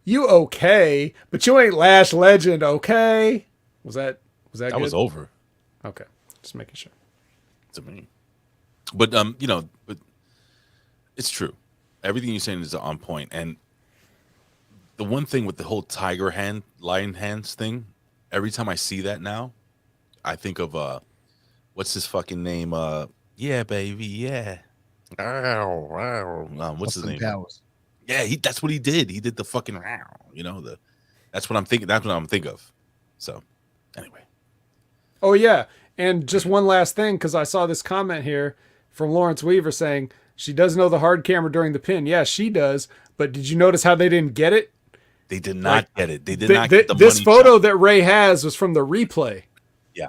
"You okay, but you ain't Lash Legend, okay"? Was that that good? Was over? Okay, just making sure. To me, but but it's true. Everything you're saying is on point, and the one thing with the whole lion hands thing, every time I see that now, I think of what's his fucking name? Yeah, baby, yeah. What's his name? Powers. Yeah, that's what he did. He did the fucking that's what I'm thinking. That's what I'm thinking of. So, anyway. Oh yeah, and just one last thing, because I saw this comment here from Lawrence Weaver saying she does know the hard camera during the pin. Yeah, she does. But did you notice how they didn't get it? They did not get it. They did not get the this money photo shot. that Ray has was from the replay. Yeah.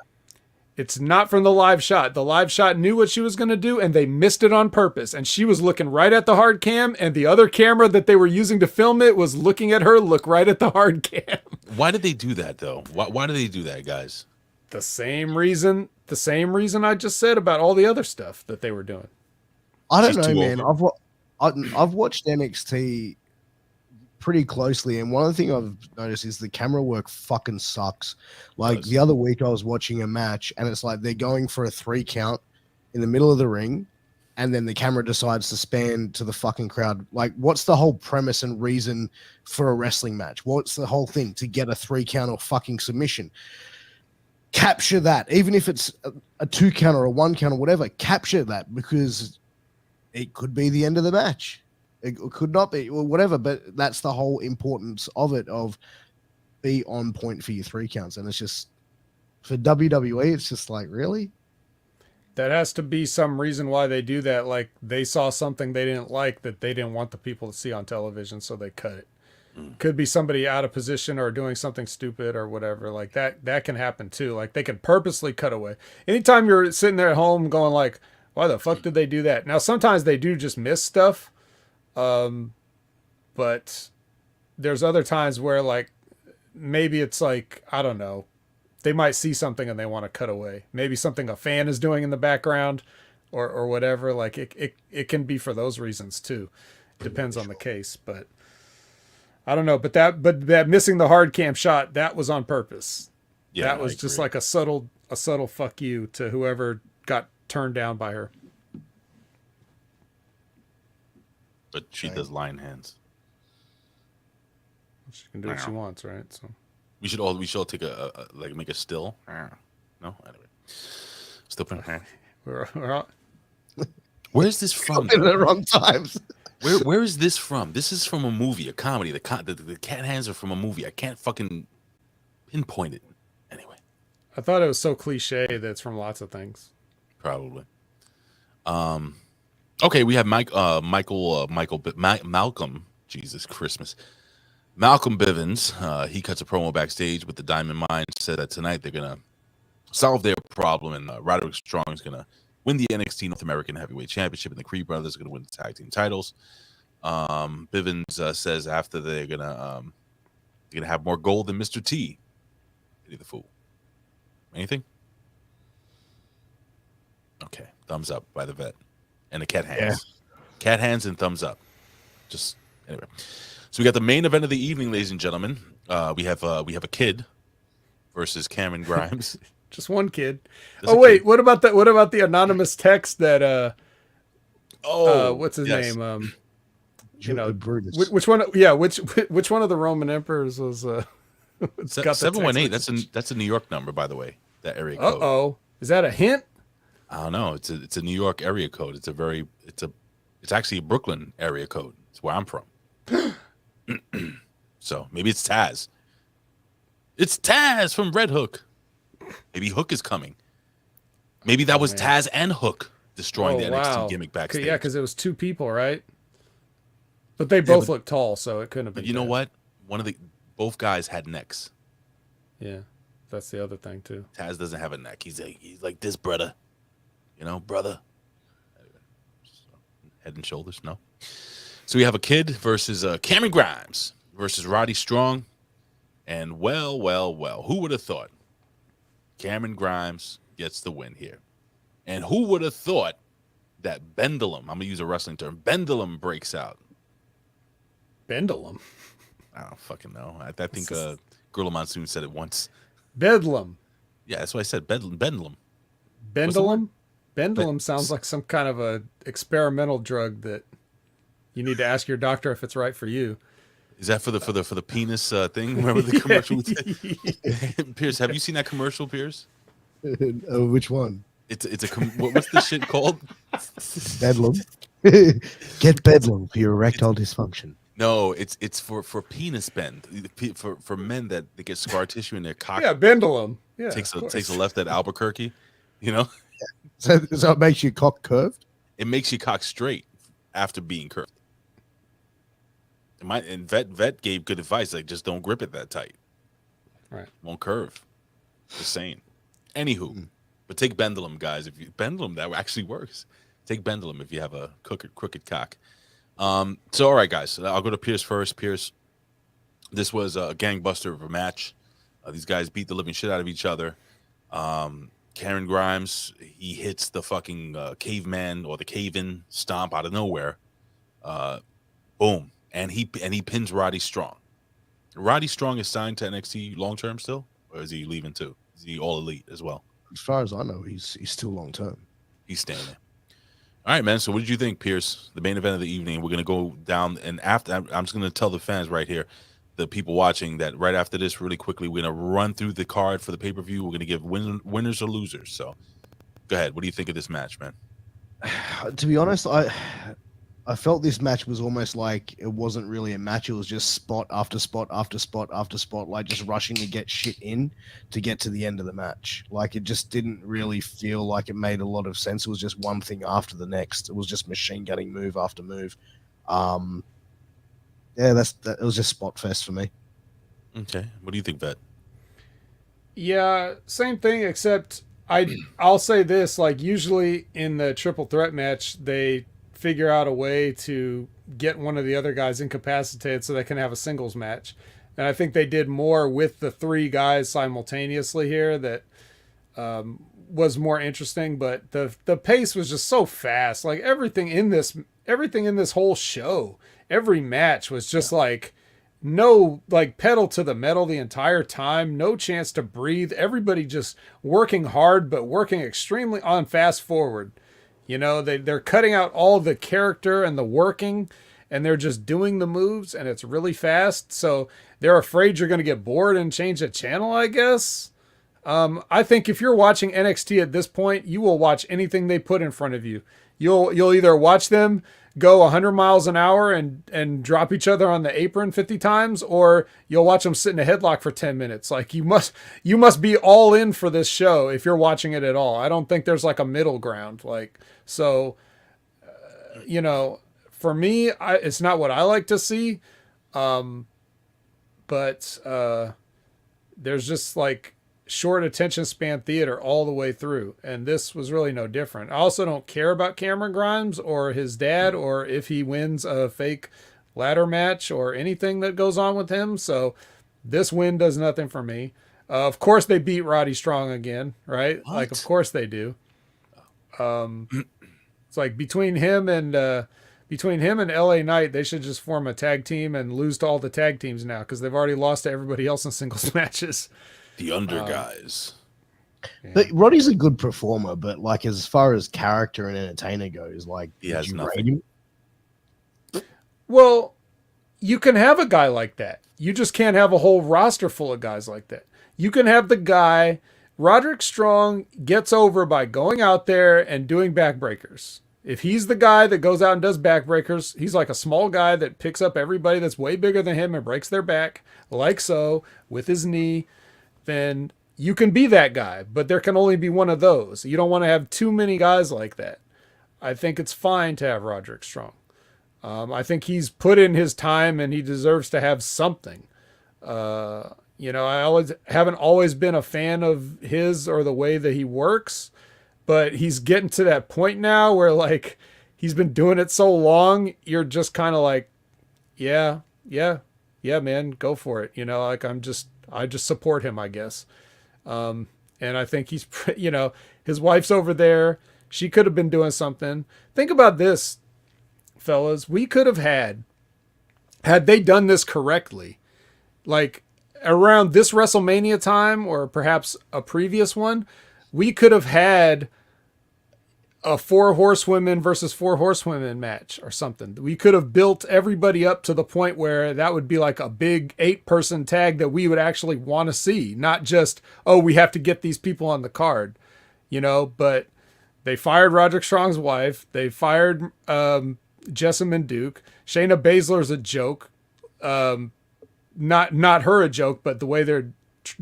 It's not from the live shot. The live shot knew what she was going to do, and they missed it on purpose. And she was looking right at the hard cam, and the other camera that they were using to film it was looking at her look right at the hard cam. Why did they do that, though? Why do they do that, guys? The same reason I just said about all the other stuff that they were doing. I don't know, man. I've watched NXT pretty closely, and one of the things I've noticed is the camera work fucking sucks. Like the other week I was watching a match, and it's like they're going for a 3 count in the middle of the ring, and then the camera decides to span to the fucking crowd. Like, what's the whole premise and reason for a wrestling match? What's the whole thing? To get a 3 count or fucking submission. Capture that, even if it's a 2 count or a 1 count or whatever. Capture that, because it could be the end of the match. It could not be, or whatever, but that's the whole importance of it, of be on point for your 3 counts. And it's just, for WWE, it's just like, really? That has to be some reason why they do that. Like, they saw something they didn't like that they didn't want the people to see on television, so they cut it. Could be somebody out of position or doing something stupid or whatever. Like, that can happen too. Like, they can purposely cut away. Anytime you're sitting there at home going like, why the fuck did they do that? Now, sometimes they do just miss stuff. But there's other times where, like, maybe it's like, I don't know, they might see something and they want to cut away. Maybe something a fan is doing in the background or whatever. Like, it can be for those reasons too. Depends on the case, but I don't know. But that missing the hard cam shot, that was on purpose. Yeah, that was just like a subtle fuck you to whoever got turned down by her. But she does lion hands. She can do what she wants, right? So we should all take a make a still. No, anyway. Still putting her. Where's this from? In the wrong times. Where is this from? This is from a movie, a comedy. The cat hands are from a movie. I can't fucking pinpoint it. Anyway, I thought it was so cliche that it's from lots of things. Probably. Okay, we have Malcolm. Jesus Christmas. Malcolm Bivens. He cuts a promo backstage with the Diamond Mine. Said that tonight they're gonna solve their problem, and Roderick Strong is gonna win the NXT North American Heavyweight Championship, and the Creed Brothers are gonna win the tag team titles. Bivens says after they're gonna have more gold than Mr. T. Pity the fool. Anything? Okay, thumbs up by the vet. And the cat hands. Yeah. Cat hands and thumbs up. Just anyway. So we got the main event of the evening, ladies and gentlemen. We have a kid. versus Cameron Grimes. Just one kid. Just a wait, kid. what about the anonymous text that what's his yes. name? Brutus. Which one? Yeah, which one of the Roman emperors was? Got the 718. text That's a New York number, by the way. That area code. Uh-oh. Is that a hint? I don't know. It's a New York area code. It's actually a Brooklyn area code. It's where I'm from. So maybe it's Taz. It's Taz from Red Hook. Maybe Hook is coming. Maybe that was Taz and Hook destroying the NXT gimmick backstage. Yeah, because it was two people, right? But they both look tall, so it couldn't have been. But you know what? Both guys had necks. Yeah, that's the other thing too. Taz doesn't have a neck. He's like this, brother. You know, brother. Head and shoulders, no. So we have a kid versus Cameron Grimes versus Roddy Strong. And well, who would have thought Cameron Grimes gets the win here? And who would have thought that Bendulum, I'm going to use a wrestling term, Bendulum breaks out? Bendulum? I don't fucking know. I think Gorilla Monsoon said it once. Bedlam. Yeah, that's what I said. Bendulum. Bendulum? Bendulum sounds like some kind of a experimental drug that you need to ask your doctor if it's right for you. Is that for the penis thing? Remember the commercial? Piers, have you seen that commercial, Piers? Which one? It's what's the shit called? Bedlam. Get Bedlam for your erectile dysfunction. No, it's for penis bend, for men that they get scar tissue in their cock. Yeah, Bendulum. Yeah, takes a left at Albuquerque, you know. So it makes your cock curved. It makes your cock straight after being curved. And Vet gave good advice, like just don't grip it that tight. Right, won't curve. Just saying. Anywho, but take Bendulum, guys. Bendulum, that actually works. Take Bendulum if you have a crooked cock. So all right, guys, I'll go to Piers first. Piers, this was a gangbuster of a match. These guys beat the living shit out of each other. Cameron Grimes, he hits the fucking caveman or the cave-in stomp out of nowhere. Boom, and he pins Roddy Strong. Roddy Strong is signed to NXT long term still, or is he leaving too? Is he all elite as well? As far as I know, he's still long term. He's staying there. All right, man. So what did you think, Piers? The main event of the evening. We're gonna go down, and after I'm just gonna tell the fans right here, the people watching, that right after this, really quickly, we're gonna run through the card for the pay-per-view. We're gonna give winners or losers. So go ahead. What do you think of this match, man? To be honest, I felt this match was almost like it wasn't really a match. It was just spot after spot after spot after spot, like just rushing to get shit in to get to the end of the match. Like it just didn't really feel like it made a lot of sense. It was just one thing after the next. It was just machine gunning move after move. Yeah, it was just spot fest for me. Okay. What do you think, Vet? Yeah, same thing, except I'll say this, like usually in the triple threat match, they figure out a way to get one of the other guys incapacitated so they can have a singles match. And I think they did more with the three guys simultaneously here that was more interesting, but the pace was just so fast. Like everything in this whole show, every match was just like no, like pedal to the metal the entire time, no chance to breathe. Everybody just working hard, but working extremely on fast forward. You know, they're cutting out all the character and the working, and they're just doing the moves, and it's really fast. So they're afraid you're going to get bored and change the channel, I guess. I think if you're watching NXT at this point, you will watch anything they put in front of you. You'll either watch them go 100 miles an hour and drop each other on the apron 50 times, or you'll watch them sit in a headlock for 10 minutes. Like you must be all in for this show if you're watching it at all. I don't think there's like a middle ground. So, you know, for me, it's not what I like to see. But there's just like short attention span theater all the way through. And this was really no different. I also don't care about Cameron Grimes or his dad, or if he wins a fake ladder match or anything that goes on with him. So this win does nothing for me. Of course they beat Roddy Strong again, right? What? Like, of course they do. It's like between him and LA Knight, they should just form a tag team and lose to all the tag teams now, because they've already lost to everybody else in singles matches. The under guys. But Roddy's a good performer, but like as far as character and entertainer goes, like He has did you nothing. rate him? Well, you can have a guy like that. You just can't have a whole roster full of guys like that. You can have the guy, Roderick Strong gets over by going out there and doing backbreakers. If he's the guy that goes out and does backbreakers, he's like a small guy that picks up everybody that's way bigger than him and breaks their back, like so, with his knee, then you can be that guy, but there can only be one of those. You don't want to have too many guys like that. I think it's fine to have Roderick Strong. I think he's put in his time and he deserves to have something. I haven't always been a fan of his or the way that he works, but he's getting to that point now where like he's been doing it so long, you're just kind of like, yeah, man, go for it. Like I just support him, I guess. And I think he's, his wife's over there. She could have been doing something. Think about this, fellas. We could have had they done this correctly, like around this WrestleMania time or perhaps a previous one, we could have had a 4 horsewomen versus 4 horsewomen match or something. We could have built everybody up to the point where that would be like a big 8-person tag that we would actually want to see, not just, oh, we have to get these people on the card, but they fired Roderick Strong's wife. They fired Jessamine Duke. Shayna Baszler's a joke. Not her a joke, but the way they're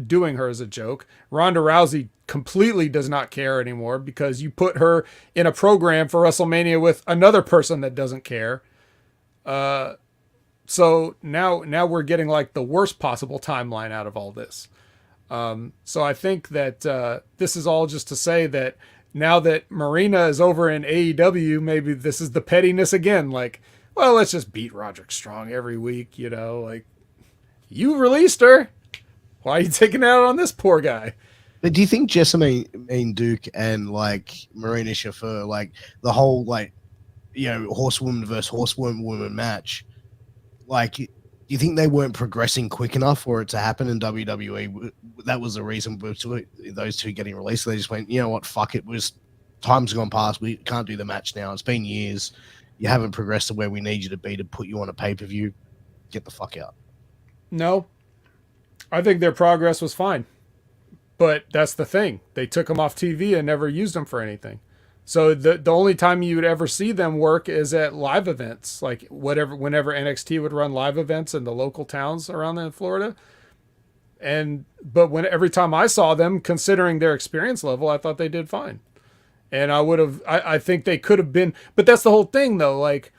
doing her is a joke. Ronda Rousey completely does not care anymore because you put her in a program for WrestleMania with another person that doesn't care. So now we're getting like the worst possible timeline out of all this. So I think that this is all just to say that now that Marina is over in AEW, maybe this is the pettiness again. Like, well, let's just beat Roderick Strong every week, like you released her. Why are you taking it out on this poor guy? But do you think Jessamine Duke and like Marina Shafir, like the whole like horsewoman versus horsewoman match, like do you think they weren't progressing quick enough for it to happen in WWE? That was the reason for those two getting released. They just went, you know what, fuck it. Time's gone past. We can't do the match now. It's been years. You haven't progressed to where we need you to be to put you on a pay-per-view. Get the fuck out. No, I think their progress was fine. But that's the thing. They took them off TV and never used them for anything. So the only time you would ever see them work is at live events, like whenever NXT would run live events in the local towns around in Florida. But every time I saw them, considering their experience level, I thought they did fine. And I think they could have been, but that's the whole thing though. Like,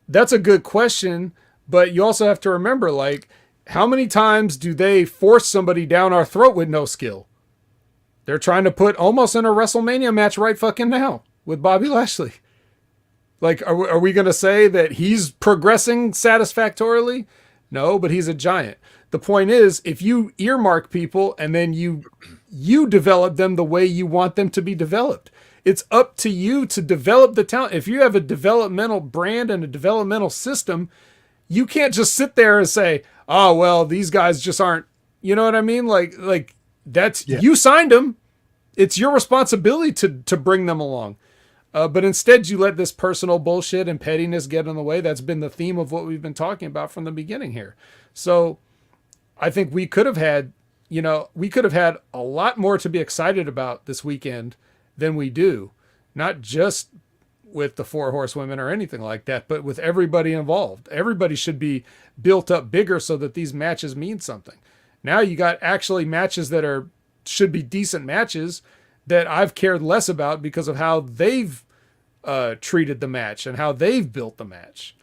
that's a good question, but you also have to remember, like, how many times do they force somebody down our throat with no skill? They're trying to put almost in a WrestleMania match right fucking now with Bobby Lashley. Like, are we going to say that he's progressing satisfactorily? No, but he's a giant. The point is, if you earmark people and then you develop them the way you want them to be developed, it's up to you to develop the talent. If you have a developmental brand and a developmental system, you can't just sit there and say, oh, well, these guys just aren't, you know what I mean? Like that's, you signed them. It's your responsibility to bring them along. But instead you let this personal bullshit and pettiness get in the way. That's been the theme of what we've been talking about from the beginning here. So I think we could have had a lot more to be excited about this weekend than we do. Not just with the 4 horsewomen or anything like that, but with everybody involved. Everybody should be built up bigger so that these matches mean something. Now you got actually matches that should be decent matches that I've cared less about because of how they've treated the match and how they've built the match.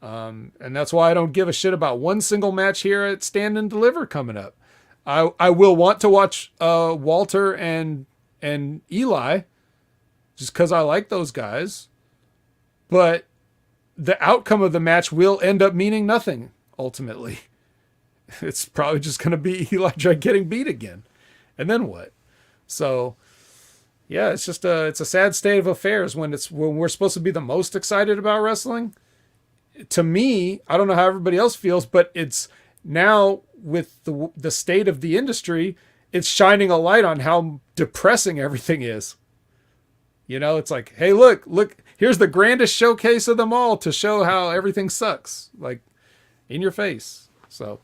And that's why I don't give a shit about one single match here at Stand and Deliver coming up. I will want to watch Walter and Eli just because I like those guys. But the outcome of the match will end up meaning nothing, ultimately. It's probably just going to be Eli Drake getting beat again. And then what? So, yeah, it's just it's a sad state of affairs when we're supposed to be the most excited about wrestling. To me, I don't know how everybody else feels, but it's now with the state of the industry, it's shining a light on how depressing everything is. You know, it's like, hey, look, here's the grandest showcase of them all to show how everything sucks, like in your face. So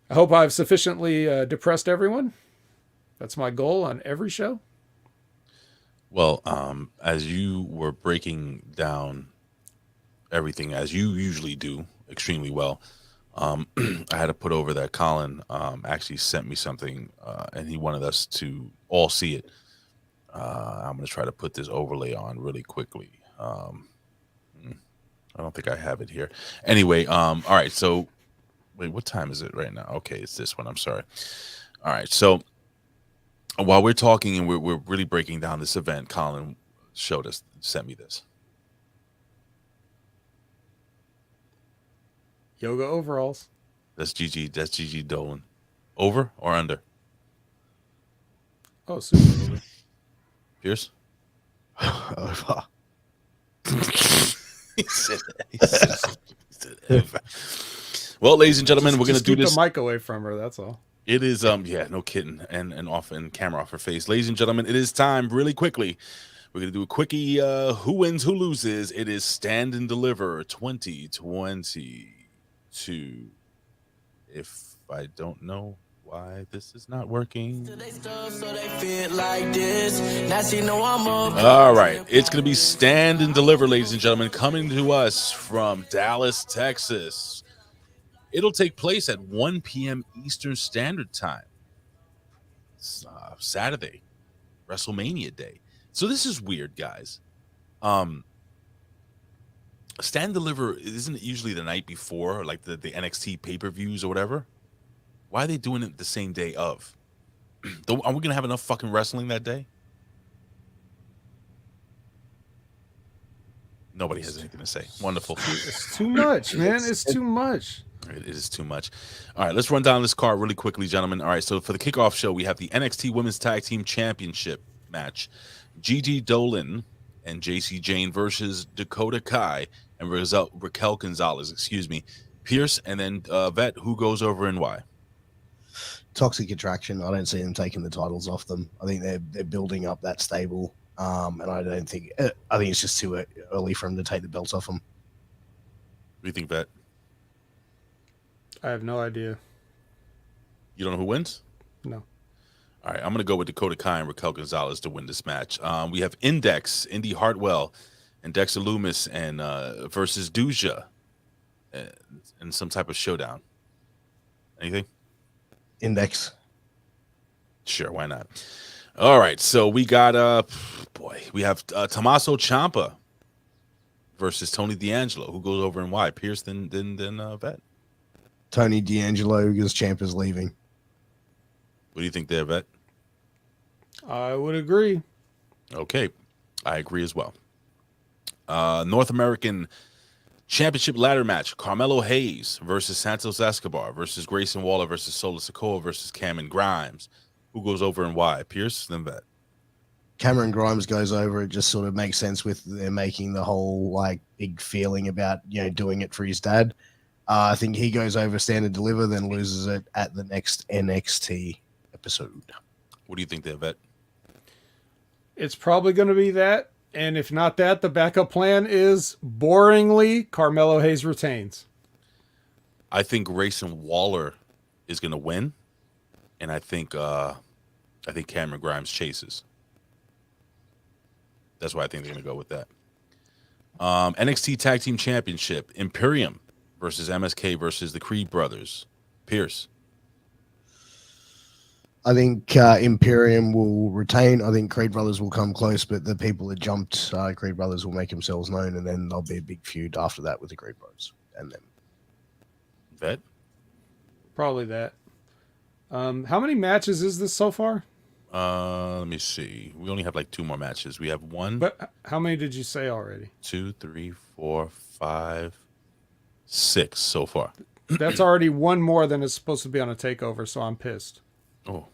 I hope I've sufficiently depressed everyone. That's my goal on every show. Well, as you were breaking down everything as you usually do extremely well, I had to put over that Colin actually sent me something, and he wanted us to all see it. I'm going to try to put this overlay on really quickly. I don't think I have it here. Anyway, all right. So, wait, what time is it right now? Okay, it's this one. I'm sorry. All right. So, while we're talking and we're really breaking down this event, Colin sent me this. Yoga overalls. That's Gigi Dolan. Over or under? Oh, super over. Piers? Over. He said over. Well, ladies and gentlemen, we're going to do this. Keep the mic away from her, that's all. It is, yeah, no kidding. And off and camera off her face. Ladies and gentlemen, it is time really quickly. We're going to do a quickie. Who wins, who loses? It is Stand and Deliver 2022. If I don't know why this is not working. All right. It's going to be Stand and Deliver, ladies and gentlemen, coming to us from Dallas, Texas. It'll take place at 1 p.m. Eastern Standard Time. It's, Saturday, WrestleMania day. So this is weird, guys. Stand Deliver, isn't it usually the night before, like the NXT pay-per-views or whatever? Why are they doing it the same day of? Are we going to have enough fucking wrestling that day? Nobody has anything to say. Wonderful. It's too much, man. It's too much. It is too much. All right, let's run down this card really quickly, gentlemen. All right, so for the kickoff show, we have the NXT Women's Tag Team Championship match. Gigi Dolan and JC Jane versus Dakota Kai and Raquel Gonzalez, Pierce, and then Vet, who goes over and why? Toxic Attraction. I don't see them taking the titles off them. I think they're building up that stable, and I think it's just too early for them to take the belts off them. What do you think, Vet? I have no idea. You don't know who wins? No. All right, I'm going to go with Dakota Kai and Raquel Gonzalez to win this match. We have Index, Indy Hartwell, and Dexter Loomis and versus Duja in some type of showdown. Anything? Index. Sure, why not? All right, so we got we have Tommaso Ciampa versus Tony D'Angelo. Who goes over and why? Pierce then Vet. Tony D'Angelo because Ciampa's leaving. What do you think there, Vet? I would agree. Okay, I agree as well. North American Championship ladder match: Carmelo Hayes versus Santos Escobar versus Grayson Waller versus Solo Sikoa versus Cameron Grimes. Who goes over and why? Pierce, then Vet. Cameron Grimes goes over. It just sort of makes sense with they're making the whole like big feeling about doing it for his dad. I think he goes over, Stand and Deliver, then loses it at the next NXT episode. What do you think there, Vet? It's probably going to be that. And if not that, the backup plan is boringly Carmelo Hayes retains. I think Grayson Waller is going to win, and I think Cameron Grimes chases. That's why I think they're going to go with that. NXT Tag Team Championship: Imperium versus MSK versus the Creed Brothers. Pierce. I think Imperium will retain. I think Creed Brothers will come close, but the people that jumped Creed Brothers will make themselves known, and then there'll be a big feud after that with the Creed Brothers and them. Vet? Probably that. How many matches is this so far? Let me see. We only have like 2 more matches. We have 1. But how many did you say already? 2, 3, 4, 5, 6 so far. That's already 1 more than is supposed to be on a takeover, so I'm pissed. Oh,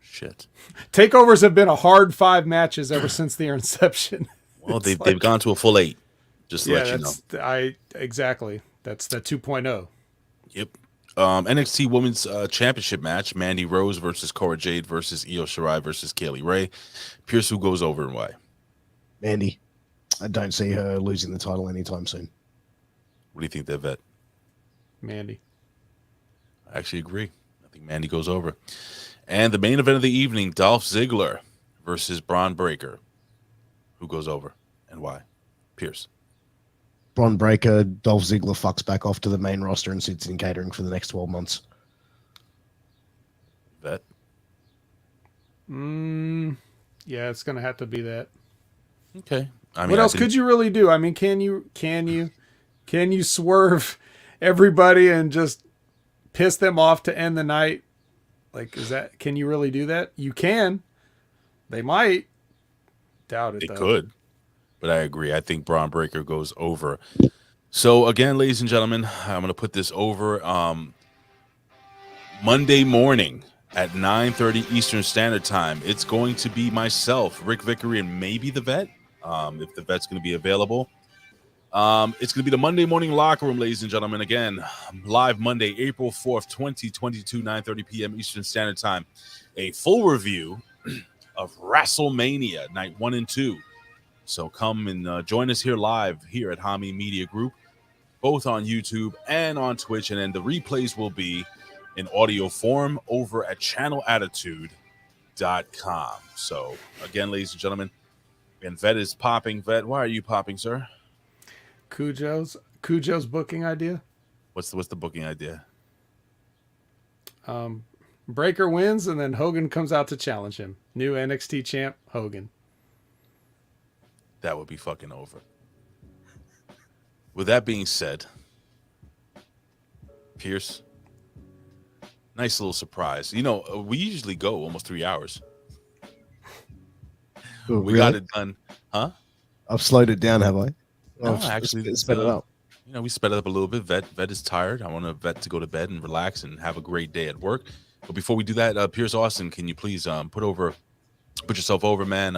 shit. Takeovers have been a hard 5 matches ever since their inception. Well, they've gone to a full 8. Just to let you know. Exactly. That's the 2.0. Yep. NXT Women's Championship match: Mandy Rose versus Cora Jade versus Io Shirai versus Kaylee Ray. Pierce, who goes over and why? Mandy. I don't see her losing the title anytime soon. What do you think, there, Vet? Mandy. I actually agree. I think Mandy goes over. And the main event of the evening: Dolph Ziggler versus Braun Breaker. Who goes over and why? Pierce. Braun Breaker, Dolph Ziggler fucks back off to the main roster and sits in catering for the next 12 months. Vet. Yeah, it's gonna have to be that. Okay. I mean, what else could you really do? I mean, can you swerve everybody and just piss them off to end the night? Like, can you really do that? You can. They might. Doubt it. They though. could. But I agree. I think Braun Breaker goes over. So again, ladies and gentlemen, I'm going to put this over Monday morning at 9:30 Eastern Standard Time. It's going to be myself, Rick Vickery, and maybe the Vet, if the Vet's going to be available. It's going to be the Monday Morning Locker Room, ladies and gentlemen. Again, live Monday, April 4th, 2022, 9:30 p.m. Eastern Standard Time. A full review of WrestleMania Night 1 and 2. So come and join us here live here at Hami Media Group, both on YouTube and on Twitch. And then the replays will be in audio form over at channelattitude.com. So again, ladies and gentlemen, and Vet is popping. Vet, why are you popping, sir? Cujo's booking idea. What's the booking idea? Breaker wins, and then Hogan comes out to challenge him. New NXT champ, Hogan. That would be fucking over. With that being said, Pierce, nice little surprise. You know, we usually go almost 3 hours. Oh, we really? got it done. Huh? I've slowed it down, have I? No, I've actually, sped it up. You know, we sped it up a little bit. Vet is tired. I want Vet to go to bed and relax and have a great day at work. But before we do that, Pierce Austin, can you please put yourself over, man?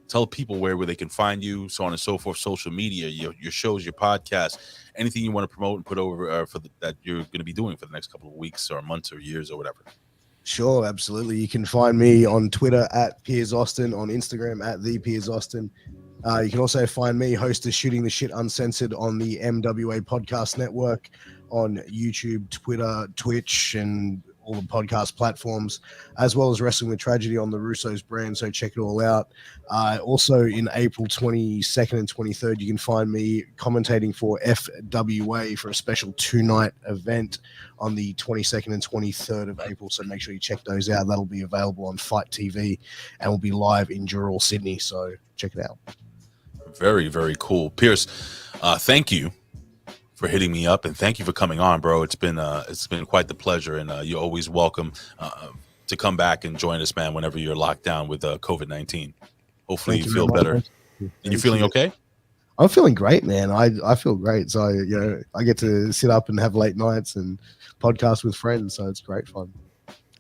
Tell people where they can find you, so on and so forth, social media, your shows, your podcast, anything you want to promote and put over that you're going to be doing for the next couple of weeks or months or years or whatever. Sure, absolutely. You can find me on Twitter at Piers Austin, on Instagram at the Piers Austin. You can also find me, host of Shooting the Shit Uncensored, on the MWA Podcast Network, on YouTube, Twitter, Twitch, and all the podcast platforms, as well as Wrestling with Tragedy on the Russo's brand. So check it all out. Also, in April 22nd and 23rd, you can find me commentating for FWA for a special 2-night event on the 22nd and 23rd of April. So make sure you check those out. That'll be available on Fight TV and will be live in Dural, Sydney. So check it out. Very, very cool. Pierce, thank you for hitting me up, and thank you for coming on, bro. It's been quite the pleasure, and you're always welcome to come back and join us, man, whenever you're locked down with COVID-19. Hopefully you feel better. And you're feeling okay? I'm feeling great, man. I feel great. So, I get to sit up and have late nights and podcast with friends, so it's great fun.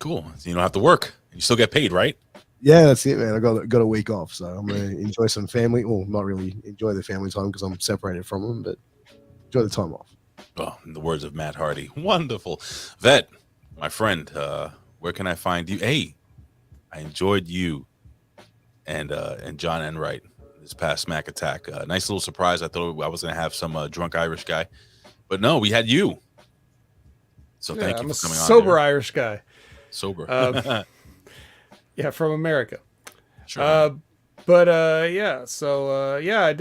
Cool. You don't have to work. You still get paid, right? Yeah, that's it, man. I got a week off, so I'm going to enjoy some family. Well, not really enjoy the family time because I'm separated from them, but enjoy the time off. Oh, in the words of Matt Hardy. Wonderful. Vet, my friend, where can I find you? Hey, I enjoyed you and John Enright this past Smack Attack. Nice little surprise. I thought I was going to have some drunk Irish guy, but no, we had you. So thank you for coming on. Sober Irish guy. Sober. Yeah, from America. Sure. I did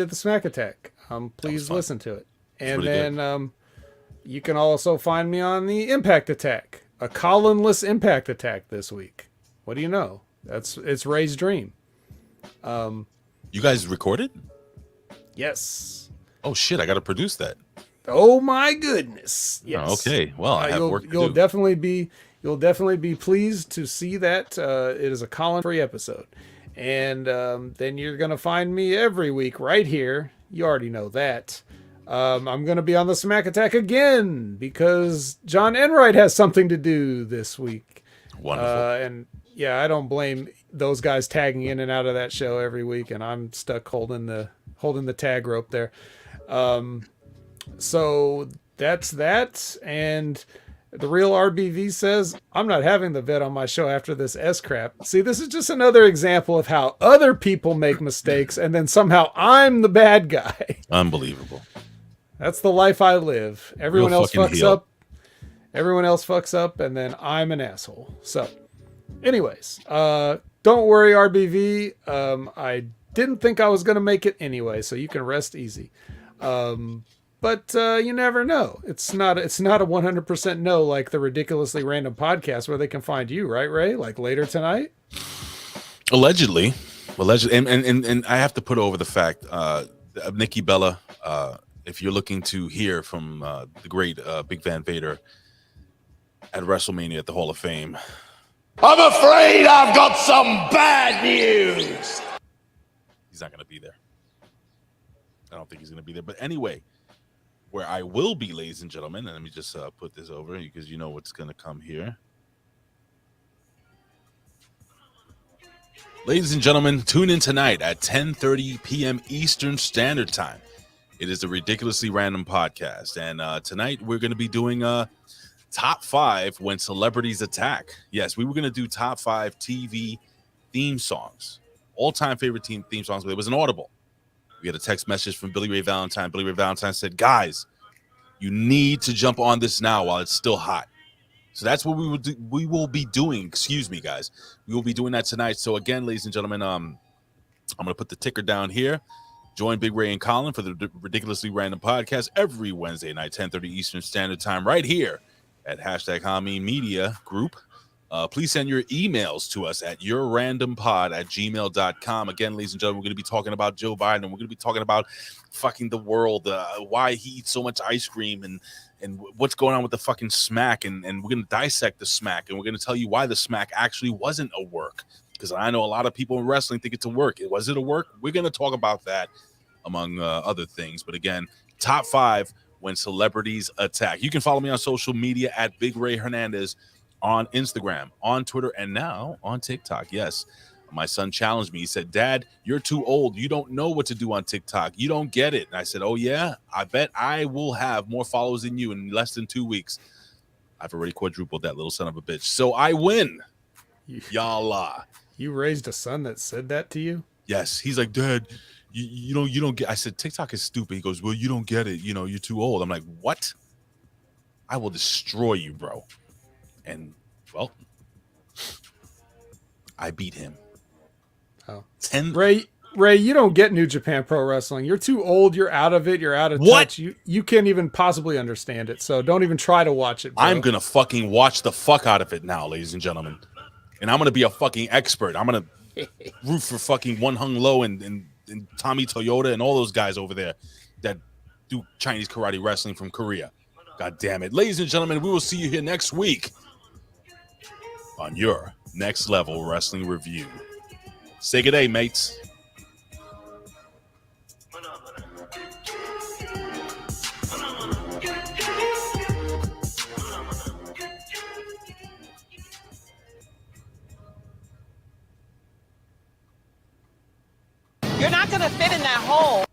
the Smack Attack. Please listen to it. And then you can also find me on the Impact Attack, a Colin-less Impact Attack this week. What do you know? It's Ray's dream. You guys recorded? Yes. Oh shit! I got to produce that. Oh my goodness! Yes. Oh, okay. Well, I have work to do. You'll definitely be pleased to see that it is a Colin-free episode, and then you're gonna find me every week right here. You already know that. I'm gonna be on the Smack Attack again because John Enright has something to do this week. Wonderful. And yeah, I don't blame those guys tagging in and out of that show every week, and I'm stuck holding the tag rope there. So that's that. And The real RBV says, I'm not having the vet on my show after this S crap. See, this is just another example of how other people make mistakes and then somehow I'm the bad guy. Unbelievable. That's the life I live. Everyone Real else fucking fucks heel. up. Everyone else fucks up, and then I'm an asshole. So, anyways, don't worry, RBV. I didn't think I was going to make it anyway, so you can rest easy. But you never know. It's not a 100% no like the Ridiculously Random podcast where they can find you, right, Ray? Like later tonight? Allegedly. And I have to put over the fact, Nikki Bella, if you're looking to hear from the great Big Van Vader at WrestleMania at the Hall of Fame. I'm afraid I've got some bad news. He's not going to be there. I don't think he's going to be there. But anyway, where I will be, ladies and gentlemen, and let me just put this over because you know what's going to come here. Ladies and gentlemen, tune in tonight at 10:30 p.m. Eastern Standard Time. It is the Ridiculously Random podcast. And tonight we're going to be doing top 5 when celebrities attack. Yes, we were going to do top 5 TV theme songs. All-time favorite theme songs, but it was an audible. We had a text message from Billy Ray Valentine. Billy Ray Valentine said, guys, you need to jump on this now while it's still hot. So that's what we will be doing. Excuse me, guys. We will be doing that tonight. So again, ladies and gentlemen, I'm going to put the ticker down here. Join Big Ray and Colin for the Ridiculously Random podcast every Wednesday night, 10:30 Eastern Standard Time, right here at #Hami Media Group. Please send your emails to us at yourrandompod@gmail.com. Again, ladies and gentlemen, we're going to be talking about Joe Biden. We're going to be talking about fucking the world, why he eats so much ice cream, and what's going on with the fucking smack. And we're going to dissect the smack, and we're going to tell you why the smack actually wasn't a work. Because I know a lot of people in wrestling think it's a work. Was it a work? We're going to talk about that, among other things. But again, top 5 when celebrities attack. You can follow me on social media at Big Ray Hernandez on Instagram, on Twitter, and now on TikTok. Yes, my son challenged me. He said, Dad, you're too old. You don't know what to do on TikTok. You don't get it. And I said, oh, yeah? I bet I will have more followers than you in less than 2 weeks. I've already quadrupled that little son of a bitch. So I win. Yalla. You raised a son that said that to you? Yes. He's like, Dad, you don't get. I said, TikTok is stupid. He goes, well, you don't get it. You know, you're too old. I'm like, what? I will destroy you, bro. And, well, I beat him. Oh. Ray, you don't get New Japan Pro Wrestling. You're too old. You're out of it. You're out of touch. You can't even possibly understand it. So don't even try to watch it, bro. I'm going to fucking watch the fuck out of it now, ladies and gentlemen. And I'm going to be a fucking expert. I'm going to root for fucking One Hung Lo and Tommy Toyota and all those guys over there that do Chinese karate wrestling from Korea. God damn it. Ladies and gentlemen, we will see you here next week on your Next Level Wrestling Review. Say good day, mates. You're not going to fit in that hole.